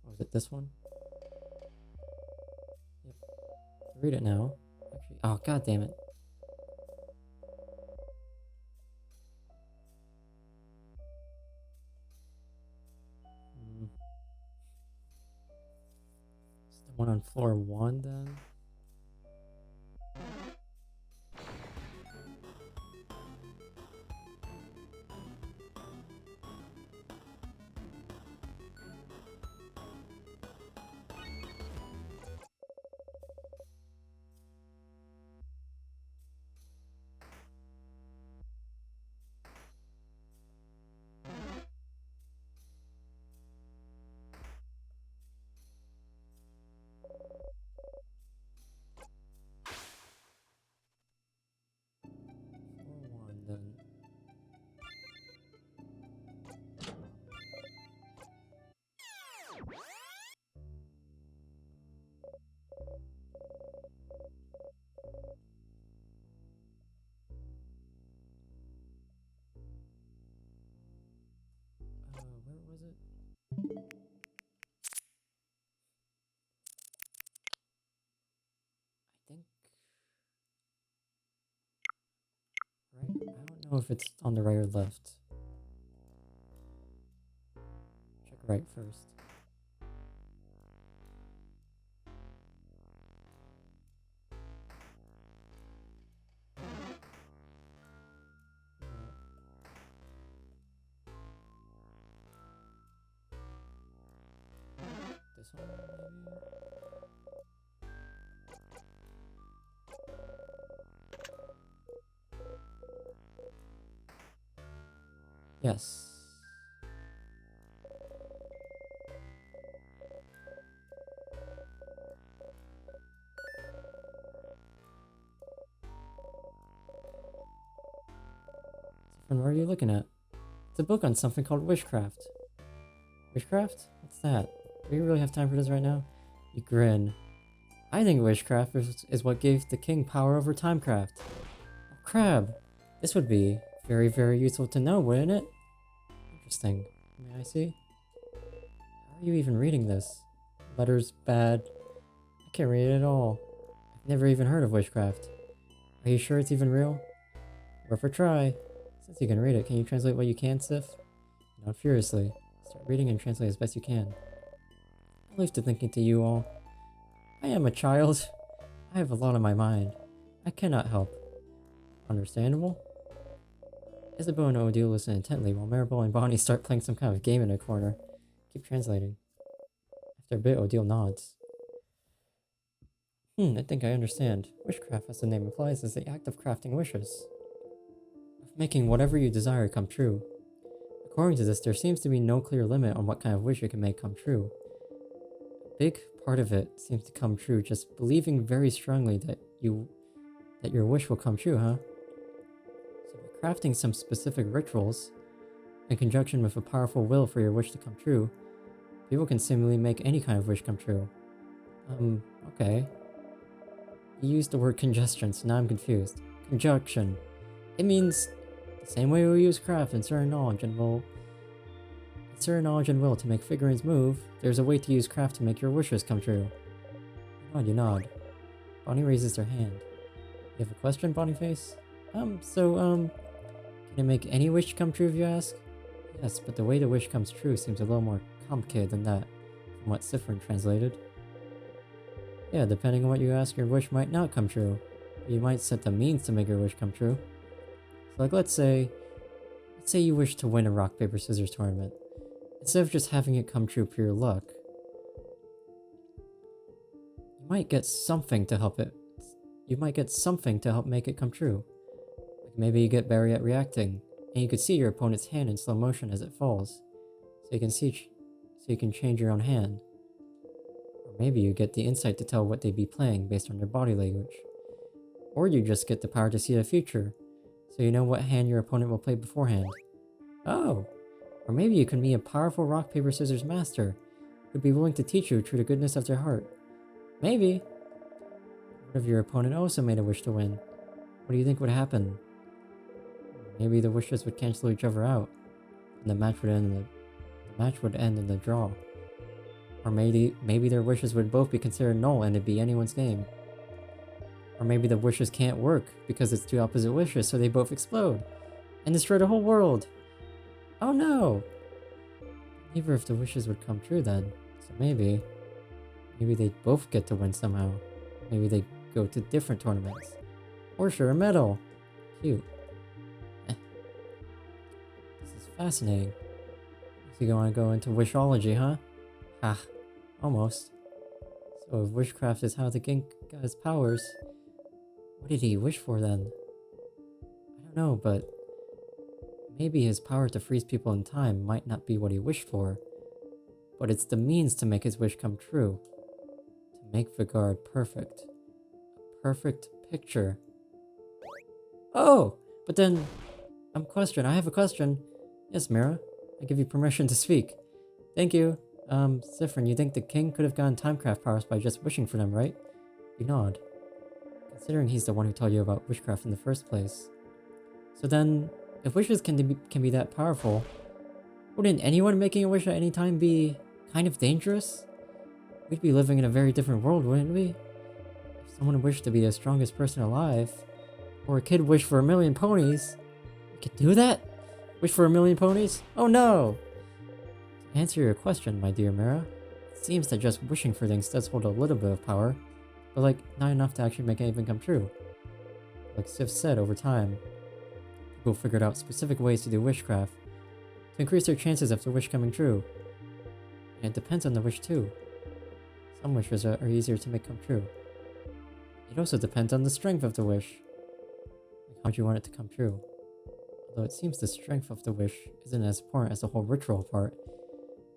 Was it this one? Yep. Read it now. Actually, oh god damn it. It's the one on floor 1 then? Floor 1 then. Where was it? I think. Right? I don't know if it's on the right or left. Check right first. This one, maybe? Yes. Siffrin, what are you looking at? It's a book on something called witchcraft. Witchcraft? What's that? Do you really have time for this right now? You grin. I think witchcraft is what gave the king power over timecraft. Oh, crab! This would be very, very useful to know, wouldn't it? Interesting. May I see? How are you even reading this? Letter's bad. I can't read it at all. I've never even heard of witchcraft. Are you sure it's even real? Worth a try. Since you can read it, can you translate what you can, Sif? Not furiously. Start reading and translate as best you can. I'll leave to thinking to you all. I am a child. I have a lot on my mind. I cannot help. Understandable? Isabel and Odile listen intently while Maribel and Bonnie start playing some kind of game in a corner. Keep translating. After a bit, Odile nods. I think I understand. Witchcraft, as the name implies, is the act of crafting wishes. Of making whatever you desire come true. According to this, there seems to be no clear limit on what kind of wish you can make come true. A big part of it seems to come true just believing very strongly that your wish will come true, huh? So by crafting some specific rituals, in conjunction with a powerful will for your wish to come true, people can seemingly make any kind of wish come true. Okay. You used the word congestion, so now I'm confused. Conjunction. It means the same way we use craft and certain knowledge and will to make figurines move, there's a way to use craft to make your wishes come true. You nod. Bonnie raises her hand. You have a question, Bonnieface? Can it make any wish come true if you ask? Yes, but the way the wish comes true seems a little more complicated than that, from what Siffrin translated. Yeah, depending on what you ask, your wish might not come true. But you might set the means to make your wish come true. So like, let's say you wish to win a rock, paper, scissors tournament. Instead of just having it come true pure luck, you might get something to help make it come true. Like maybe you get Barry at reacting, and you could see your opponent's hand in slow motion as it falls. So you can change your own hand. Or maybe you get the insight to tell what they'd be playing based on their body language. Or you just get the power to see the future, so you know what hand your opponent will play beforehand. Oh! Or maybe you can meet a powerful rock, paper, scissors master who'd be willing to teach you through the goodness of their heart. Maybe! What if your opponent also made a wish to win? What do you think would happen? Maybe the wishes would cancel each other out, and the match would end in the draw. Or maybe their wishes would both be considered null and it'd be anyone's game. Or maybe the wishes can't work because it's two opposite wishes, so they both explode and destroy the whole world. Oh no! Neither of the wishes would come true then. So maybe they both get to win somehow. Maybe they go to different tournaments. Or share a medal. Cute. This is fascinating. So you want to go into wishology, huh? Ha. Almost. So if wishcraft is how the king got his powers, what did he wish for then? I don't know, but maybe his power to freeze people in time might not be what he wished for, but it's the means to make his wish come true. To make the guard perfect. A perfect picture. Oh! But then... I have a question. Yes, Mira. I give you permission to speak. Thank you. Siffrin, you think the king could have gotten timecraft powers by just wishing for them, right? You nod. Considering he's the one who told you about witchcraft in the first place. So then, if wishes can be that powerful, wouldn't anyone making a wish at any time be kind of dangerous? We'd be living in a very different world, wouldn't we? If someone wished to be the strongest person alive, or a kid wished for 1,000,000 ponies, we could do that? Wish for 1,000,000 ponies? Oh no! To answer your question, my dear Mira, it seems that just wishing for things does hold a little bit of power, but like, not enough to actually make anything come true. Like Sif said, over time, people figured out specific ways to do witchcraft to increase their chances of the wish coming true. And it depends on the wish too. Some wishes are easier to make come true. It also depends on the strength of the wish. Like how much you want it to come true. Although it seems the strength of the wish isn't as important as the whole ritual part.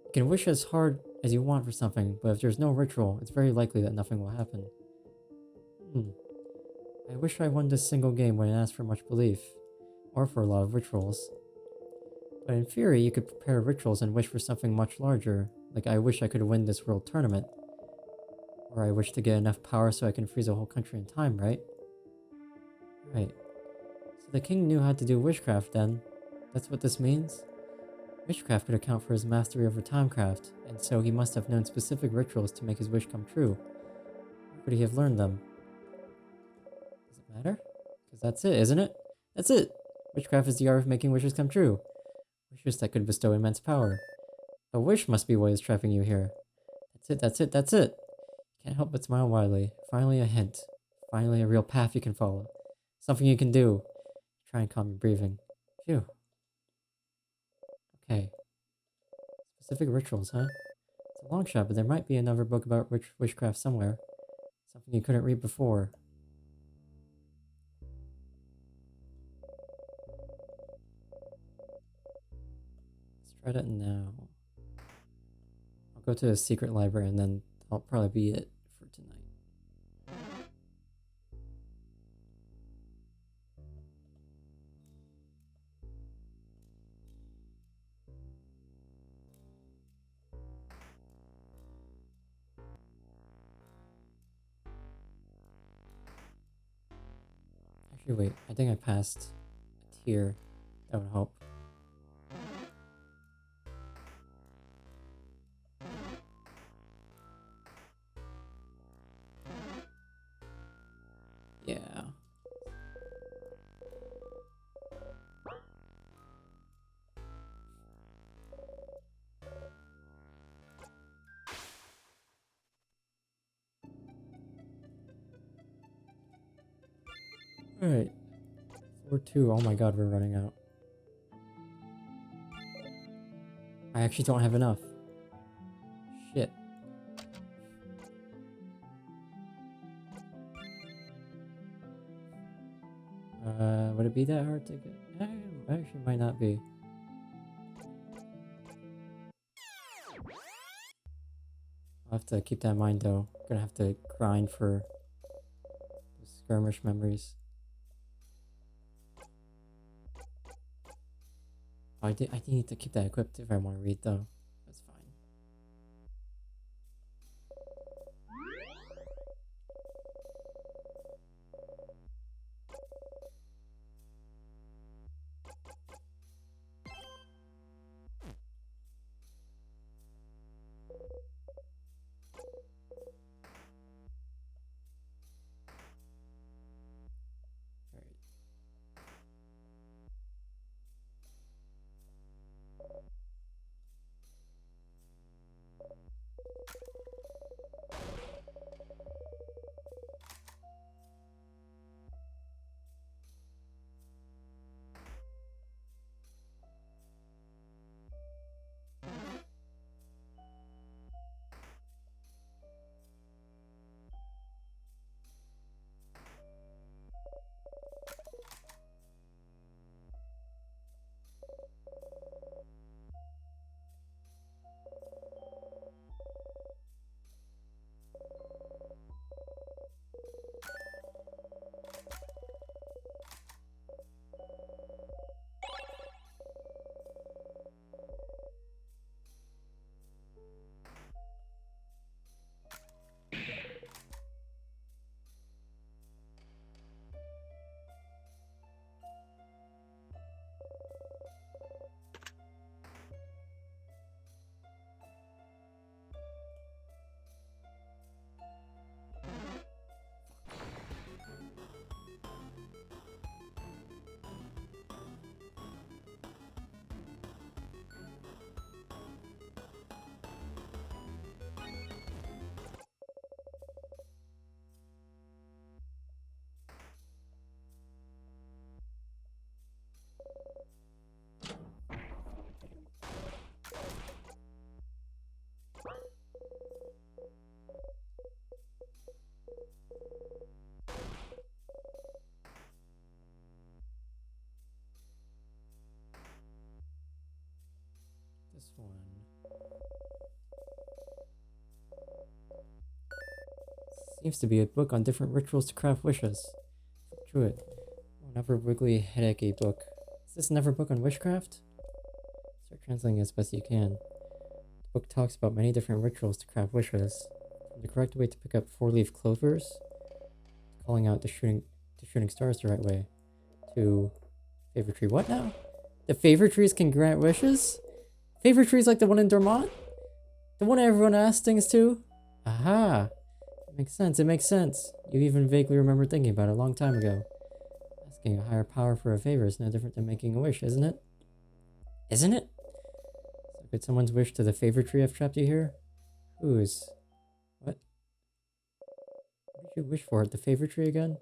You can wish as hard as you want for something, but if there's no ritual, it's very likely that nothing will happen. I wish I won this single game when it asked for much belief, or for a lot of rituals. But in theory, you could prepare rituals and wish for something much larger, like I wish I could win this world tournament. Or I wish to get enough power so I can freeze a whole country in time, right? Right. So the king knew how to do witchcraft then. That's what this means? Witchcraft could account for his mastery over timecraft, and so he must have known specific rituals to make his wish come true. Where could he have learned them? Does it matter? Because that's it, isn't it? That's it! Witchcraft is the art of making wishes come true. Wishes that could bestow immense power. A wish must be what is trapping you here. That's it! Can't help but smile widely. Finally a hint. Finally a real path you can follow. Something you can do. Try and calm your breathing. Phew. Okay. Specific rituals, huh? It's a long shot, but there might be another book about witchcraft somewhere. Something you couldn't read before. Let's try that now. I'll go to the secret library and then that'll probably be it for tonight. Actually, wait. I think I passed a tier. That would help. Yeah. Alright. 4-2. Oh my god, we're running out. I actually don't have enough. Shit. Would it be that hard to get? Actually, might not be. I'll have to keep that in mind though. Gonna have to grind for the skirmish memories. Oh, I did need to keep that equipped if I want to read though. That's fine. Alright. This one seems to be a book on different rituals to craft wishes. Flip through it. Oh, another wiggly, headachy book. Is this another book on witchcraft? Start translating as best you can. The book talks about many different rituals to craft wishes. From the correct way to pick up four-leaf clovers, to calling out the shooting stars the right way, to favorite tree. What now? The favorite trees can grant wishes? Favorite trees like the one in Dormont? The one everyone asks things to? Aha! It makes sense, it makes sense. You even vaguely remember thinking about it a long time ago. Asking a higher power for a favor is no different than making a wish, isn't it? Isn't it? So could someone's wish to the favorite tree have trapped you here? Whose? What? What did you wish for at the favorite tree again?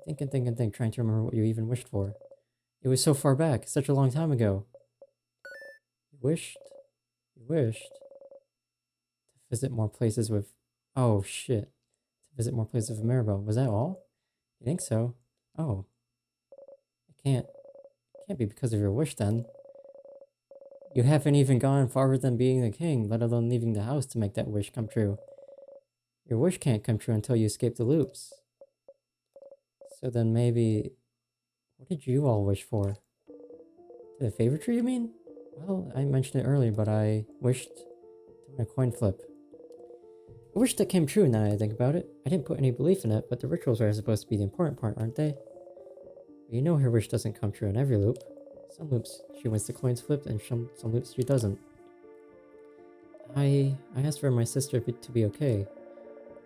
You think, trying to remember what you even wished for. It was so far back, such a long time ago. You wished to visit more places with, oh shit, to visit more places with Maribel. Was that all? You think so? Oh. It can't be because of your wish then. You haven't even gone farther than being the king, let alone leaving the house to make that wish come true. Your wish can't come true until you escape the loops. So then maybe, what did you all wish for? To the favorite tree, you mean? Well, I mentioned it earlier, but I wished to win a coin flip. A wish that came true now that I think about it. I didn't put any belief in it, but the rituals are supposed to be the important part, aren't they? But you know her wish doesn't come true in every loop. Some loops she wins the coins flipped, and some loops she doesn't. I asked for my sister to be okay.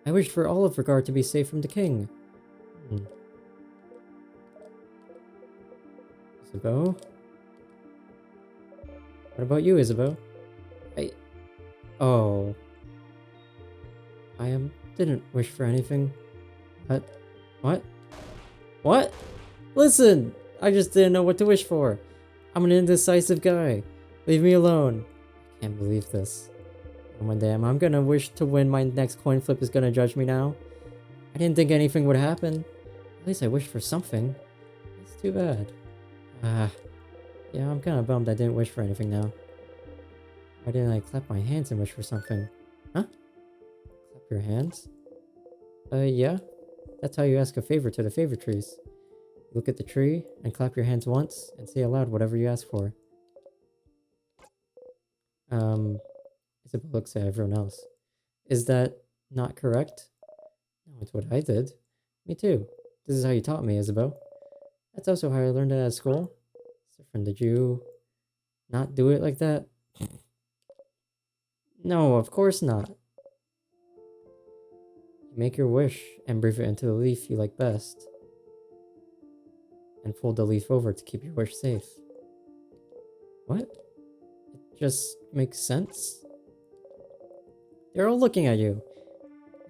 I wished for all of Regard to be safe from the king. Isabeau? What about you, Isabeau? Oh. I didn't wish for anything. What? What? Listen! I just didn't know what to wish for. I'm an indecisive guy. Leave me alone. I can't believe this. Oh my damn, I'm gonna wish to win my next coin flip is gonna judge me now. I didn't think anything would happen. At least I wished for something. It's too bad. Yeah, I'm kinda bummed I didn't wish for anything now. Why didn't I clap my hands and wish for something? Huh? Clap your hands? Yeah? That's how you ask a favor to the favor trees. You look at the tree and clap your hands once and say aloud whatever you ask for. Isabel looks at everyone else. Is that not correct? No, it's what I did. Me too. This is how you taught me, Isabel. That's also how I learned it at school. Siffrin, did you not do it like that? No, of course not. You make your wish and breathe it into the leaf you like best. And fold the leaf over to keep your wish safe. What? It just makes sense? They're all looking at you.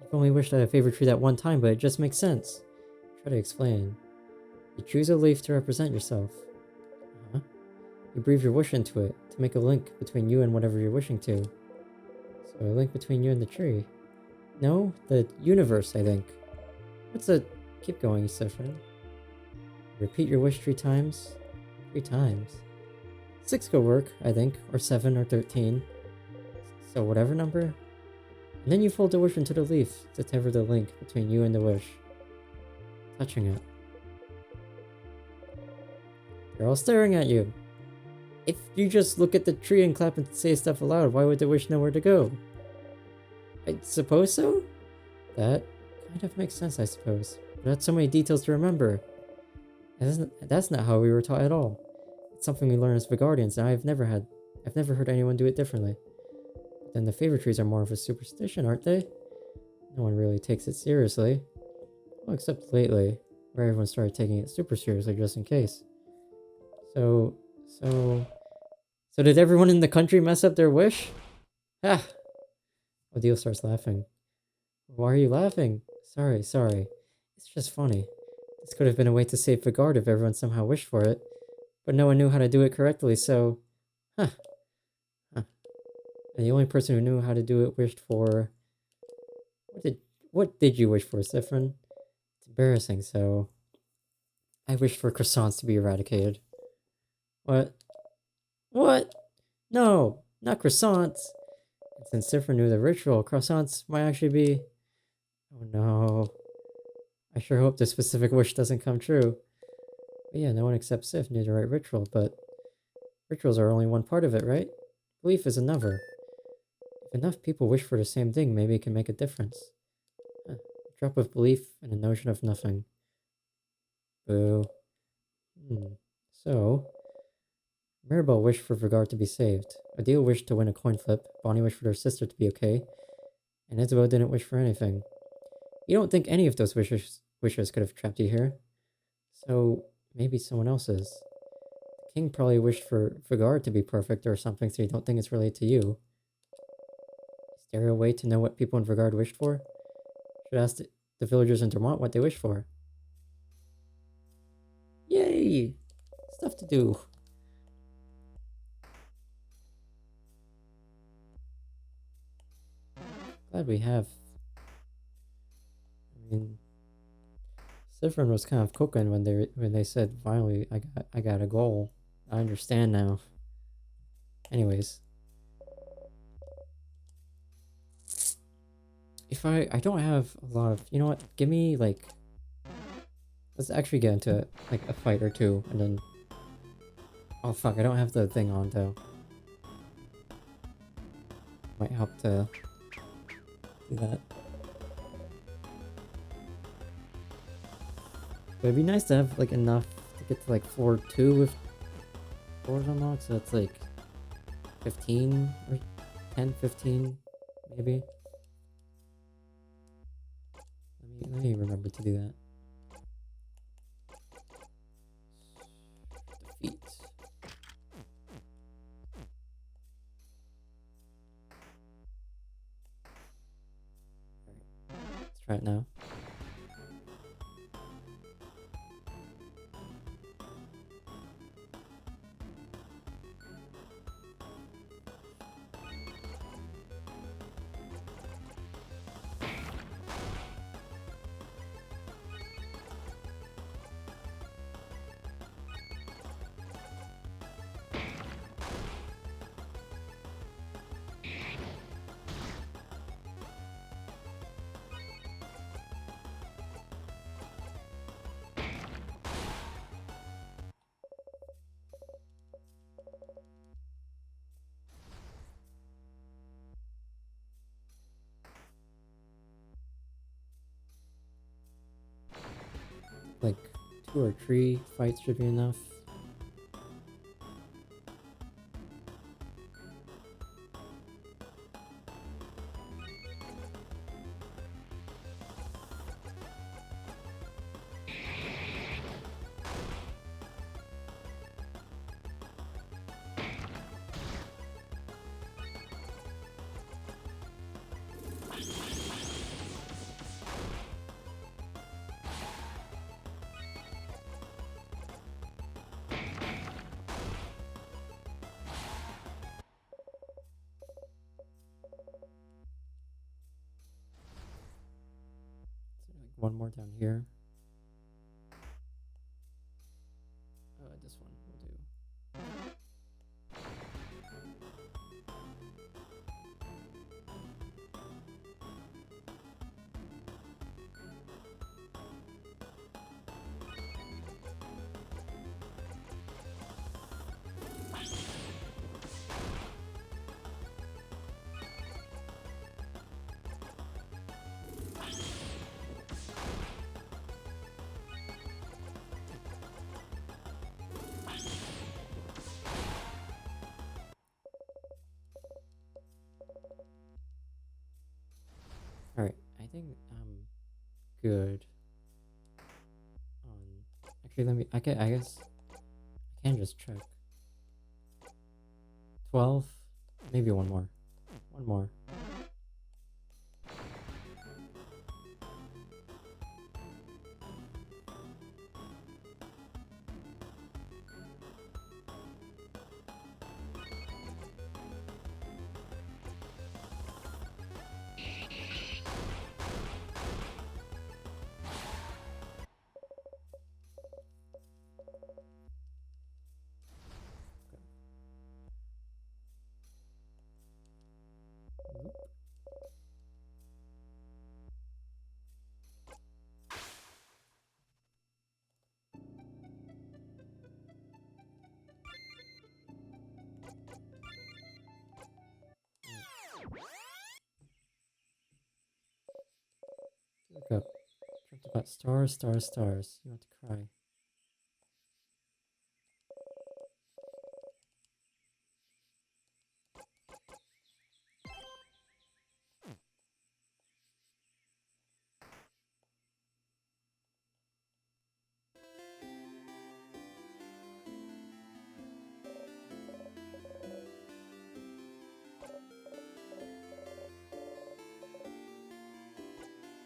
You've only wished at a favorite tree that one time, but it just makes sense. Try to explain. You choose a leaf to represent yourself. Uh-huh. You breathe your wish into it to make a link between you and whatever you're wishing to. So a link between you and the tree. No, the universe, I think. What's the... Keep going, Siffrin. Repeat your wish 3 times. 3 times. 6 could work, I think, or 7 or 13. So whatever number. And then you fold the wish into the leaf to sever the link between you and the wish. Touching it. They're all staring at you. If you just look at the tree and clap and say stuff aloud, why would the wish know where to go? I suppose so? That kind of makes sense, I suppose. But that's so many details to remember. That's not how we were taught at all. It's something we learn as Guardians, and I've never heard anyone do it differently. But then the favor trees are more of a superstition, aren't they? No one really takes it seriously. Well, except lately, where everyone started taking it super seriously just in case. So did everyone in the country mess up their wish? Ha! Odile starts laughing. Why are you laughing? Sorry. It's just funny. This could have been a way to save Vigard if everyone somehow wished for it. But no one knew how to do it correctly, so... Huh. And the only person who knew how to do it wished for... What did you wish for, Siffrin? It's embarrassing, so... I wished for croissants to be eradicated. What? What? No, not croissants. And since Siffrin knew the ritual, croissants might actually be... Oh no. I sure hope the specific wish doesn't come true. But yeah, no one except Sif knew the right ritual, but... Rituals are only one part of it, right? Belief is another. If enough people wish for the same thing, maybe it can make a difference. A drop of belief and a notion of nothing. Boo. So... Mirabelle wished for Vigard to be saved. Odile wished to win a coin flip. Bonnie wished for their sister to be okay. And Isabel didn't wish for anything. You don't think any of those wishes could have trapped you here? So, maybe someone else's. The king probably wished for Vigard to be perfect or something, so you don't think it's related to you. Is there a way to know what people in Vigard wished for? Should ask the villagers in Vermont what they wished for. Yay! Stuff to do. Glad we have. I mean, Siffrin was kind of cooking when they said finally I got a goal. I understand now. Anyways, if I don't have a lot of, you know what? Give me like, let's actually get into like a fight or two, and then. Oh fuck! I don't have the thing on though. Might help to do that. But it'd be nice to have like enough to get to like floor 2 with floors unlocked, so it's like 15 or 10, 15 maybe. Let me remember to do that. Defeat. Let's try it now. Like 2 or 3 fights should be enough. One more down here. This one will do. Alright, I think I'm good on... Actually, I guess I can just check. 12? Maybe one more. One more. Look up. Dreamt about stars, stars, stars. You want to cry.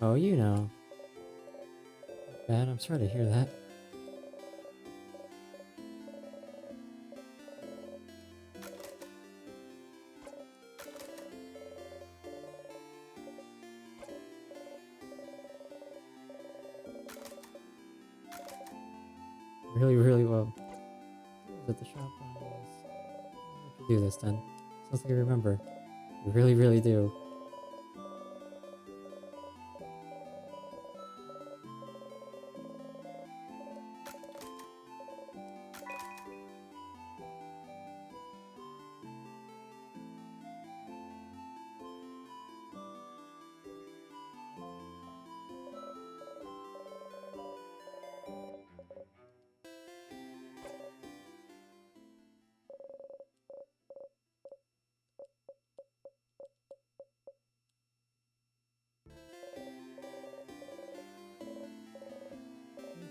Oh, you know. Bad, I'm sorry to hear that. Really, really well. I was at the shop when I was... Why don't you do this then? Sounds like you remember. You really, really do.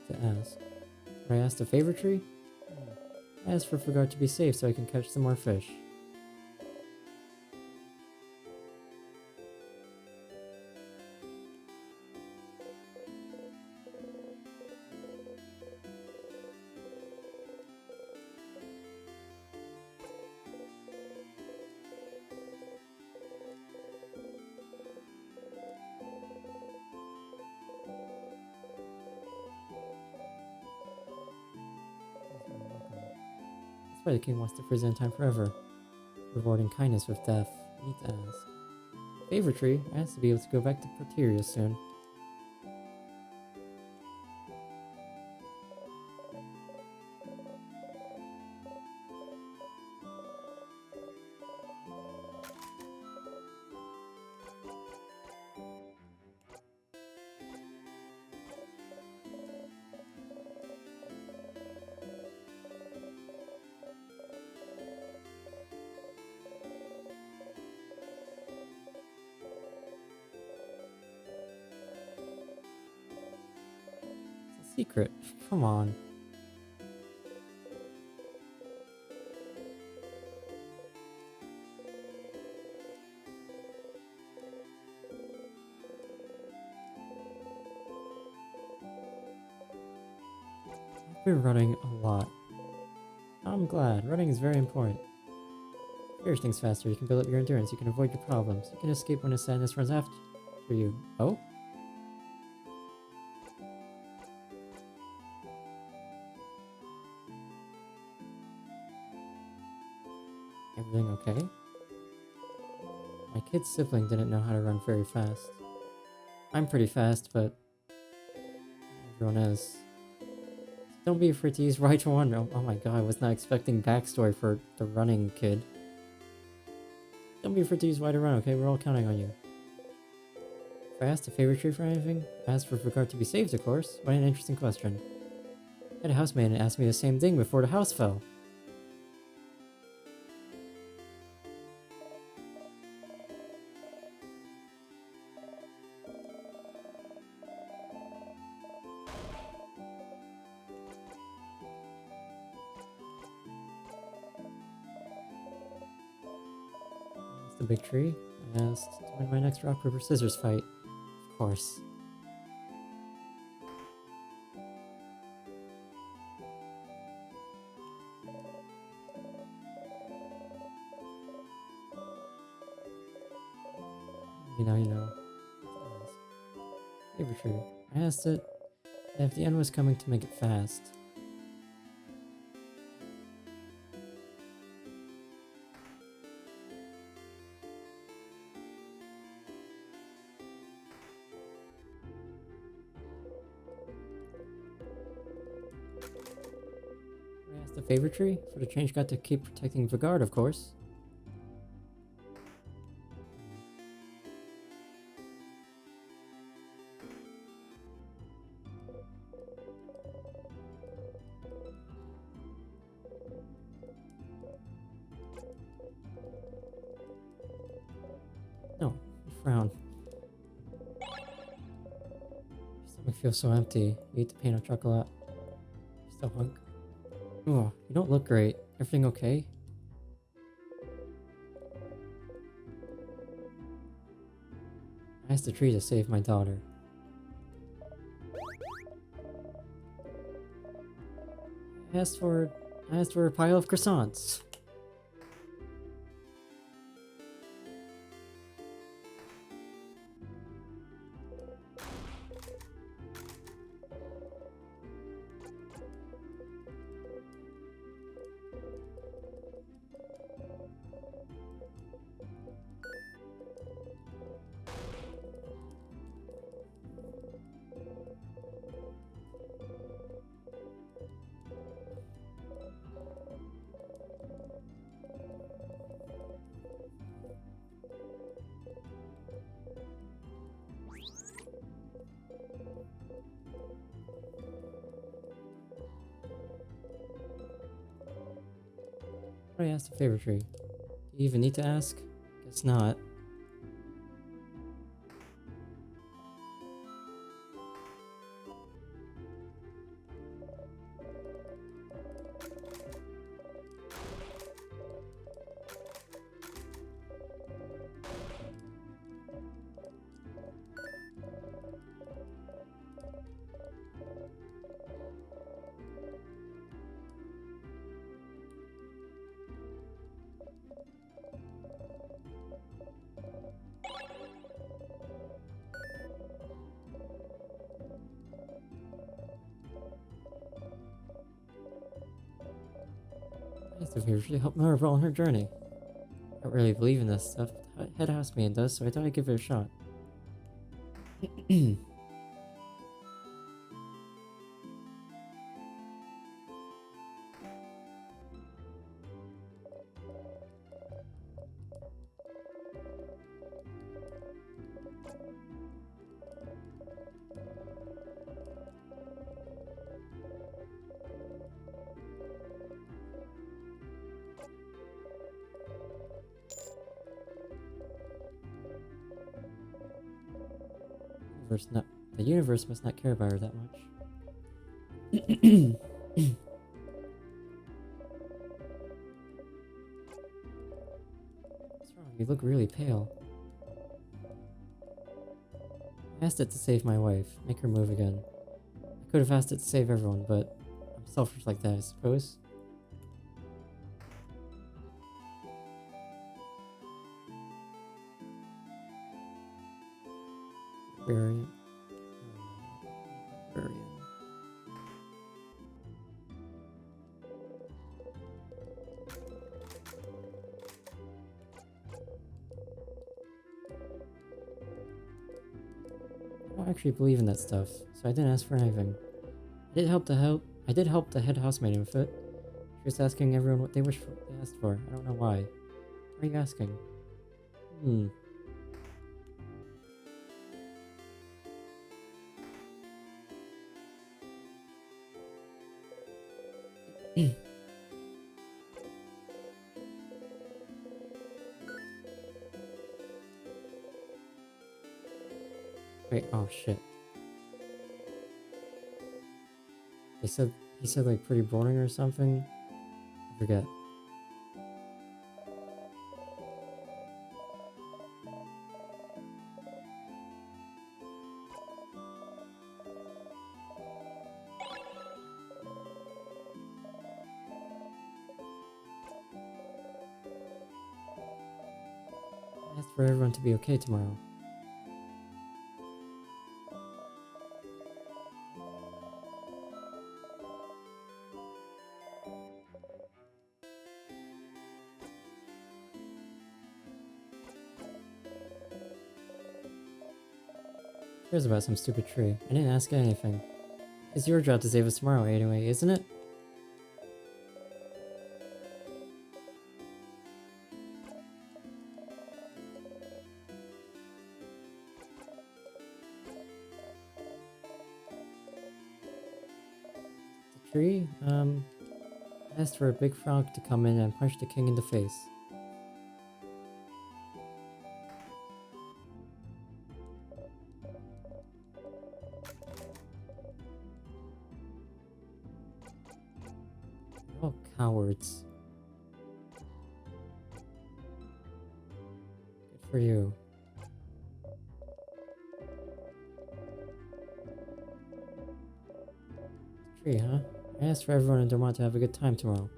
To ask. But I asked a favor tree? I asked for Forgot to be safe so I can catch some more fish. That's why the king wants to freeze in time forever, rewarding kindness with death. Need to ask. Favor tree? I have to be able to go back to Proteria soon. secret. Come on. I've been running a lot. I'm glad. Running is very important. Finish things faster. You can build up your endurance. You can avoid your problems. You can escape when the sadness runs after you. Oh? Everything okay? My kid sibling didn't know how to run very fast. I'm pretty fast, but everyone is. Don't be afraid to use right to one. Oh my god, I was not expecting backstory for the running kid. Don't be afraid to use Y to run, okay? We're all counting on you. If I asked a favorite tree for anything, I asked for regard to be saved, of course. What an interesting question. I had a housemaid and asked me the same thing before the house fell. The big tree. I asked to win my next rock, paper, scissors fight. Of course. You know. Favorite tree. I asked it if the end was coming to make it fast. I asked the favorite tree for the change got to keep protecting Vigard, of course. No, frown. Your stomach feels so empty. You eat the pain of chocolate. Still hungry. Oh, you don't look great. Everything okay? I asked the tree to save my daughter. I asked for a pile of croissants. I asked a favorite tree. Do you even need to ask? Guess not. I asked a favorite tree to help Marvel on her journey. I don't really believe in this stuff, but head houseman does, so I thought I'd give it a shot. The universe must not care about her that much. What's wrong? You look really pale. I asked it to save my wife, make her move again. I could have asked it to save everyone, but I'm selfish like that, I suppose. Variant. Variant. I don't actually believe in that stuff, so I didn't ask for anything. I did help the head housemaid with it. She was asking everyone what they asked for. I don't know why. What are you asking? Wait, oh shit. He said like pretty boring or something? I forget. I asked for everyone to be okay tomorrow. Cares about some stupid tree. I didn't ask anything. It's your job to save us tomorrow anyway, isn't it? The tree? I asked for a big frog to come in and punch the king in the face. Oh, cowards. Good for you. Tree, huh? I asked for everyone in Dormont to have a good time tomorrow.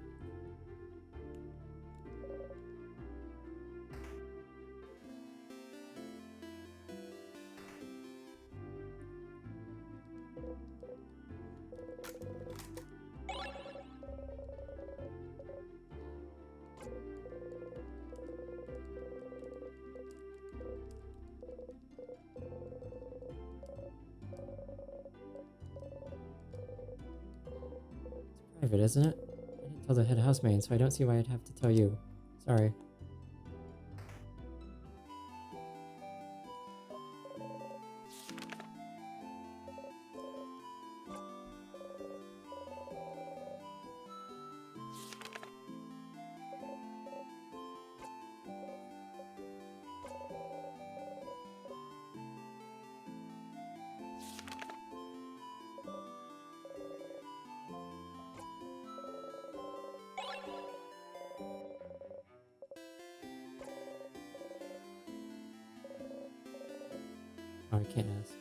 Private, isn't it? I didn't tell the head housemaid, so I don't see why I'd have to tell you. Sorry. Oh, I can't ask.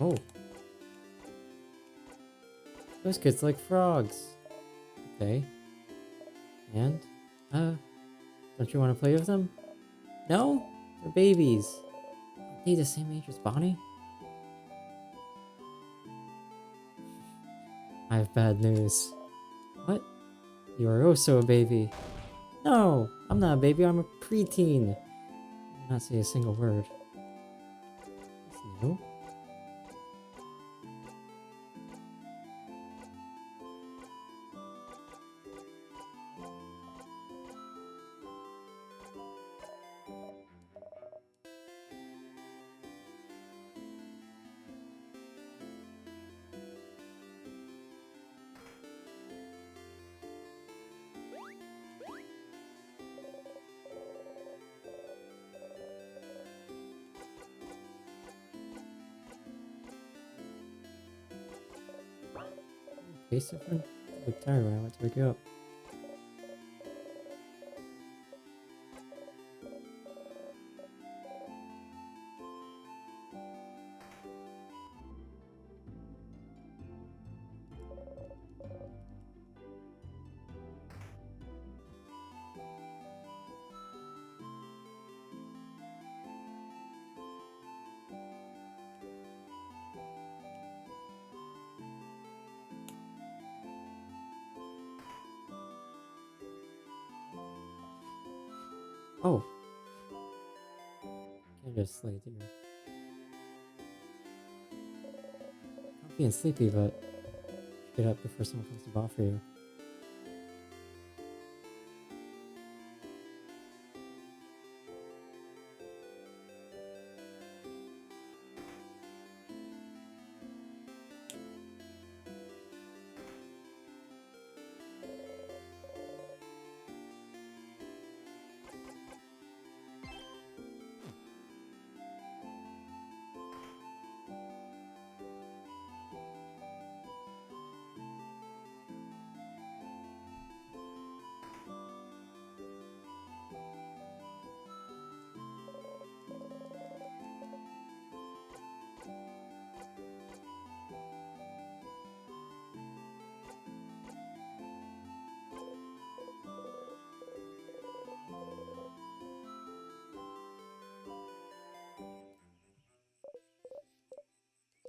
Oh. Those kids like frogs. Okay. And? Don't you want to play with them? No? They're babies. Aren't they the same age as Bonnie? I have bad news. What? You are also a baby. No! I'm not a baby, I'm a preteen. I did not say a single word. That's new. okay, Siffrin? You looked tired when I went to wake you up. Oh, can't just sleep here. I'm being sleepy, but get up before someone comes to bother you.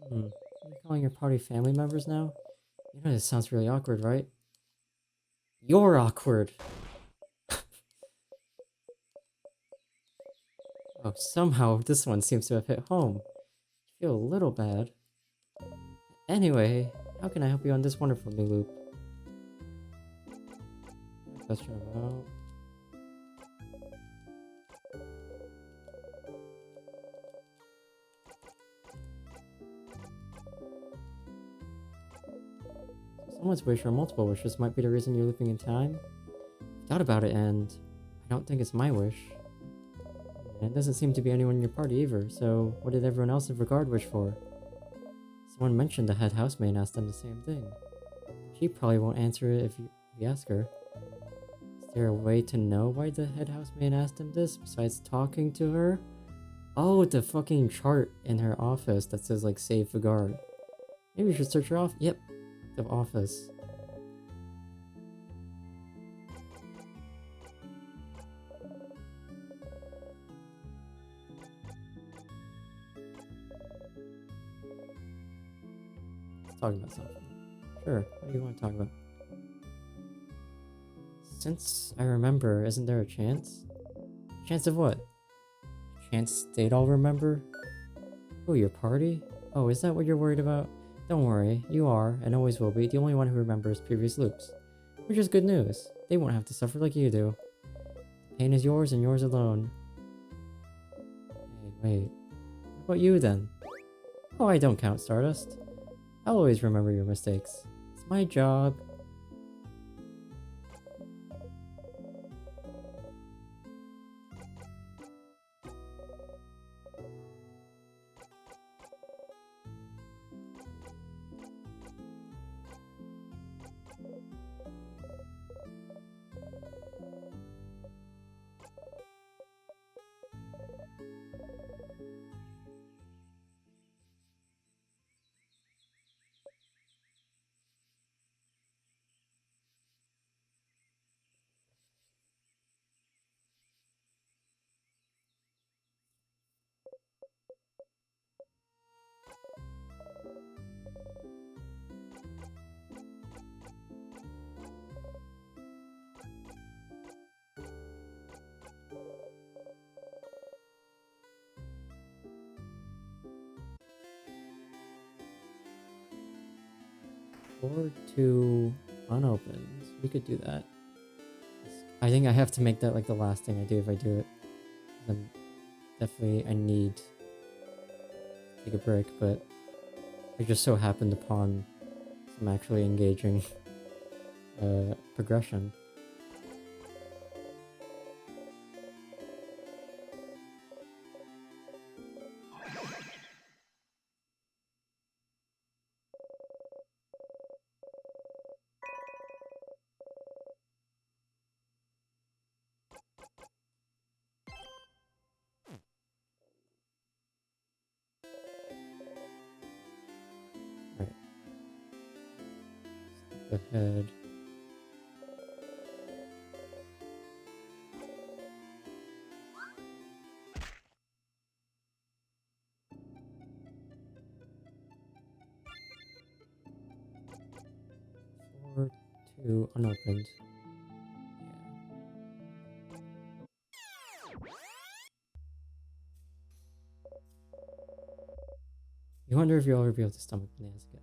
Hmm. You're calling your party family members now? You know this sounds really awkward, right? You're awkward! Oh, somehow this one seems to have hit home. I feel a little bad. Anyway, how can I help you on this wonderful new loop? Question about... Someone's wish or multiple wishes might be the reason you're looping in time? I've thought about it and I don't think it's my wish. And it doesn't seem to be anyone in your party either, so what did everyone else in regard wish for? Someone mentioned the head housemaid and asked them the same thing. She probably won't answer it if you ask her. Is there a way to know why the head housemaid asked him this besides talking to her? Oh, the fucking chart in her office that says like save the guard. Maybe we should search her off. Yep, the office. Let's talk about something. Sure, what do you want to talk about? Since I remember, isn't there a chance? Chance of what? Chance they'd all remember? Oh, your party? Oh, is that what you're worried about? Don't worry, you are, and always will be, the only one who remembers previous loops. Which is good news. They won't have to suffer like you do. Pain is yours and yours alone. Hey, wait. What about you then? Oh, I don't count, Stardust. I'll always remember your mistakes. It's my job. Or two unopened. We could do that. I think I have to make that like the last thing I do if I do it. Then definitely I need to take a break, but I just so happened upon some actually engaging progression. ahead. Four, two, unopened. You wonder if you'll ever be able to stomach bananas again.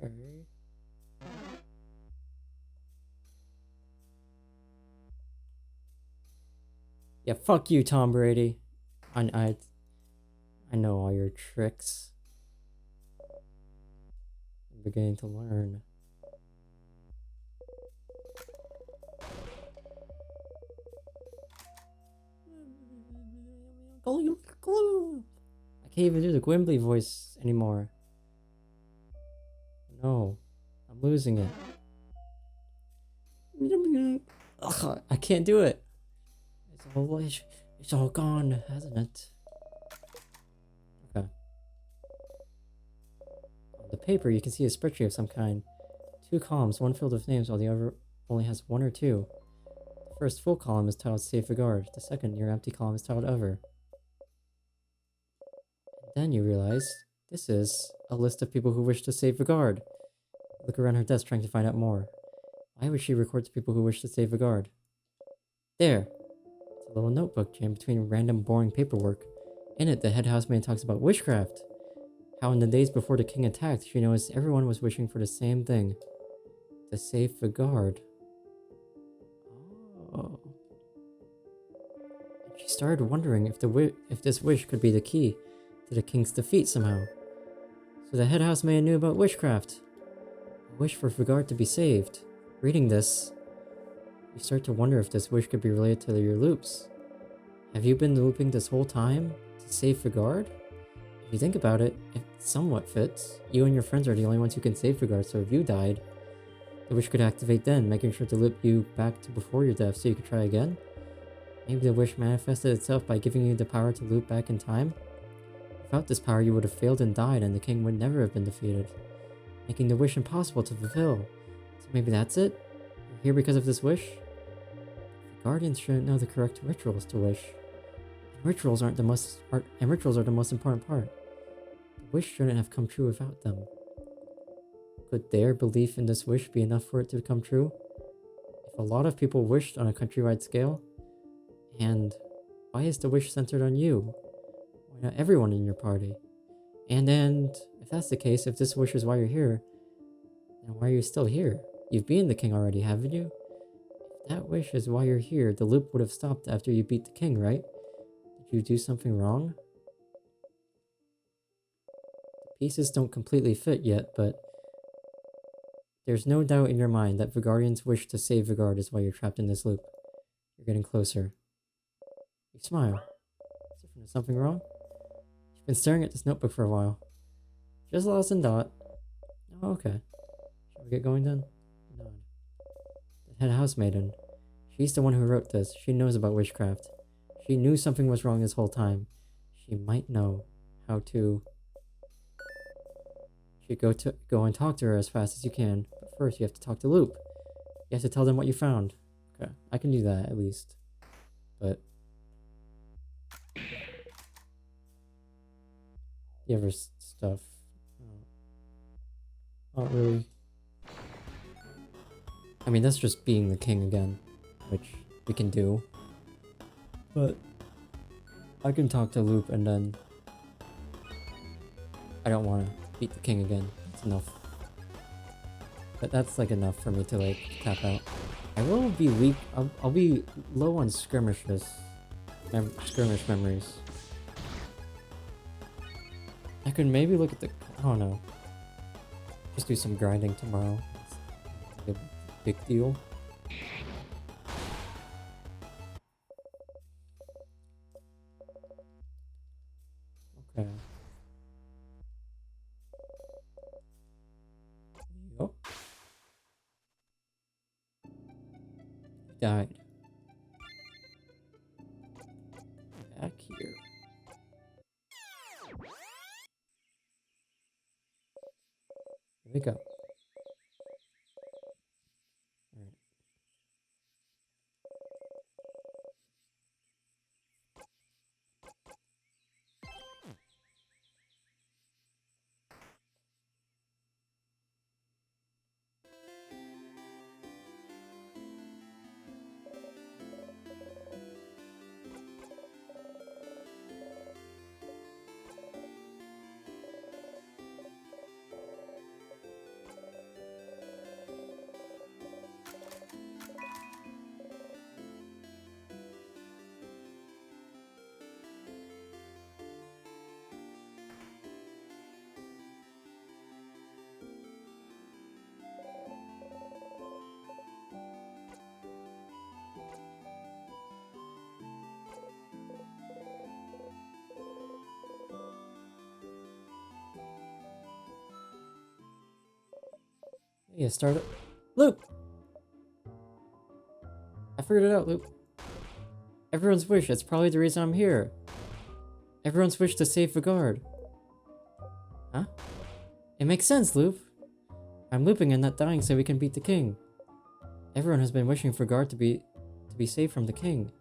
Okay. Yeah, fuck you, Tom Brady. I know all your tricks. I'm beginning to learn. I can't even do the Gwimbly voice anymore. No, I'm losing it. Ugh, I can't do it. It's all gone, hasn't it? Okay. On the paper, you can see a spreadsheet of some kind. 2 columns, one filled with names, while the other only has 1 or 2. The first full column is titled Save the Guard. The second near empty column is titled Other. Then you realize this is a list of people who wish to save the guard. Look around her desk trying to find out more. Why would she record to people who wish to save the guard? There! It's a little notebook jammed between random boring paperwork. In it, the head housemaid talks about witchcraft. How in the days before the king attacked, she noticed everyone was wishing for the same thing. To save the guard. Oh. And she started wondering if this wish could be the key to the king's defeat somehow. So the head housemaid knew about witchcraft. A wish for Vigard to be saved. Reading this, you start to wonder if this wish could be related to your loops. Have you been looping this whole time to save Vigard? If you think about it, it somewhat fits. You and your friends are the only ones who can save Vigard, so if you died, the wish could activate then, making sure to loop you back to before your death so you could try again. Maybe the wish manifested itself by giving you the power to loop back in time. Without this power, you would have failed and died, and the king would never have been defeated, making the wish impossible to fulfill. So maybe that's it? You're here because of this wish? The guardians shouldn't know the correct rituals to wish. And rituals are the most important part. The wish shouldn't have come true without them. Could their belief in this wish be enough for it to come true? If a lot of people wished on a countrywide scale, and why is the wish centered on you? Why not everyone in your party? And if that's the case, if this wish is why you're here, then why are you still here? You've beaten the king already, haven't you? If that wish is why you're here, the loop would have stopped after you beat the king, right? Did you do something wrong? The pieces don't completely fit yet, but there's no doubt in your mind that Vigardion's wish to save Vigard is why you're trapped in this loop. You're getting closer. You smile. Siffrin, is something wrong? You've been staring at this notebook for a while. Just lost in thought. Oh, okay. Shall we get going then? Nod. The head housemaiden. She's the one who wrote this. She knows about witchcraft. She knew something was wrong this whole time. She might know how to... You should go and talk to her as fast as you can. But first, you have to talk to Loop. You have to tell them what you found. Okay, I can do that at least. But the other stuff, not really. I mean, that's just being the king again, which we can do. But I can talk to Loop, and then I don't want to beat the king again. That's enough. But that's like enough for me to like tap out. I will be weak. I'll be low on skirmish memories. I could maybe look at the... I don't know. Just do some grinding tomorrow. It's like a big deal. died. Back here. Here we go. Alright. Yeah, start it. Loop! I figured it out, Loop. Everyone's wish, that's probably the reason I'm here. Everyone's wish to save the guard. Huh? It makes sense, Loop. I'm looping and not dying so we can beat the king. Everyone has been wishing for Guard to be saved from the king.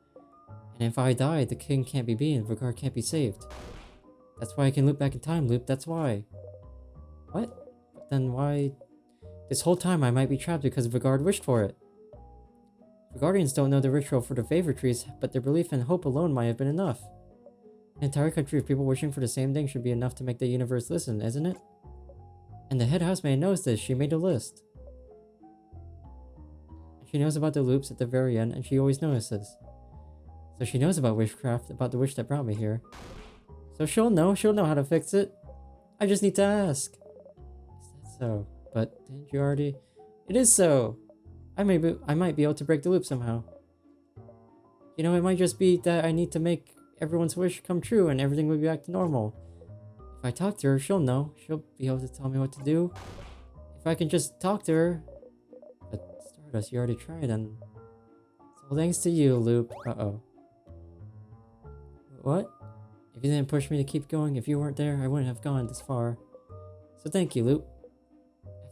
And if I die, the king can't be beaten, Vigard can't be saved. That's why I can loop back in time, Loop, that's why. What? But then why? This whole time I might be trapped because Vigard wished for it. The Guardians don't know the ritual for the favor trees, but their belief and hope alone might have been enough. An entire country of people wishing for the same thing should be enough to make the universe listen, isn't it? And the head housemaid knows this, she made a list. She knows about the loops at the very end, and she always notices. So she knows about witchcraft, about the wish that brought me here. So she'll know how to fix it. I just need to ask. Is that so? But didn't you already? It is so! I might be able to break the loop somehow. You know, it might just be that I need to make everyone's wish come true and everything will be back to normal. If I talk to her, she'll know. She'll be able to tell me what to do. If I can just talk to her. But Stardust, you already tried and... So thanks to you, Loop. Uh-oh. What? If you didn't push me to keep going, if you weren't there, I wouldn't have gone this far. So thank you, Loop.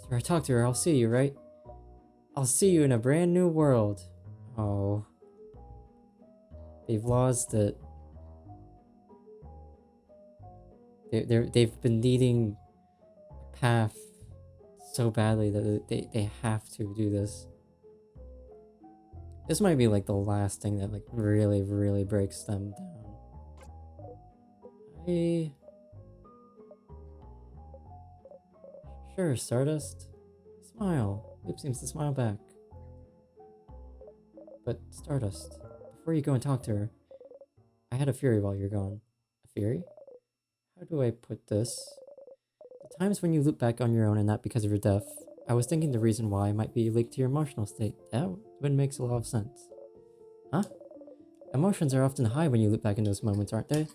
After I talk to her, I'll see you, right? I'll see you in a brand new world. Oh. They've lost it. They've been needing a path so badly that they have to do this. This might be like the last thing that like really, really breaks them down. Sure, Stardust. Smile. Loop seems to smile back. But Stardust, before you go and talk to her, I had a fury while you're gone. A fury? How do I put this? The times when you loop back on your own and not because of your death, I was thinking the reason why might be linked to your emotional state. That one makes a lot of sense. Huh? Emotions are often high when you loop back in those moments, aren't they?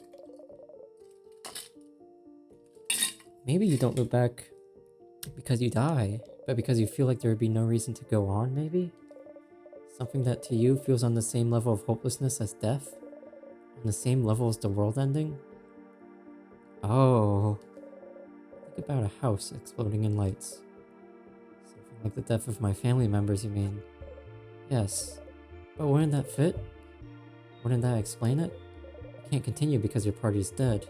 Maybe you don't loop back because you die, but because you feel like there would be no reason to go on, maybe? Something that to you feels on the same level of hopelessness as death? On the same level as the world ending? Oh. Think about a house exploding in lights. Something like the death of my family members, you mean? Yes. But wouldn't that fit? Wouldn't that explain it? You can't continue because your party is dead.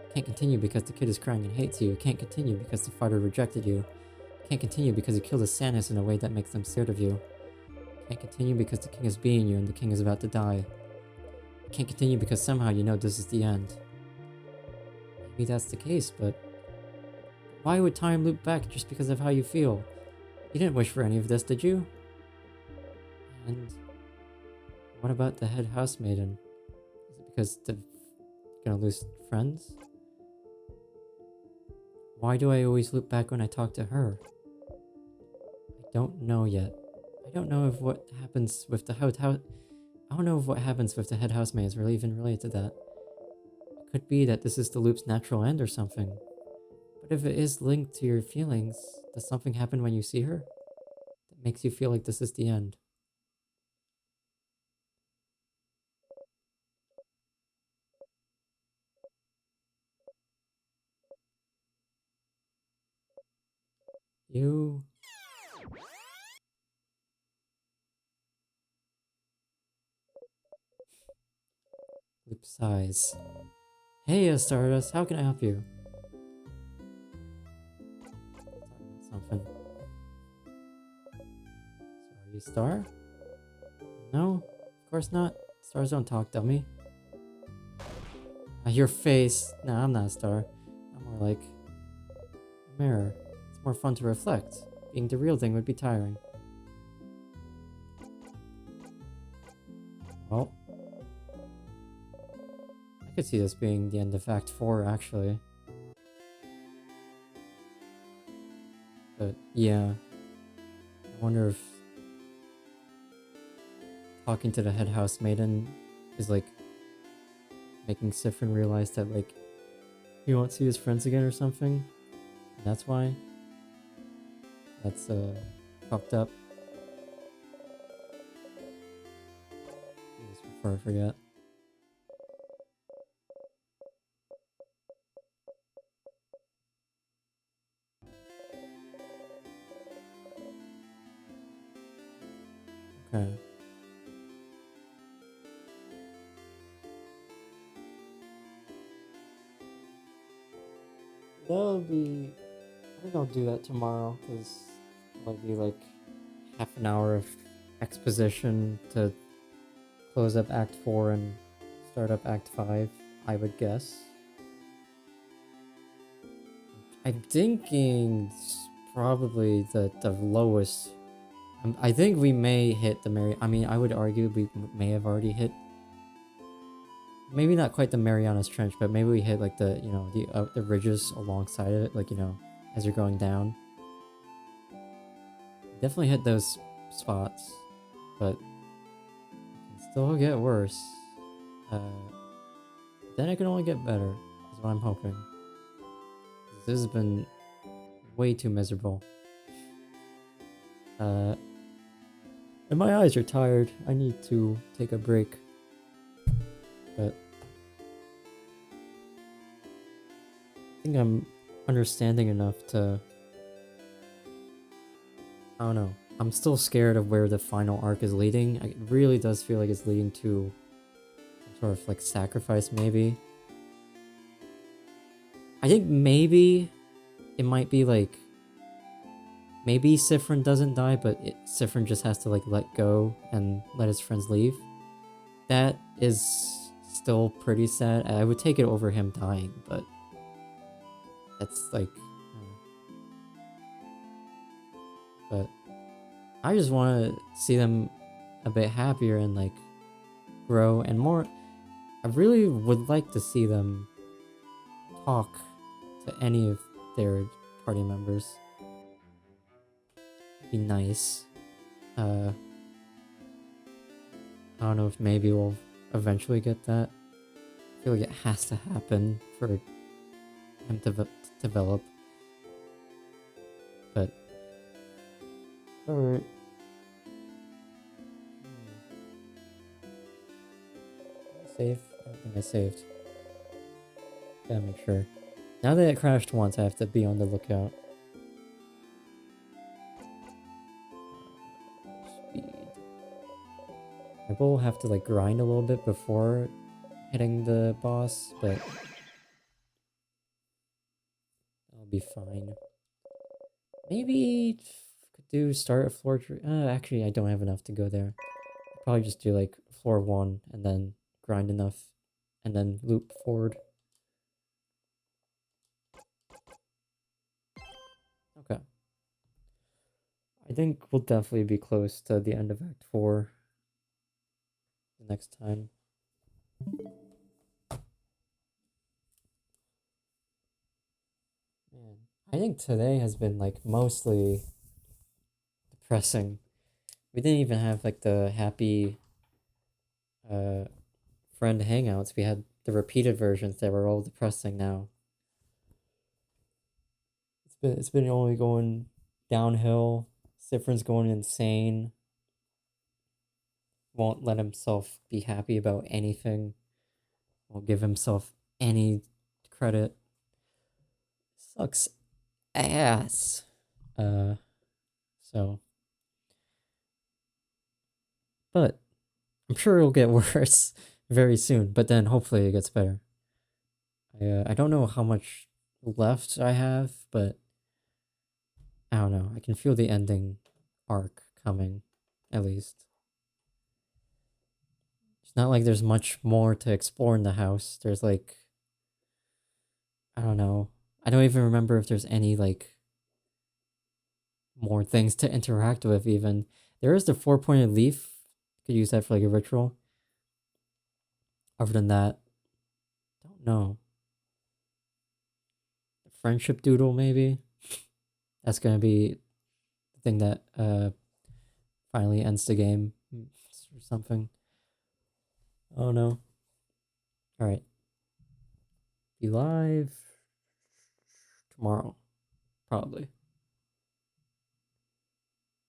You can't continue because the kid is crying and hates you. You can't continue because the fighter rejected you. You can't continue because you killed the Sanus in a way that makes them scared of you. You can't continue because the king is beating you and the king is about to die. You can't continue because somehow you know this is the end. Maybe that's the case, but why would time loop back just because of how you feel? You didn't wish for any of this, did you? And what about the head housemaiden? Is it because they're gonna lose friends? Why do I always loop back when I talk to her? I don't know yet. I don't know if what happens with the I don't know if what happens with the head housemaid is really even related to that. It could be that this is the loop's natural end or something. But if it is linked to your feelings, does something happen when you see her that makes you feel like this is the end? You. Loop size. Hey, Stardust, how can I help you? Something. So are you Star? No, of course not. Stars don't talk, dummy. Your face. Nah, I'm not a star. I'm more like a mirror. It's more fun to reflect. Being the real thing would be tiring. Well, I could see this being the end of Act 4, actually. But yeah, I wonder if talking to the head house maiden is like making Siffrin realize that like he won't see his friends again or something. And that's why. That's fucked up. Just before I forget. Okay. That'll be. I think I'll do that tomorrow because it might be like half an hour of exposition to close up Act 4 and start up Act 5, I would guess. I'm thinking probably the lowest. I think we may hit the I mean, I would argue we may have already hit. Maybe not quite the Marianas Trench, but maybe we hit like the the ridges alongside of it, like as you're going down. Definitely hit those spots, but it can still get worse. Then it can only get better, is what I'm hoping. This has been way too miserable. And my eyes are tired. I need to take a break. But I think I'm understanding enough to... I don't know. I'm still scared of where the final arc is leading. It really does feel like it's leading to some sort of like sacrifice, maybe. I think maybe it might be like... Maybe Siffrin doesn't die, but Siffrin just has to like let go and let his friends leave. That is still pretty sad. I would take it over him dying, but that's like... But I just want to see them a bit happier and like grow and more. I really would like to see them talk to any of their party members. Be nice. I don't know if maybe we'll eventually get that. I feel like it has to happen for him to develop. But alright. Save? I don't think I saved. Gotta make sure. Now that it crashed once, I have to be on the lookout. Speed. I will have to like grind a little bit before hitting the boss, but I'll be fine. Maybe could do start at floor 3. Actually, I don't have enough to go there. I'll probably just do like floor 1 and then grind enough and then loop forward. Okay. I think we'll definitely be close to the end of Act 4 the next time. Man, I think today has been like mostly depressing. We didn't even have like the happy friend hangouts. We had the repeated versions that were all depressing now. It's been only going downhill. Siffrin's going insane. Won't let himself be happy about anything. Won't give himself any credit. Sucks ass. Uh, so, but I'm sure it'll get worse very soon. But then hopefully it gets better. I don't know how much left I have, but I don't know. I can feel the ending arc coming, at least. It's not like there's much more to explore in the house. There's like, I don't know. I don't even remember if there's any like more things to interact with even. There is the four-pointed leaf. Could use that for like a ritual. Other than that, don't know. Friendship doodle maybe. That's gonna be the thing that finally ends the game or something. Oh no. Alright. Be live tomorrow. Probably.